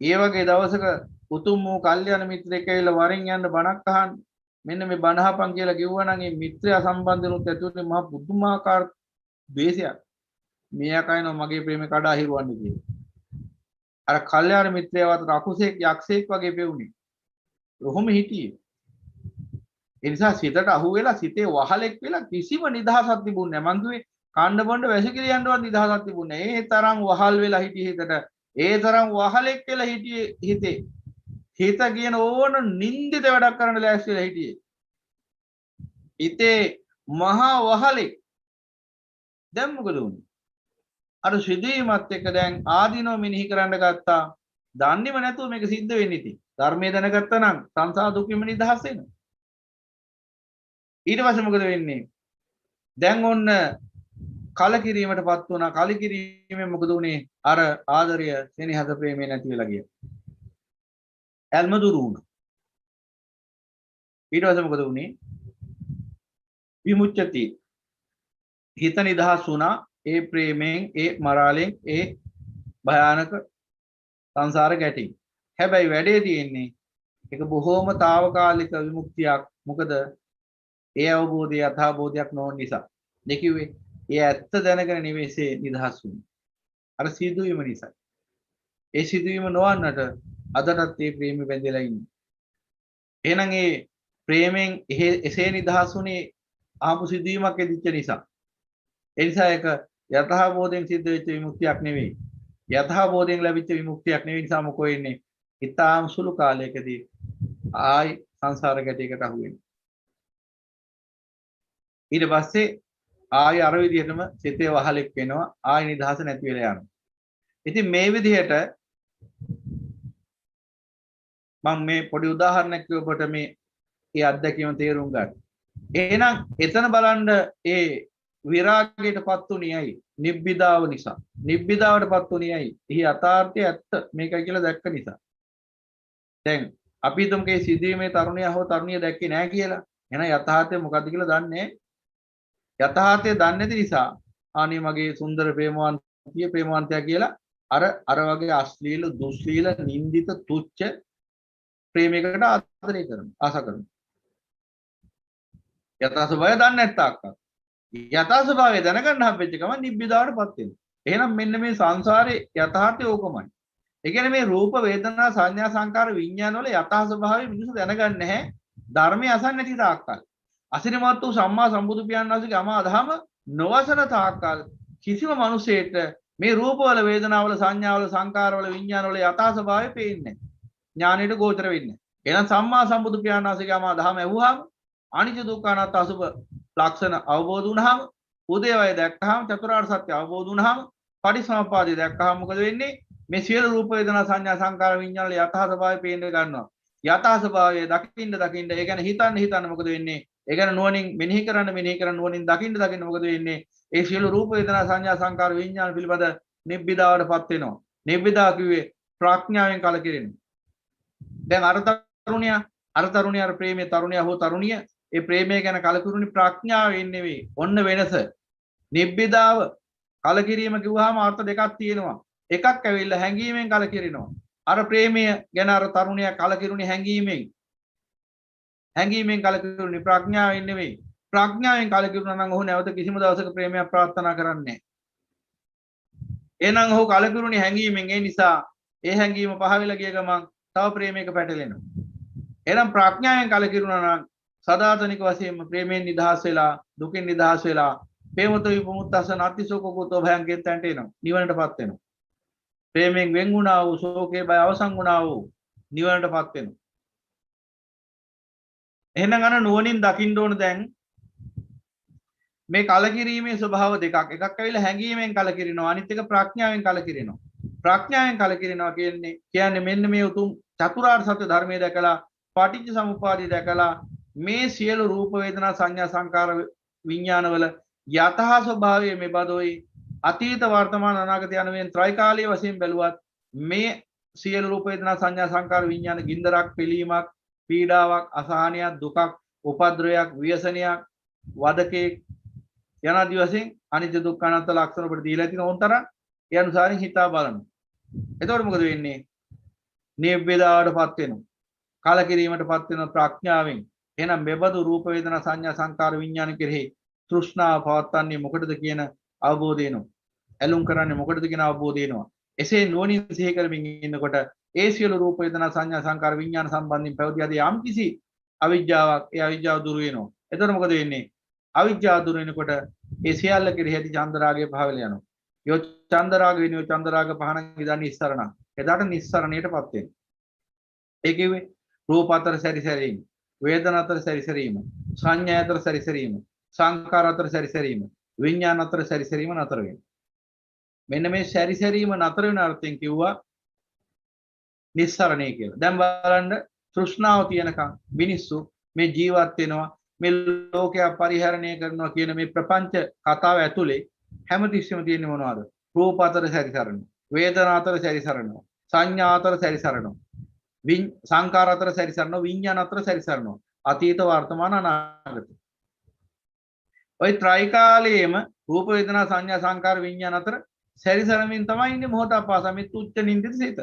ඒ වගේ දවසක උතුම් වූ කල්යාණ මිත්‍රයෙක් ඇවිල්ලා වරින් යන්න බණක් අහන්න මෙන්න මේ බණහපන් කියලා කිව්වා නම් මේ මිත්‍රයා සම්බන්ධනුත් ඇතුළේ මහ පුදුමාකාර දේශයක්. මෙයා කයනවා මගේ ප්‍රේමේ කඩා හිරවන්නේ කියලා. අර කල්යාණ මිත්‍රයාව අතර අකුසෙක් යක්ෂයෙක් වගේ පෙවුනේ. ඔහොම හිටියේ. ඒ නිසා සිතට අහු වෙලා සිතේ වහලෙක් වෙලා කිසිම නිදහසක් තිබුණේ නැහැ. මං කිව්වේ කාණ්ඩ බොණ්ඩ වැසිකිළියන්නවත් නිදහසක් තිබුණේ නැහැ. ඒ තරම් වහල් වෙලා හිටියේ හිතට. ඒ තරම් වහලෙක් වෙලා හිටියේ හිතේ. හිත කියන ඕන නින්දිත වැඩක් කරන්න ලෑස්ති වෙලා හිටියේ. හිතේ මහා වහලෙක්. දැන් මොකද වුනේ? අර සිදුවීමත් එක්ක දැන් ආදීනව මෙනෙහි කරන්න ගත්තා. දන්නේම නැතුව මේක සිද්ධ වෙන්නේ ඉතින්. ධර්මයේ දැනගත්තා නම් සංසාර දුකෙම නිදහස් වෙනවා. ඊට පස්සේ මොකද වෙන්නේ? දැන් ඔන්න කලකිරීමටපත් වුණා. කලකිරීමෙන් මොකද වුනේ? අර ආදරය, සෙනෙහස, ප්‍රේමය නැති වෙලා ගියා. ඇල්ම දුරු වුණා. ඊට පස්සේ මොකද වුනේ? විමුච්ඡති. හිත නිදහස් වුණා. ඒ ප්‍රේමයෙන්, ඒ මරාලෙන්, ඒ භයානක සංසාර ගැටි. හැබැයි වැඩේ තියෙන්නේ ඒක බොහෝම తాවකාලික විමුක්තියක්. මොකද ඒ අවබෝධය යථාබෝධයක් නොවන නිසා. දෙකියුවේ ඒ ඇත්ත දැනගෙන නිවෙසේ නිදහස් වුණා. අර සිදුවීම නිසා. ඒ සිදුවීම නොවන්නට අදටත් ඒ ප්‍රේමෙ බැඳලා ඉන්නේ. එහෙනම් ඒ ප්‍රේමෙන් එසේ නිදහස් වුණේ ආපු සිදුවීමක් එදිච්ච නිසා. ඒ නිසා ඒක යථාබෝධයෙන් සිද්ධ වෙච්ච විමුක්තියක් නෙවෙයි. යථාබෝධයෙන් ලැබිච්ච විමුක්තියක් නෙවෙයි. නිසා මොකෝ වෙන්නේ? ඊටාම් සුළු කාලයකදී ආයි සංසාර ගැටයකට අහු වෙනවා. ඊට පස්සේ ආයි අර විදිහටම සිතේ වහලෙක් වෙනවා. ආයි නිදහස නැති වෙලා යනවා. ඉතින් මේ විදිහට මම මේ පොඩි උදාහරණයක් ඔබට මේ අත්දැකීම තේරුම් ගන්න. එහෙනම් එතන බලන්න ඒ විරාගයටපත් උනේ ඇයි? නිබ්බිදාව නිසා. නිබ්බිදාවටපත් උනේ ඇයි? එහි යථාර්ථය ඇත්ත මේකයි කියලා දැක්ක නිසා. දැන් අපි හිතමුකේ සිදුවීමේ තරුණයා හෝ තරුණිය දැක්කේ නැහැ කියලා. එහෙනම් යථාර්ථය මොකද්ද කියලා දන්නේ යථාර්ථය දන්නේ නැති නිසා අනේ මගේ සුන්දර ප්‍රේමවන්තයා කියලා අර වගේ අශ්ලීල දුස්සීල නින්දිත තුච්ච ප්‍රේමයකට ආදරය කරනවා ආස කරනවා. යථා ස්වභාවය දන්නේ නැත්නම් යථා ස්වභාවය දැනගන්න හම්බෙච්ච ගමන් නිබ්බිදාවටපත් වෙනවා. එහෙනම් මෙන්න මේ සංසාරේ යථාර්ථය ඕකමයි. ඒ කියන්නේ මේ රූප වේදනා සංඥා සංකාර විඥාන වල යථා ස්වභාවය මිනිස්සු දැනගන්නේ නැහැ. ධර්මයේ අසන්නේ නැති තාක්කල්. අසිරිමත් වූ සම්මා සම්බුදු පියාණන් වහන්සේගේ අමාදහම නොවසන තාක්කල් කිසිම මිනිසෙට මේ රූපවල වේදනාවල සංඥාවල සංකාරවල විඥානවල යථා ස්වභාවය පේන්නේ නැහැ. ඥානෙට ගෝචර වෙන්නේ. එහෙනම් සම්මා සම්බුදු පියාණන් වහන්සේගේ අමාදහම ඇහුවාම අනිත්‍ය දුක්ඛ අනාත්ම අසුභ ලක්ෂණ අවබෝධ වුණාම උදේවය දැක්කහම චතුරාර්ය සත්‍ය අවබෝධ වුණාම පටිසමුප්පාදය දැක්කහම මොකද වෙන්නේ? මේ සියලු රූප වේදනා සංඥා සංකාර විඥාන වල යථා ස්වභාවය පේන්න ගන්නවා. යථා ස්වභාවය දකින්න ඒ කියන්නේ හිතන්න මොකද වෙන්නේ? ඒ කියන්නේ නුවණින් මෙනෙහි කරන්න නුවණින් දකින්න මොකද වෙන්නේ? ඒ සියලු රූප වේදනා සංඥා සංකාර විඥාන පිළිබඳ නිබ්බිදාවටපත් වෙනවා. නිබ්බිදා කිව්වේ ප්‍රඥාවෙන් කලකිරෙනවා. දැන් අර තරුණිය අර ප්‍රේමයේ තරුණිය හෝ තරුණිය ඒ ප්‍රේමය ගැන කලකිරුණි ප්‍රඥාවෙන් නෙවෙයි. ඔන්න වෙනස. නිබ්බිදාව කලකිරීම කිව්වහම අර්ථ දෙකක් තියෙනවා. එකක් ඇවිල්ලා හැඟීමෙන් කලකිරිනවා. අර ප්‍රේමය ගැන අර තරුණිය කලකිරුණි හැඟීමෙන් කලකිරුණි ප්‍රඥාවෙන් නෙවෙයි. ප්‍රඥාවෙන් කලකිරුණා නම් ඔහු නැවත කිසිම දවසක ප්‍රේමයක් ප්‍රාර්ථනා කරන්නේ නැහැ. එහෙනම් ඔහු කලකිරුණි හැඟීමෙන්. ඒ නිසා ඒ හැඟීම පහ වෙලා ගිය ගමන් තව ප්‍රේමයක පැටලෙනවා. එහෙනම් ප්‍රඥාවෙන් කලකිරුණා නම් සදාතනික වශයෙන්ම ප්‍රේමයෙන් නිදහස් වෙලා දුකෙන් නිදහස් වෙලා ප්‍රේමත විමුක්තස නැතිසෝකෝතෝ භයංගෙන් තැන්ට එනවා. නිවනටපත් වෙනවා. ප්‍රේමයෙන් වෙන් වුණා වූ ශෝකේ බය අවසන් වුණා වූ නිවනටපත් වෙනවා. එහෙනම් අන නුවණින් දකින්න ඕන දැන් මේ කලකිරීමේ ස්වභාව දෙකක්. එකක් ඇවිල්ලා හැඟීමෙන් කලකිරිනවා. අනිත් එක ප්‍රඥාවෙන් කලකිරිනවා. ප්‍රඥාවෙන් කලකිරිනවා කියන්නේ මෙන්න මේ උතුම් චතුරාර්ය සත්‍ය ධර්මයේ දැකලා පටිච්ච සමුප්පාදය දැකලා මේ සියලු රූප වේදනා සංඥා සංකාර විඥානවල යථා ස්වභාවය මෙබඳුයි. අතීත වර්තමාන අනාගත යන මේ ත්‍රිකාලීය වශයෙන් බැලුවත් මේ සියලු රූප වේදනා සංඥා සංකාර විඥාන ගින්දරක් පිළීමක් පීඩාවක් අසහනයක් දුකක් උපද්‍රවයක් ව්‍යසනයක් වදකේ යනාදී වශයෙන් අනිත්‍ය දුක්ඛ අනාත්ම ලක්ෂණ වලට දීලා තියෙන ඕන්තරම් ඒ අනුසාරයෙන් හිතා බලන්න. එතකොට මොකද වෙන්නේ? නිබ්බිදාවටපත් වෙනවා. කලකිරීමටපත් වෙනවා ප්‍රඥාවෙන්. එහෙනම් මෙබඳු රූප වේදනා සංඥා සංකාර විඥාන කෙරෙහි තෘෂ්ණාව පවත්න්නේ මොකටද කියන අවබෝධය එනවා. ඇලුම් කරන්නේ මොකටද කියන අවබෝධය එනවා. එසේ නුවණින් සිහි කරමින් ඉන්නකොට ඒ සියලු රූප වේදනා සංඥා සංකාර විඥාන සම්බන්ධයෙන් පැවති ආදී යම් කිසි අවිජ්ජාවක් ඒ අවිජ්ජාව දුරු වෙනවා. එතකොට මොකද වෙන්නේ? අවිජ්ජාව දුරු වෙනකොට ඒ සියල්ල කෙරෙහි ඇති චන්දරාගය පහළ යනවා. යෝ චන්දරාග වෙනියෝ චන්දරාග පහන ඉදන් ඉස්සරණ. එදාට නිස්සරණයටපත් වෙනවා. ඒ කිව්වේ රූප අතර සැරිසැරීම, වේදනා අතර සැරිසැරීම, සංඥා අතර සැරිසැරීම, සංකාර අතර සැරිසැරීම, විඥාන අතර සැරිසැරීම නතර වෙනවා. මෙන්න මේ සැරිසැරීම නතර වෙන අර්ථයෙන් කිව්වා නිස්සරණය කියලා. දැන් බලන්න තෘෂ්ණාව තියෙනකම් මිනිස්සු මේ ජීවත් වෙනවා මේ ලෝකය පරිහරණය කරනවා කියන මේ ප්‍රපංච කතාව ඇතුලේ හැමතිස්සෙම තියෙන්නේ මොනවද? රූප අතර සැරිසරනවා, වේදනා අතර සැරිසරනවා, සංඥා අතර සැරිසරනවා, සංකාර අතර සැරිසරනවා, විඥාන අතර සැරිසරනවා. අතීත වර්තමාන අනාගත. ওই ත්‍රිකාලයේම රූප වේදනා සංඥා සංකාර විඥාන අතර සැරිසරමින් තමයි ඉන්නේ මොහොතක් පාසා මේ තුච්ච නින්දිත සිත.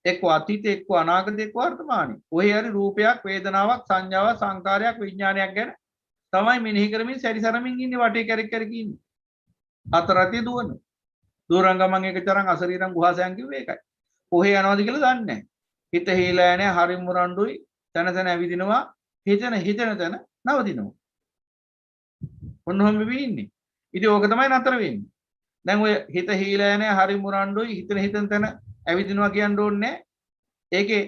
එක්ක අතීත එක්ක අනාගත එක්ක වර්තමානයි. ඔහේ හරි රූපයක් වේදනාවක් සංඥාවක් සංකාරයක් විඥානයක් ගැන තමයි මෙනෙහි කරමින් සැරිසරමින් ඉන්නේ වටේ කැරක් කැරක ඉන්නේ. අතරතේ දුවන. දුරංගමන් එක තරම් අසරීරම් ගුහාසයන් කිව්වේ ඒකයි. කොහේ යනවද කියලා දන්නේ නැහැ. හිත හීලා නැහැ හරි මුරණ්ඩුයි තන තන ඇවිදිනවා හිතන තන නවදිනවා. ඔන්නෝම වෙවි ඉන්නේ. ඉතින් ඕක තමයි නතර වෙන්නේ. දැන් ඔය හිත හීලා නැහැ හරි මුරණ්ඩුයි හිතන තන ඇවිදිනවා කියන්න ඕනේ. ඒකේ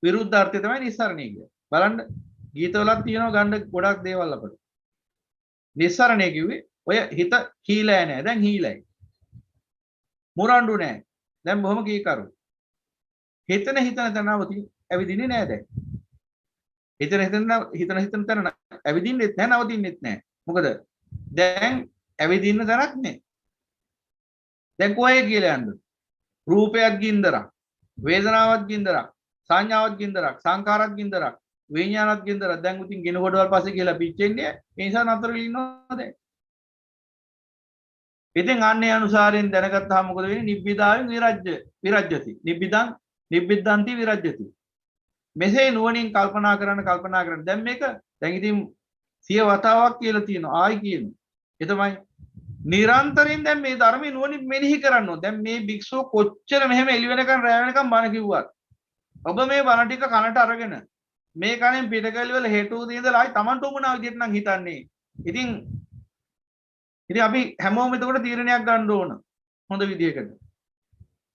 විරුද්ධාර්ථය තමයි නිස්සරණය කියන්නේ. බලන්න ගීතවලක් තියෙනවා ගන්න ගොඩක් දේවල් අපිට. නිස්සරණය කිව්වේ ඔය හිත හීලා නැහැ. දැන් හීලයි. මුරණ්ඩු නැහැ. දැන් බොහොම කීකරු. හිතන තනවති ඇවිදින්නේ නැහැ දැන්. හිතන තන ඇවිදින්නෙත් නැහැ නවතින්නෙත් නැහැ. මොකද දැන් ඇවිදින්න තරක් නැහැ. දැන් කොහේ කියලා යන්නද? රූපයක් ගින්දරක්, වේදනාවක් ගින්දරක්, සංඥාවක් ගින්දරක්, සංකාරයක් ගින්දරක්, විඥානයක් ගින්දරක්. දැන් උතින් ගෙන කොටවල් පස්සේ කියලා පිච්චෙන්නේ. ඒ නිසා නතර වෙලා ඉන්නවා දැන්. ඉතින් අන්නේ අනුසාරයෙන් දැනගත්තාම මොකද වෙන්නේ? නිබ්බිදාවෙන් විරජ්‍යති. නිබ්බිද්දන්ති විරජ්‍යති. මෙසේ නුවණින් කල්පනා කරන්න. දැන් මේක දැන් ඉතින් සිය වතාවක් කියලා තියෙනවා. ආයි කියනවා. ඒ තමයි නිරන්තරයෙන් දැන් මේ ධර්මයේ නුවණින් මෙනෙහි කරන්න ඕන. දැන් මේ භික්ෂුව කොච්චර මෙහෙම එළි වෙනකන් රැ වෙනකන් බණ කිව්වත් ඔබ මේ බණ ටික කනට අරගෙන මේ කණෙන් පිටකැලි වල හේතුව ඉඳලා ආයි Tamanට උමනා විදිහට නම් හිතන්නේ. ඉතින් අපි හැමෝම එතකොට තීරණයක් ගන්න ඕන හොඳ විදිහකට.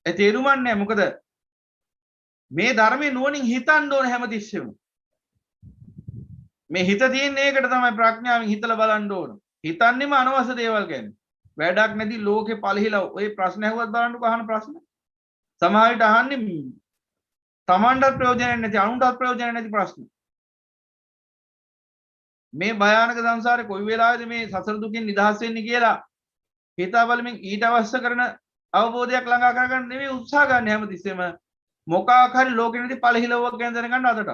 ඒ තේරුමක් නැහැ. මොකද මේ ධර්මයේ නුවණින් හිතන්න ඕන හැමතිස්සෙම. මේ හිත තියෙන්නේ ඒකට තමයි ප්‍රඥාවෙන් හිතලා බලන්න ඕන. හිතන්නේම අනවශ්‍ය දේවල් ගැන. වැඩක් නැති ලෝකේ පළහිලා ඔය ප්‍රශ්න ඇහුවත් බලන්නකෝ අහන ප්‍රශ්න. සමහර විට අහන්නේ Tamanටත් ප්‍රයෝජනයක් නැති අනුන්ටත් ප්‍රයෝජනයක් නැති ප්‍රශ්න. මේ භයානක සංසාරේ කොයි වෙලාවෙද මේ සසර දුකින් නිදහස් වෙන්නේ කියලා හිතා බලමින් ඊට අවශ්‍ය කරන අවබෝධයක් ළඟා කරගන්න නෙවෙයි උත්සාහ ගන්න හැමතිස්සෙම මොකක් හරි ලෝකෙ නැති පළහිලවක් ගැන දැනගන්න අදට.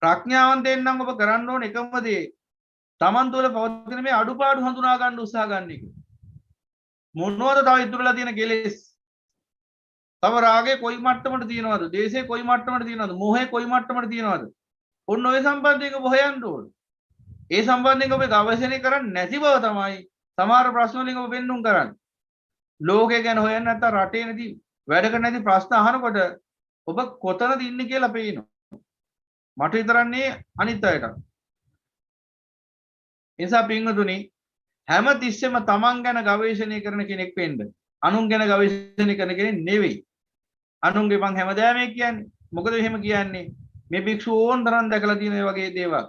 ප්‍රඥාවන්තයෙන් නම් ඔබ කරන්න ඕන එකම දේ Taman තුළ පවතින මේ අඩුපාඩු හඳුනා ගන්න උත්සාහ ගන්න එක. මොනවද තව ඉතුරුලා තියෙන කෙලෙස්? තව රාගේ කොයි මට්ටමට තියෙනවද? දේශේ කොයි මට්ටමට තියෙනවද? මොහේ කොයි මට්ටමට තියෙනවද? ඔන්න ඔය සම්බන්ධයෙන් ඔබ හොයන්න ඕන. ඒ සම්බන්ධයෙන් ඔබ ගවේෂණය කරන්නේ නැති බව තමයි සමහර ප්‍රශ්න වලින් ඔබ පෙන්නුම් කරන්නේ. ලෝකය ගැන හොයන්නේ නැත්නම් රටේ නැති වැඩක නැති ප්‍රශ්න අහනකොට ඔබ කොතනද ඉන්නේ කියලා පේනවා. මට විතරන්නේ අනිත් අයට. එසා පින්වතුනි හැම තිස්සෙම තමන් ගැන ගවේෂණය කරන කෙනෙක් වෙන්න. අනුන් ගැන ගවේෂණය කරන කෙනෙක් නෙවෙයි. අනුන්ගේ මං හැමදාම කියන්නේ. මොකද එහෙම කියන්නේ? මේ භික්ෂුව ඕන තරම් දැකලා තියෙන මේ වගේ දේවල්.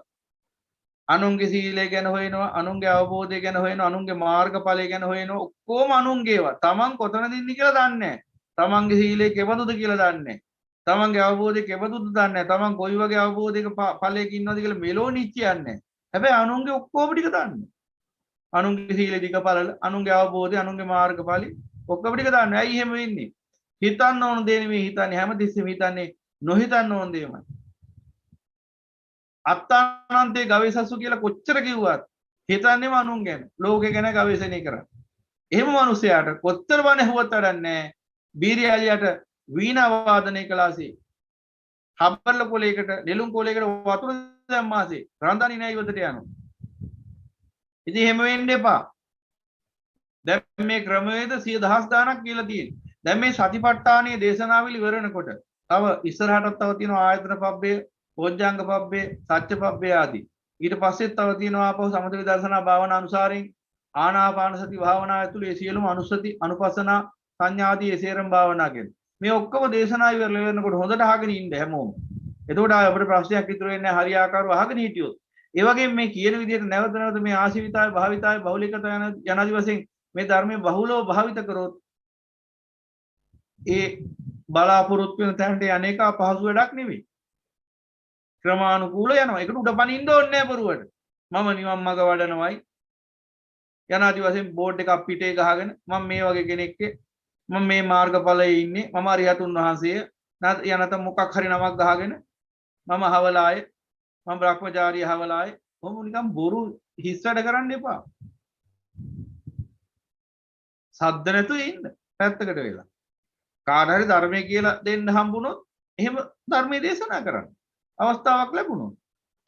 අනුන්ගේ සීලය ගැන හොයනවා, අනුන්ගේ අවබෝධය ගැන හොයනවා, අනුන්ගේ මාර්ගඵලය ගැන හොයනවා. ඔක්කොම අනුන්ගේවා. තමන් කොතනද ඉන්නේ කියලා දන්නේ නැහැ. තමන්ගේ සීලය කෙබඳුද කියලා දන්නේ නැහැ. තමන්ගේ අවබෝධය කෙබඳුද දන්නේ නැහැ. තමන් කොයි වගේ අවබෝධයක ඵලයක ඉන්නවද කියලා මෙලෝ නිච්චයන්නේ නැහැ. හැබැයි අනුන්ගේ ඔක්කොම ටික දන්නේ. අනුන්ගේ සීලෙ ටික බලලා, අනුන්ගේ අවබෝධය, අනුන්ගේ මාර්ගඵලයි ඔක්කොම ටික දන්නේ. ඇයි එහෙම වෙන්නේ? හිතන්න ඕන දේ නෙමෙයි හිතන්නේ. හැමතිස්සෙම හිතන්නේ නොහිතන්න ඕන දේමයි. අත්තානන්තේ ගවේෂසු කියලා කොච්චර කිව්වත් හිතන්නේම අනුන් ගැන. ලෝකේ ගැන ගවේෂණය කරා. එහෙම මිනිසයාට කොච්චර බණ ඇහුවත් වැඩක් නැහැ. බීරියලියට වීණා වාදනය කළාසේ හබ්බල කොලයකට නෙළුම් කොලයකට වතුර දැම්මාසේ රඳන්නේ නැහැ ඉවතට යනවා. ඉතින් එහෙම වෙන්න එපා. දැන් මේ ක්‍රමවේද 10000 ගණක් කියලා තියෙනවා. දැන් මේ සතිපට්ඨානයේ දේශනාවල ඉවර වෙනකොට තව ඉස්සරහටත් තව තියෙනවා ආයතන පබ්බේ, පොඥාංග පබ්බේ, සත්‍ය පබ්බේ ආදී. ඊට පස්සෙත් තව තියෙනවා ආපහු සමථ විදර්ශනා භාවනා අනුසාරයෙන් ආනාපාන සති භාවනාව ඇතුළේ සියලුම අනුසති, අනුපස්සනා, සංඥා ආදී ඒ සේරම භාවනා කියන්නේ. මේ ඔක්කොම දේශනා ඉවර වෙනකොට හොඳට අහගෙන ඉන්න හැමෝම. එතකොට අපිට ප්‍රශ්නයක් ඉතුරු වෙන්නේ නැහැ හරියාකාරව අහගෙන හිටියොත්. ඒ වගේම මේ කියන විදිහට නැවත නැවත මේ ආශිවිතාය භාවිතාය බහුලිකත යනාදි වශයෙන් මේ ධර්මයේ බහුලව භාවිත කරොත් ඒ බලාපොරොත්තු වෙන තැනට අනේක අපහසු වැඩක් නෙවෙයි. ක්‍රමානුකූල යනවා. ඒකට උඩ පනින්න ඕනේ නැහැ බරුවට. මම නිවන් මඟ වඩනවයි යනාදි වශයෙන් බෝඩ් එකක් පිටේ ගහගෙන මම මේ වගේ කෙනෙක් මම මේ මාර්ගඵලයේ ඉන්නේ මම අරිහතුන් වහන්සේ යනත මොකක් හරි නමක් ගහගෙන මම හවලාය මම බ්‍රහ්මචාරී හවලාය කොහොම නිකන් බොරු හිස් වැඩ කරන්න එපා. සද්ද නැතුව ඉන්න පැත්තකට වෙලා. කාට හරි ධර්මයේ කියලා දෙන්න හම්බුනොත් එහෙම ධර්මයේ දේශනා කරන්න. අවස්ථාවක් ලැබුණොත්.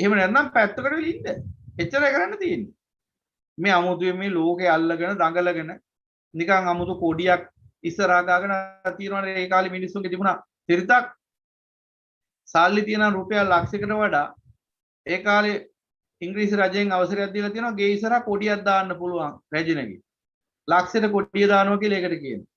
එහෙම නැත්නම් පැත්තකට වෙලා ඉන්න. එච්චරයි කරන්න තියෙන්නේ. මේ අමුතුවේ මේ ලෝකේ අල්ලගෙන දඟලගෙන නිකන් අමුතු කොඩියක් ඉස්සරහා ගාගෙන තියනවනේ ඒ කාලේ මිනිස්සුන්ගේ තිබුණා තිරිතක් සල්ලි තියන රුපියල් ලක්ෂයකට වඩා ඒ කාලේ ඉංග්‍රීසි රජයෙන් අවසරයක් දීලා තියෙනවා ගේ ඉස්සරහා කොඩියක් දාන්න පුළුවන් රැජිනගේ ලක්ෂයට කොඩිය දානවා කියලා ඒකට කියනවා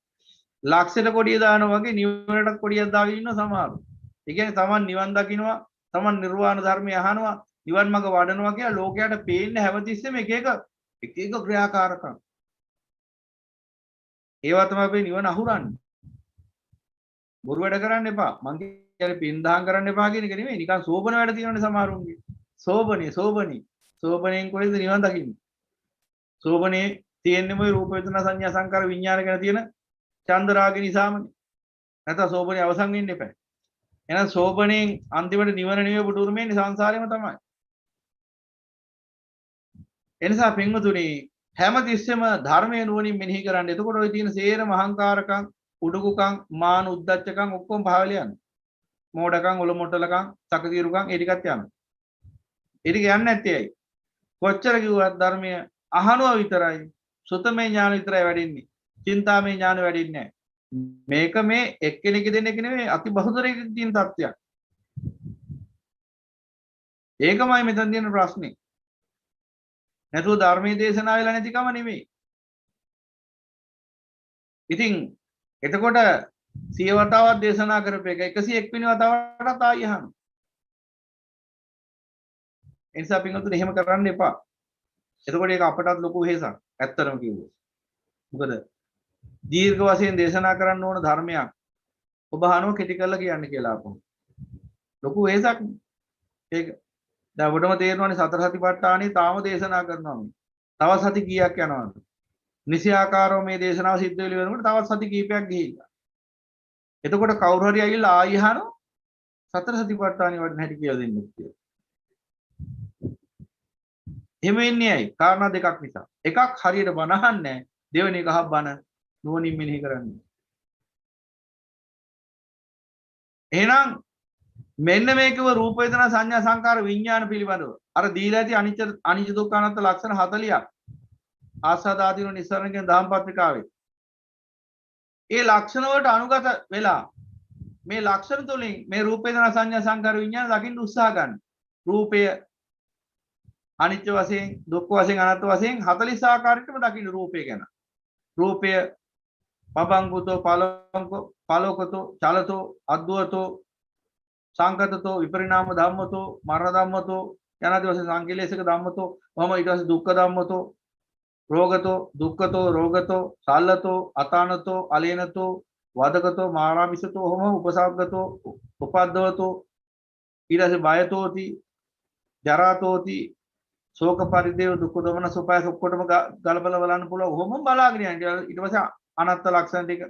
ලක්ෂයට කොඩිය දානවා වගේ නිවනට කොඩියක් දාගෙන ඉන්න සමහරව ඒ කියන්නේ Taman නිවන් දකින්නවා Taman නිර්වාණ ධර්මය අහනවා නිවන් මඟ වඩනවා කියලා ලෝකයට පේන්නේ හැමතිස්සෙම එක එක ක්‍රියාකාරකම් ඒවා තමයි අපි නිවන අහුරන්නේ. බොරු වැඩ කරන්න එපා. මං කියන්නේ පින් දහම් කරන්න එපා කියන එක නෙමෙයි. නිකන් සෝබන වැඩ තියෙනවනේ සමහරුන්ගේ. සෝබනේ කොහෙද නිවන් දකින්නේ? සෝබනේ තියෙන්නේ මොයි රූප වේදනා සංඥා සංකාර විඥාන ගැන තියෙන චන්ද රාග නිසාමනේ. නැත්නම් සෝබනේ අවසන් වෙන්න එපා. එහෙනම් සෝබනේ අන්තිමට නිවන නෙවෙයි බුදුරුමේ සංසාරේම තමයි. එනිසා පින්වතුනි හැම තිස්සෙම ධර්මයේ නුවණින් මෙනෙහි කරන්න. එතකොට ඔය තියෙන සේරම අහංකාරකම්, උඩුකුකම්, මාන උද්දච්චකම් ඔක්කොම පහළ යනවා. මෝඩකම්, ඔලොමොට්ටලකම්, සකදීරුකම් ඒ ටිකත් යනවා. ඒ ටික යන්නේ නැත්තේ ඇයි? කොච්චර කිව්වත් ධර්මය අහනවා විතරයි. සුතමේ ඥාන විතරයි වැඩින්නේ. චින්තාමේ ඥාන වැඩින්නේ නැහැ. මේක මේ එක්කෙනෙක් දෙන්නෙක් නෙවෙයි අති බහුතරයක තියෙන තත්ත්වයක්. ඒකමයි මෙතන තියෙන ප්‍රශ්නේ. නැතුව ධර්මයේ දේශනා වෙලා නැතිකම නෙමෙයි. ඉතින් එතකොට 100 වතාවක් දේශනා කරපු එක 101 වෙනි වතාවටත් ආයි අහන්න. ඒ නිසා පින්වතුනි එහෙම කරන්න එපා. එතකොට ඒක අපටත් ලොකු වෙහසක්. ඇත්තටම කිව්වොත්. මොකද දීර්ඝ වශයෙන් දේශනා කරන්න ඕන ධර්මයක් ඔබ අහනවා කෙටි කරලා කියන්න කියලා අපෝ. ලොකු වෙහසක්. ඒක දැන් ඔබටම තේරෙනවානේ සතර සතිපට්ඨානෙ තාම දේශනා කරනවා මේ. තව සති කීයක් යනවද? නිසියාකාරව මේ දේශනාව සිද්ධ වෙලා වෙනකොට තවත් සති කීපයක් ගිහිල්ලා. එතකොට කවුරු හරි ඇවිල්ලා ආයි අහනවා සතර සතිපට්ඨානෙ වඩන හැටි කියලා දෙන්න කියලා. එහෙම වෙන්නේ ඇයි? කාරණා දෙකක් නිසා. එකක් හරියට බණ අහන්නේ නැහැ. දෙවෙනි එක අහ බණ නුවණින් මෙනෙහි කරන්නේ. එහෙනම් මෙන්න මේකව රූප වේදනා සංඥා සංකාර විඥාන පිළිබඳව අර දීලා ඇති අනිච්ච දුක්ඛ අනාත්ම ලක්ෂණ 40ක් ආසාද ආදීන නිස්සරණ කියන දහම් පත්‍රිකාවේ ඒ ලක්ෂණ වලට අනුගත වෙලා මේ ලක්ෂණ තුලින් මේ රූප වේදනා සංඥා සංකාර විඥාන දකින්න උත්සාහ ගන්න. රූපය අනිත්‍ය වශයෙන් දුක්ඛ වශයෙන් අනාත්ම වශයෙන් 40 ආකාරයකම දකින්න රූපය ගැන. රූපය පබංගුතෝ පලෝකතෝ චලතෝ අද්වතෝ සංකතතෝ විපරිණාම ධම්මතෝ මරණ ධම්මතෝ යනාදී වශයෙන් සංකේලේශක ධම්මතෝ වම ඊට පස්සේ දුක්ඛ ධම්මතෝ රෝගතෝ දුක්ඛතෝ රෝගතෝ සල්ලතෝ අතානතෝ අලේනතෝ වදකතෝ මාරාමිසතෝ හොම උපසග්ගතෝ උපද්දවතෝ ඊට පස්සේ බයතෝති ජරාතෝති ශෝක පරිදේව දුක්ඛ දමන සුපයස ඔක්කොටම ගලබල බලන්න පුළුවන් ඔහොම බලාගෙන යනවා ඊට පස්සේ අනත්ත ලක්ෂණ ටික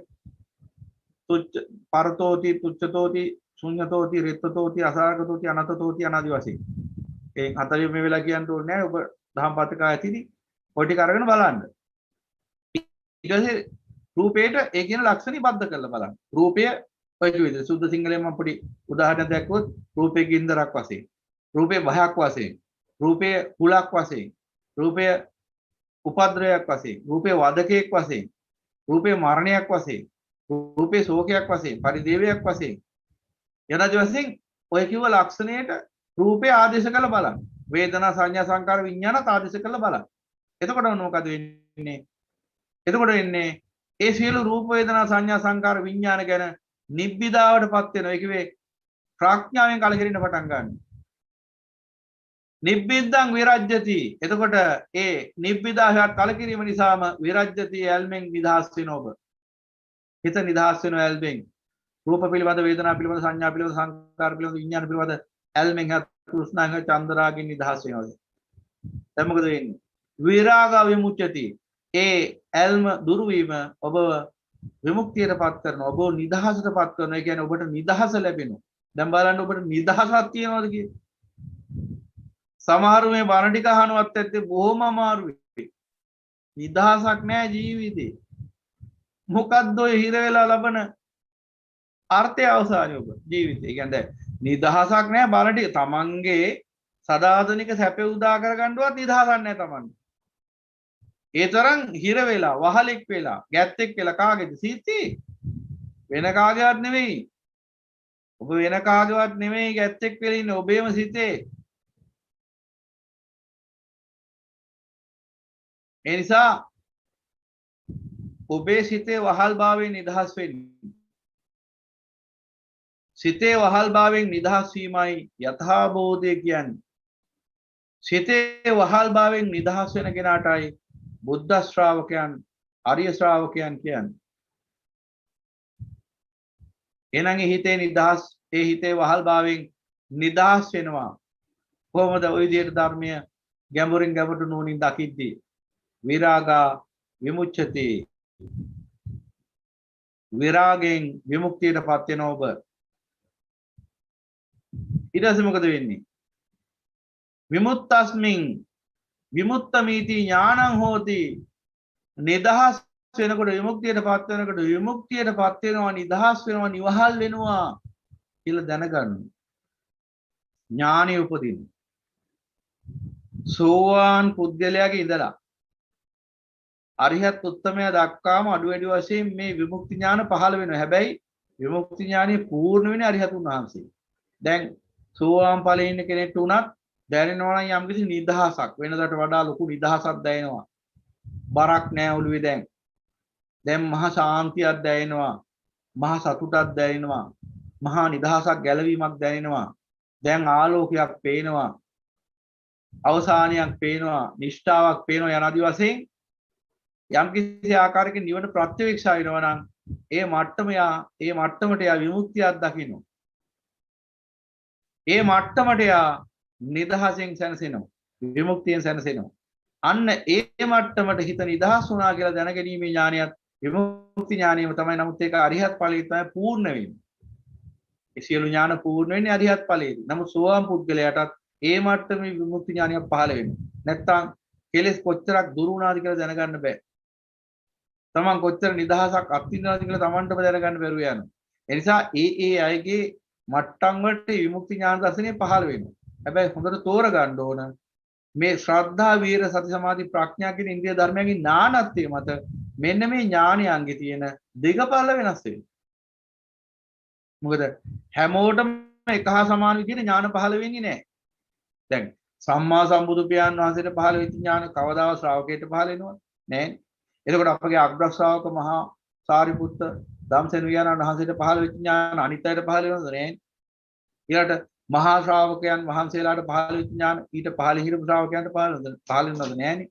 තුච්ච පරතෝති තුච්ඡතෝති ශුන්‍යතෝති රිත්තතෝති අසාරගතෝති අනතතෝති අනාදි වශයෙන් ඒ හතරින් මේ වෙලා කියන්න ඕනේ නැහැ ඔබ දහම් පත්‍රිකා ඇතිදි ඔය ටික අරගෙන බලන්න ඊට පස්සේ රූපේට ඒ කියන ලක්ෂණ ඉබද්ධ කරලා බලන්න රූපය ඔය කිව්වේ සුද්ධ සිංහලෙන් මම පොඩි උදාහරණයක් දැක්කොත් රූපේ ගින්දරක් වශයෙන්, රූපේ භයක් වශයෙන්, රූපේ හුලක් වශයෙන්, රූපය උපද්‍රවයක් වශයෙන්, රූපේ වදකයක් වශයෙන්, රූපේ මරණයක් වශයෙන්, රූපේ ශෝකයක් වශයෙන්, පරිදේවයක් වශයෙන් යනාදී වශයෙන් ඔය කිව්ව ලක්ෂණයට රූපේ ආදේශ කළ බලන්න. වේදනා සංඥා සංකාර විඥානත් ආදේශ කළ බලන්න. එතකොට මොකද වෙන්නේ? එතකොට වෙන්නේ ඒ සියලු රූප වේදනා සංඥා සංකාර විඥාන ගැන නිබ්බිදාවටපත් වෙනවා. ඒ කිව්වේ ප්‍රඥාවෙන් කලකිරීම පටන් ගන්නවා. නිබ්බිද්දං විරජ්‍යති. එතකොට ඒ නිබ්බිදාහත් කලකිරීම නිසාම විරජ්‍යති ඇල්මෙන් නිදහස් වෙනවා ඔබ. හිත නිදහස් වෙනවා ඇල්මෙන්. රූප පිළිබඳ වේදනා පිළිබඳ සංඥා පිළිබඳ සංකාර පිළිබඳ විඥාන පිළිබඳ ඇල්මෙන් හත් තෘෂ්ණාවෙන් චන්දරාගෙන් නිදහස් වෙනවා. දැන් මොකද වෙන්නේ? විරාග විමුච්ඡති. ඒ ඇල්ම දුරු වීම ඔබ විමුක්තියටපත් කරනවා. ඔබ නිදහසටපත් කරනවා. ඒ කියන්නේ ඔබට නිදහස ලැබෙනවා. දැන් බලන්න ඔබට නිදහසක් තියනවාද කියලා. සමහරු මේ බණ ටික අහනවත් ඇත්තේ බොහොම අමාරුයි. නිදහසක් නැහැ ජීවිතේ. මොකද්ද ඔය හිර වෙලා ලබන අර්ථය අවසානයේ ඔබ ජීවිතේ. ඒ කියන්නේ නිදහසක් නැහැ බණ ටික තමන්ගේ සදාතනික සැපේ උදා කරගන්නවත් නිදහසක් නැහැ තමන්. ඒ තරම් හිර වෙලා වහලෙක් වෙලා ගැත්තෙක් වෙලා කාගේද සීතී වෙන කාගේවත් නෙවෙයි. ඔබ වෙන කාගේවත් නෙවෙයි ගැත්තෙක් වෙලා ඉන්නේ ඔබේම සිතේ. ඒ නිසා ඔබේ සිතේ වහල් භාවයෙන් නිදහස් වෙන්න. සිතේ වහල් භාවයෙන් නිදහස් වීමයි යථාබෝධය කියන්නේ. සිතේ වහල් භාවයෙන් නිදහස් වෙන කෙනාටයි බුද්ධ ශ්‍රාවකයන් ආර්ය ශ්‍රාවකයන් කියන්නේ. එනං හිතේ නිදහස් ඒ හිතේ වහල් භාවයෙන් නිදහස් වෙනවා. කොහොමද ওই විදිහට ධර්මය ගැඹුරින් ගැඹුරට නුවණින් දකිද්දී විරාගා විමුච්ඡති. විරාගයෙන් විමුක්තියටපත් වෙන ඔබ ඊට පස්සේ මොකද වෙන්නේ? විමුක්තස්මින් විමුක්තමීති ඥානං හෝති. නිදහස් වෙනකොට විමුක්තියටපත් වෙනකොට විමුක්තියටපත් වෙනවා නිදහස් වෙනවා නිවහල් වෙනවා කියලා දැනගන්න. ඥානෙ උපදින. සෝවාන් පුද්ගලයාගේ ඉඳලා අරිහත් උත්තමයා දක්වාම අඩු වැඩි වශයෙන් මේ විමුක්ති ඥාන පහළ වෙනවා. හැබැයි විමුක්ති ඥානෙ පූර්ණ වෙන්නේ අරිහතුන් වහන්සේ. දැන් සෝවාන් ඵලයේ ඉන්න කෙනෙක්ට උනත් දැනෙනවා නම් යම්කිසි නිදහසක් වෙනදාට වඩා ලොකු නිදහසක් දැනෙනවා. බරක් නැහැ ඔළුවේ දැන්. දැන් මහා ශාන්තියක් දැනෙනවා. මහා සතුටක් දැනෙනවා. මහා නිදහසක් ගැලවීමක් දැනෙනවා. දැන් ආලෝකයක් පේනවා. අවසානයක් පේනවා. නිෂ්ඨාවක් පේනවා යනාදී වශයෙන් යම්කිසි ආකාරයකින් නිවන ප්‍රත්‍යවේක්ෂා වෙනවා නම් ඒ මට්ටමට යා විමුක්තියක් දකින්න. ඒ මට්ටමට යා නිදහසෙන් සැනසෙනවා. විමුක්තියෙන් සැනසෙනවා. අන්න ඒ මට්ටමට හිත නිදහස් වුණා කියලා දැනගැනීමේ ඥානයත් විමුක්ති ඥානයම තමයි. නමුත් ඒක අරිහත් ඵලයේ තමයි පූර්ණ වෙන්නේ. ඒ සියලු ඥාන පූර්ණ වෙන්නේ අරිහත් ඵලයේදී. නමුත් සෝවාන් පුද්ගලයාටත් ඒ මට්ටමේ විමුක්ති ඥානය පහළ වෙනවා. නැත්තම් කෙලෙස් කොච්චරක් දුරු වුණාද කියලා දැනගන්න බෑ. තමන් කොච්චර නිදහසක් අත්විඳිනවද කියලා තමන්ටම දැනගන්න බැරුව යනවා. ඒ නිසා ඒ අයගේ මට්ටම් වලට විමුක්ති ඥාන දර්ශනය පහළ වෙනවා. හැබැයි හොඳට තෝරගන්න ඕන මේ ශ්‍රද්ධා වීර සති සමාධි ප්‍රඥා කියන ඉන්ද්‍රිය ධර්මයන්ගේ ඥානත්වය මත මෙන්න මේ ඥානයන්ගේ තියෙන දිගපළ වෙනස් වෙනවා. මොකද හැමෝටම එක හා සමාන විදිහට ඥාන පහළ වෙන්නේ නැහැ. දැන් සම්මා සම්බුදු පියාණන් වහන්සේට පහළ වෙච්ච ඥාන කවදාවත් ශ්‍රාවකයට පහළ වෙනවද? නැහැ. එතකොට අපගේ අග්‍ර ශ්‍රාවක මහා සාරිපුත්ත ධම්සෙන් විහාරණ වහන්සේට පහළ වෙච්ච ඥාන අනිත් අයට පහළ වෙනවද? නැහැ. ඊළඟට මහා ශ්‍රාවකයන් වහන්සේලාට පහළ වෙච්ච ඥාන ඊට පහළ හිටපු ශ්‍රාවකයන්ට පහළ වෙනවද? නැහැනේ.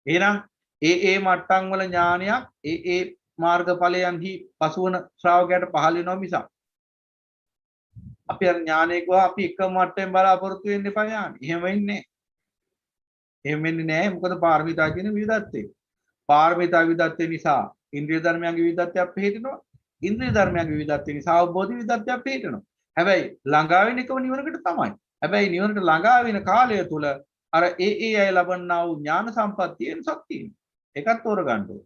එහෙනම් ඒ මට්ටම් වල ඥානයක් ඒ මාර්ගඵලයන්හි පසුවන ශ්‍රාවකයාට පහළ වෙනවා මිසක් අපි අර ඥානයක අපි එක මට්ටමින් බලාපොරොත්තු වෙන්න එපා ඥාන. එහෙම වෙන්නේ නැහැ. එහෙම වෙන්නේ නැහැ. මොකද පාරමිතා කියන විවිධත්වය. පාරමිතා විවිධත්වය නිසා ඉන්ද්‍රිය ධර්මයන්ගේ විවිධත්වයක් පිළිහිටනවා. ඉන්ද්‍රිය ධර්මයන්ගේ විවිධත්වය නිසා අවබෝධ විවිධත්වයක් පිළිහිටනවා. හැබැයි ළඟා වෙන එකම නිවනකට තමයි. හැබැයි නිවනට ළඟා වෙන කාලය තුල අර ඒ අය ලබන්නා වූ ඥාන සම්පත්තියෙන් ශක්තිය. ඒකත් තෝරගන්න ඕනේ.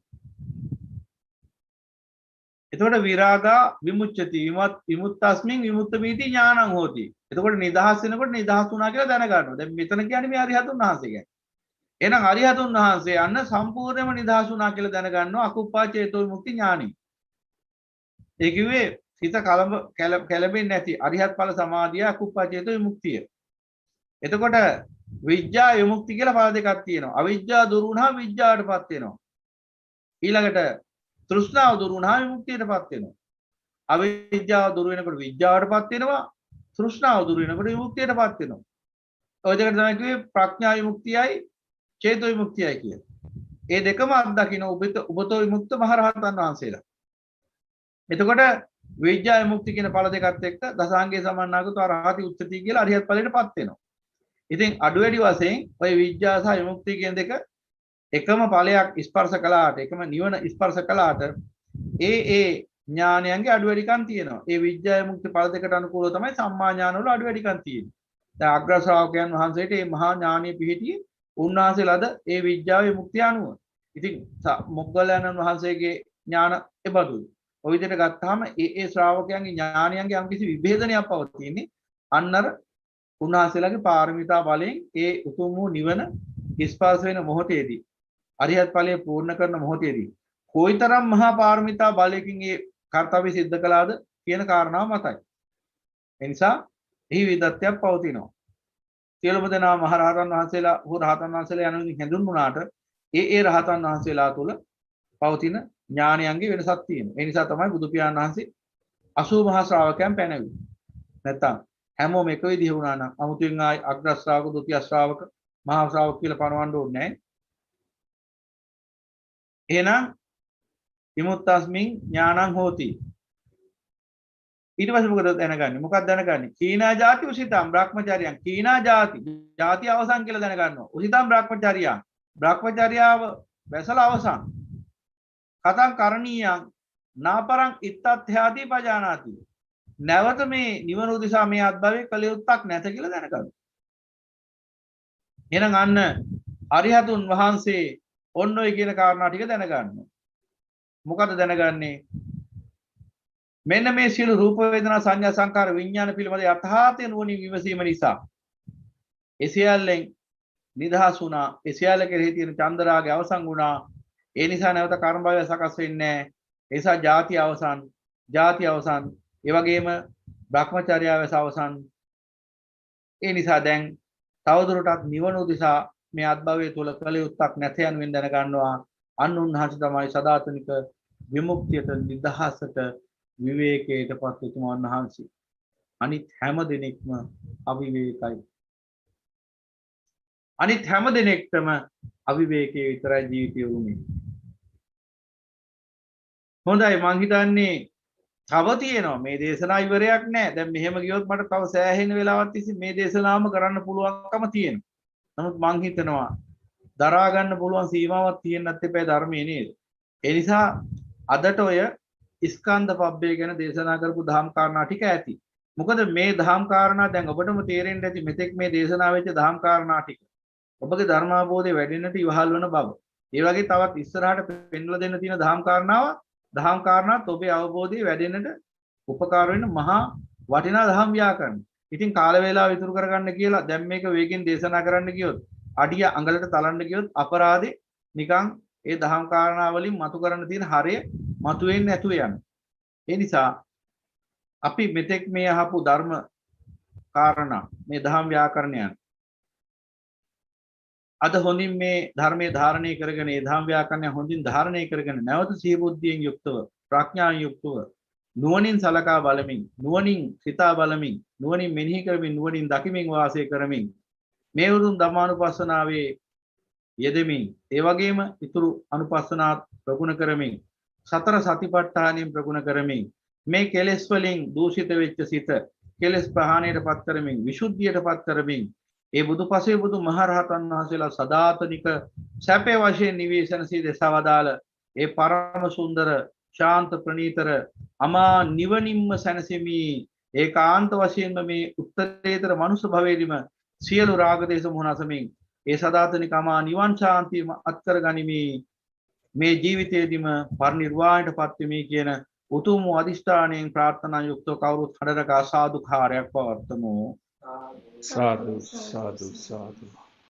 එතකොට විරාගා විමුච්ඡති විමුක්තස්මින් විමුක්තමීති ඥානං හෝති. එතකොට නිදහස් වෙනකොට නිදහස් වුණා කියලා දැනගන්නවා. දැන් මෙතන කියන්නේ මේ අරිහතුන් වහන්සේ ගැන. එහෙනම් අරිහතුන් වහන්සේ අන්න සම්පූර්ණයෙන්ම නිදහස් වුණා කියලා දැනගන්නවා අකුප්පා චේතෝ විමුක්ති ඥානෙ. ඒ කිව්වේ සිත කැළඹෙන්නේ නැති අරිහත් ඵල සමාධිය අකුප්පා චේතෝ විමුක්තිය. එතකොට විඥා විමුක්ති කියලා පද දෙකක් තියෙනවා. අවිඥා දුරු වුණා විඥාටපත් වෙනවා. ඊළඟට තෘෂ්ණාව දුරු වුණා විමුක්තියටපත් වෙනවා. අවිද්‍යාව දුරු වෙනකොට විද්‍යාවටපත් වෙනවා. තෘෂ්ණාව දුරු වෙනකොට විමුක්තියටපත් වෙනවා. ඔය දෙකට තමයි කිව්වේ ප්‍රඥා විමුක්තියයි චේතෝ විමුක්තියයි කියලා. ඒ දෙකම අත්දකින්න උබතෝ විමුක්ත මහරහතන් වහන්සේලා. එතකොට විද්‍යා විමුක්ති කියන ඵල දෙකත් එක්ක දසාංගයේ සමන්නාගත අරහති උච්චති කියලා අරිහත් ඵලයටපත් වෙනවා. ඉතින් අඩු වැඩි වශයෙන් ওই විද්‍යා සහ විමුක්තිය කියන දෙක එකම ඵලයක් ස්පර්ශ කළාට එකම නිවන ස්පර්ශ කළාට ඒ ඥානයන්ගේ අඩු වැඩිකම් තියෙනවා. ඒ විද්‍යා විමුක්ති ඵල දෙකට අනුකූලව තමයි සම්මා ඥාන වල අඩු වැඩිකම් තියෙන්නේ. දැන් අග්‍ර ශ්‍රාවකයන් වහන්සේට මේ මහා ඥානිය පිහිටියේ උන්වහන්සේලාද ඒ විද්‍යාව විමුක්තිය අනුව. ඉතින් මොග්ගලයන්න් වහන්සේගේ ඥාන එබඳුයි. ඔය විදිහට ගත්තාම ඒ ශ්‍රාවකයන්ගේ ඥානයන්ගේ යම්කිසි විභේදනයක් පවතින්නේ අන්නර උන්වහන්සේලාගේ පාරමිතා බලයෙන් ඒ උතුම් වූ නිවන ස්පර්ශ වෙන මොහොතේදී අරිහත් ඵලය පූර්ණ කරන මොහොතේදී කොයිතරම් මහා පාරමිතා බලයකින් ඒ කර්තව්‍ය සිද්ධ කළාද කියන කාරණාව මතයි. ඒ නිසා එහි විදත්‍යයක් පවතිනවා. සියලුම දෙනා මහ රහතන් වහන්සේලා හෝ රහතන් වහන්සේලා යනුවෙන් හැඳුන්වුණාට ඒ රහතන් වහන්සේලා තුළ පවතින ඥානයන්ගේ වෙනසක් තියෙනවා. ඒ නිසා තමයි බුදු පියාණන් වහන්සේ 80 මහා ශ්‍රාවකයන් පැනවි. නැත්තම් හැමෝම එක විදිහ වුණා නම් අමුතුවෙන් ආයි අග්‍ර ශ්‍රාවක, ဒုတိ ය ශ්‍රාවක, මහා ශ්‍රාවක කියලා පනවන්න ඕනේ නැහැ. එහෙනම් විමුක්තස්මින් ඥානං හෝති. ඊට පස්සේ මොකද දැනගන්නේ? මොකක්ද දැනගන්නේ? කීනා ಜಾති උසිතම් බ්‍රහ්මචාරියන්. කීනා ಜಾති. ಜಾති අවසන් කියලා දැනගන්නවා. උසිතම් බ්‍රහ්මචාරියන්. බ්‍රහ්මචාරියාව වැසලා අවසන්. කතං කරණීයං නාපරං ඉත්තත්ථයාති පජානාති. නැවත මේ නිවන උදෙසා මේ අත්භවයේ කළ යුත්තක් නැත කියලා දැනගන්නවා. එහෙනම් අන්න අරිහතුන් වහන්සේ ඔන්න ඔය කියන කාරණා ටික දැනගන්නවා. මොකද දැනගන්නේ? මෙන්න මේ සියලු රූප වේදනා සංඥා සංකාර විඥාන පිළිබඳ යථාර්ථය නුවණින් විමසීම නිසා එසියල්ලෙන් නිදහස් වුණා. එසියල්ල කෙරෙහි තියෙන චන්දරාගය අවසන් වුණා. ඒ නිසා නැවත කර්ම භවය සකස් වෙන්නේ නැහැ. ඒ නිසා ಜಾති අවසන්. ඒ වගේම භ්‍රමචර්යාවස අවසන්. ඒ නිසා දැන් තවදුරටත් නිවන උදෙසා මේ අත්භවයේ තුල කළ යුත්තක් නැත යනුවෙන් දැනගන්නවා. අන්න උන්වහන්සේ තමයි සදාතනික විමුක්තියට නිදහසට විවේකයට පත් උතුමන් වහන්සේ. අනිත් හැම දෙනෙක්ම අවිවේකයි. අනිත් හැම දෙනෙක්ටම අවිවේකයේ විතරයි ජීවිතය උනේ. හොඳයි මං හිතන්නේ තව තියෙනවා මේ දේශනා ඉවරයක් නෑ. දැන් මෙහෙම ගියොත් මට තව සෑහෙන වෙලාවක් තිස්සේ මේ දේශනාවම කරන්න පුළුවන්කම තියෙනවා. නමුත් මං හිතනවා දරා ගන්න පුළුවන් සීමාවක් තියෙන්නත් එපා ධර්මයේ නේද? ඒ නිසා අදට ඔය ස්කන්ධ පබ්බේ ගැන දේශනා කරපු දහම් කාරණා ටික ඇති. මොකද මේ දහම් කාරණා දැන් ඔබටම තේරෙන්න ඇති මෙතෙක් මේ දේශනා වෙච්ච දහම් කාරණා ටික. ඔබගේ ධර්මාභෝධය වැඩෙන්නට ඉවහල් වෙන බව. ඒ වගේ තවත් ඉස්සරහට පෙන්වලා දෙන්න තියෙන දහම් කාරණාත් ඔබේ අවබෝධය වැඩෙන්නට උපකාර වෙන මහා වටිනා දහම් ව්‍යාකරණ. ඉතින් කාල වේලාව ඉතුරු කරගන්න කියලා දැන් මේක වේගෙන් දේශනා කරන්න ගියොත් අඩිය අඟලට තලන්න ගියොත් අපරාධේ නිකන් ඒ දහම් කාරණා වලින් මතු කරන්න තියෙන හරය මතු වෙන්නේ නැතුව යනවා. ඒ නිසා අපි මෙතෙක් මේ අහපු ධර්ම කාරණා මේ දහම් ව්‍යාකරණයන් අද හොඳින් මේ ධර්මයේ ධාරණය කරගෙන ඒ ධම් ව්‍යාකරණය හොඳින් ධාරණය කරගෙන නැවත සිහි බුද්ධියෙන් යුක්තව ප්‍රඥාවෙන් යුක්තව නුවණින් සලකා බලමින් නුවණින් සිතා බලමින් නුවණින් මෙනෙහි කරමින් නුවණින් දකිමින් වාසය කරමින් මේ උතුම් ධම්මානුපස්සනාවේ යෙදෙමින් ඒ වගේම ඊතුරු අනුපස්සනා ප්‍රගුණ කරමින් සතර සතිපට්ඨානයෙන් ප්‍රගුණ කරමින් මේ කෙලෙස් වලින් දූෂිත වෙච්ච සිත කෙලෙස් ප්‍රහාණයටපත් කරමින් විසුද්ධියටපත් කරමින් ඒ බුදුපසේ බුදු මහරහතන් වහන්සේලා සදාතනික සැපේ වශයෙන් නිවේශන සී දසවදාල ඒ පරම සුන්දර ශාන්ත ප්‍රණීතර අමා නිවනින්ම සැනසෙමි ඒකාන්ත වශයෙන්ම මේ උත්තරීතර මනුෂ්‍ය භවයේදීම සියලු රාග දේශ මොහනසමින් ඒ සදාතනික අමා නිවන් ශාන්තියම අත්කර ගනිමි මේ ජීවිතයේදීම පරිනිර්වාණයටපත් වෙමි කියන උතුම් අධිෂ්ඨානයෙන් ප්‍රාර්ථනා යුක්තව කවුරුත් හඬරක අසාදුකාරයක් පවත්වමු. साधु साधु साधु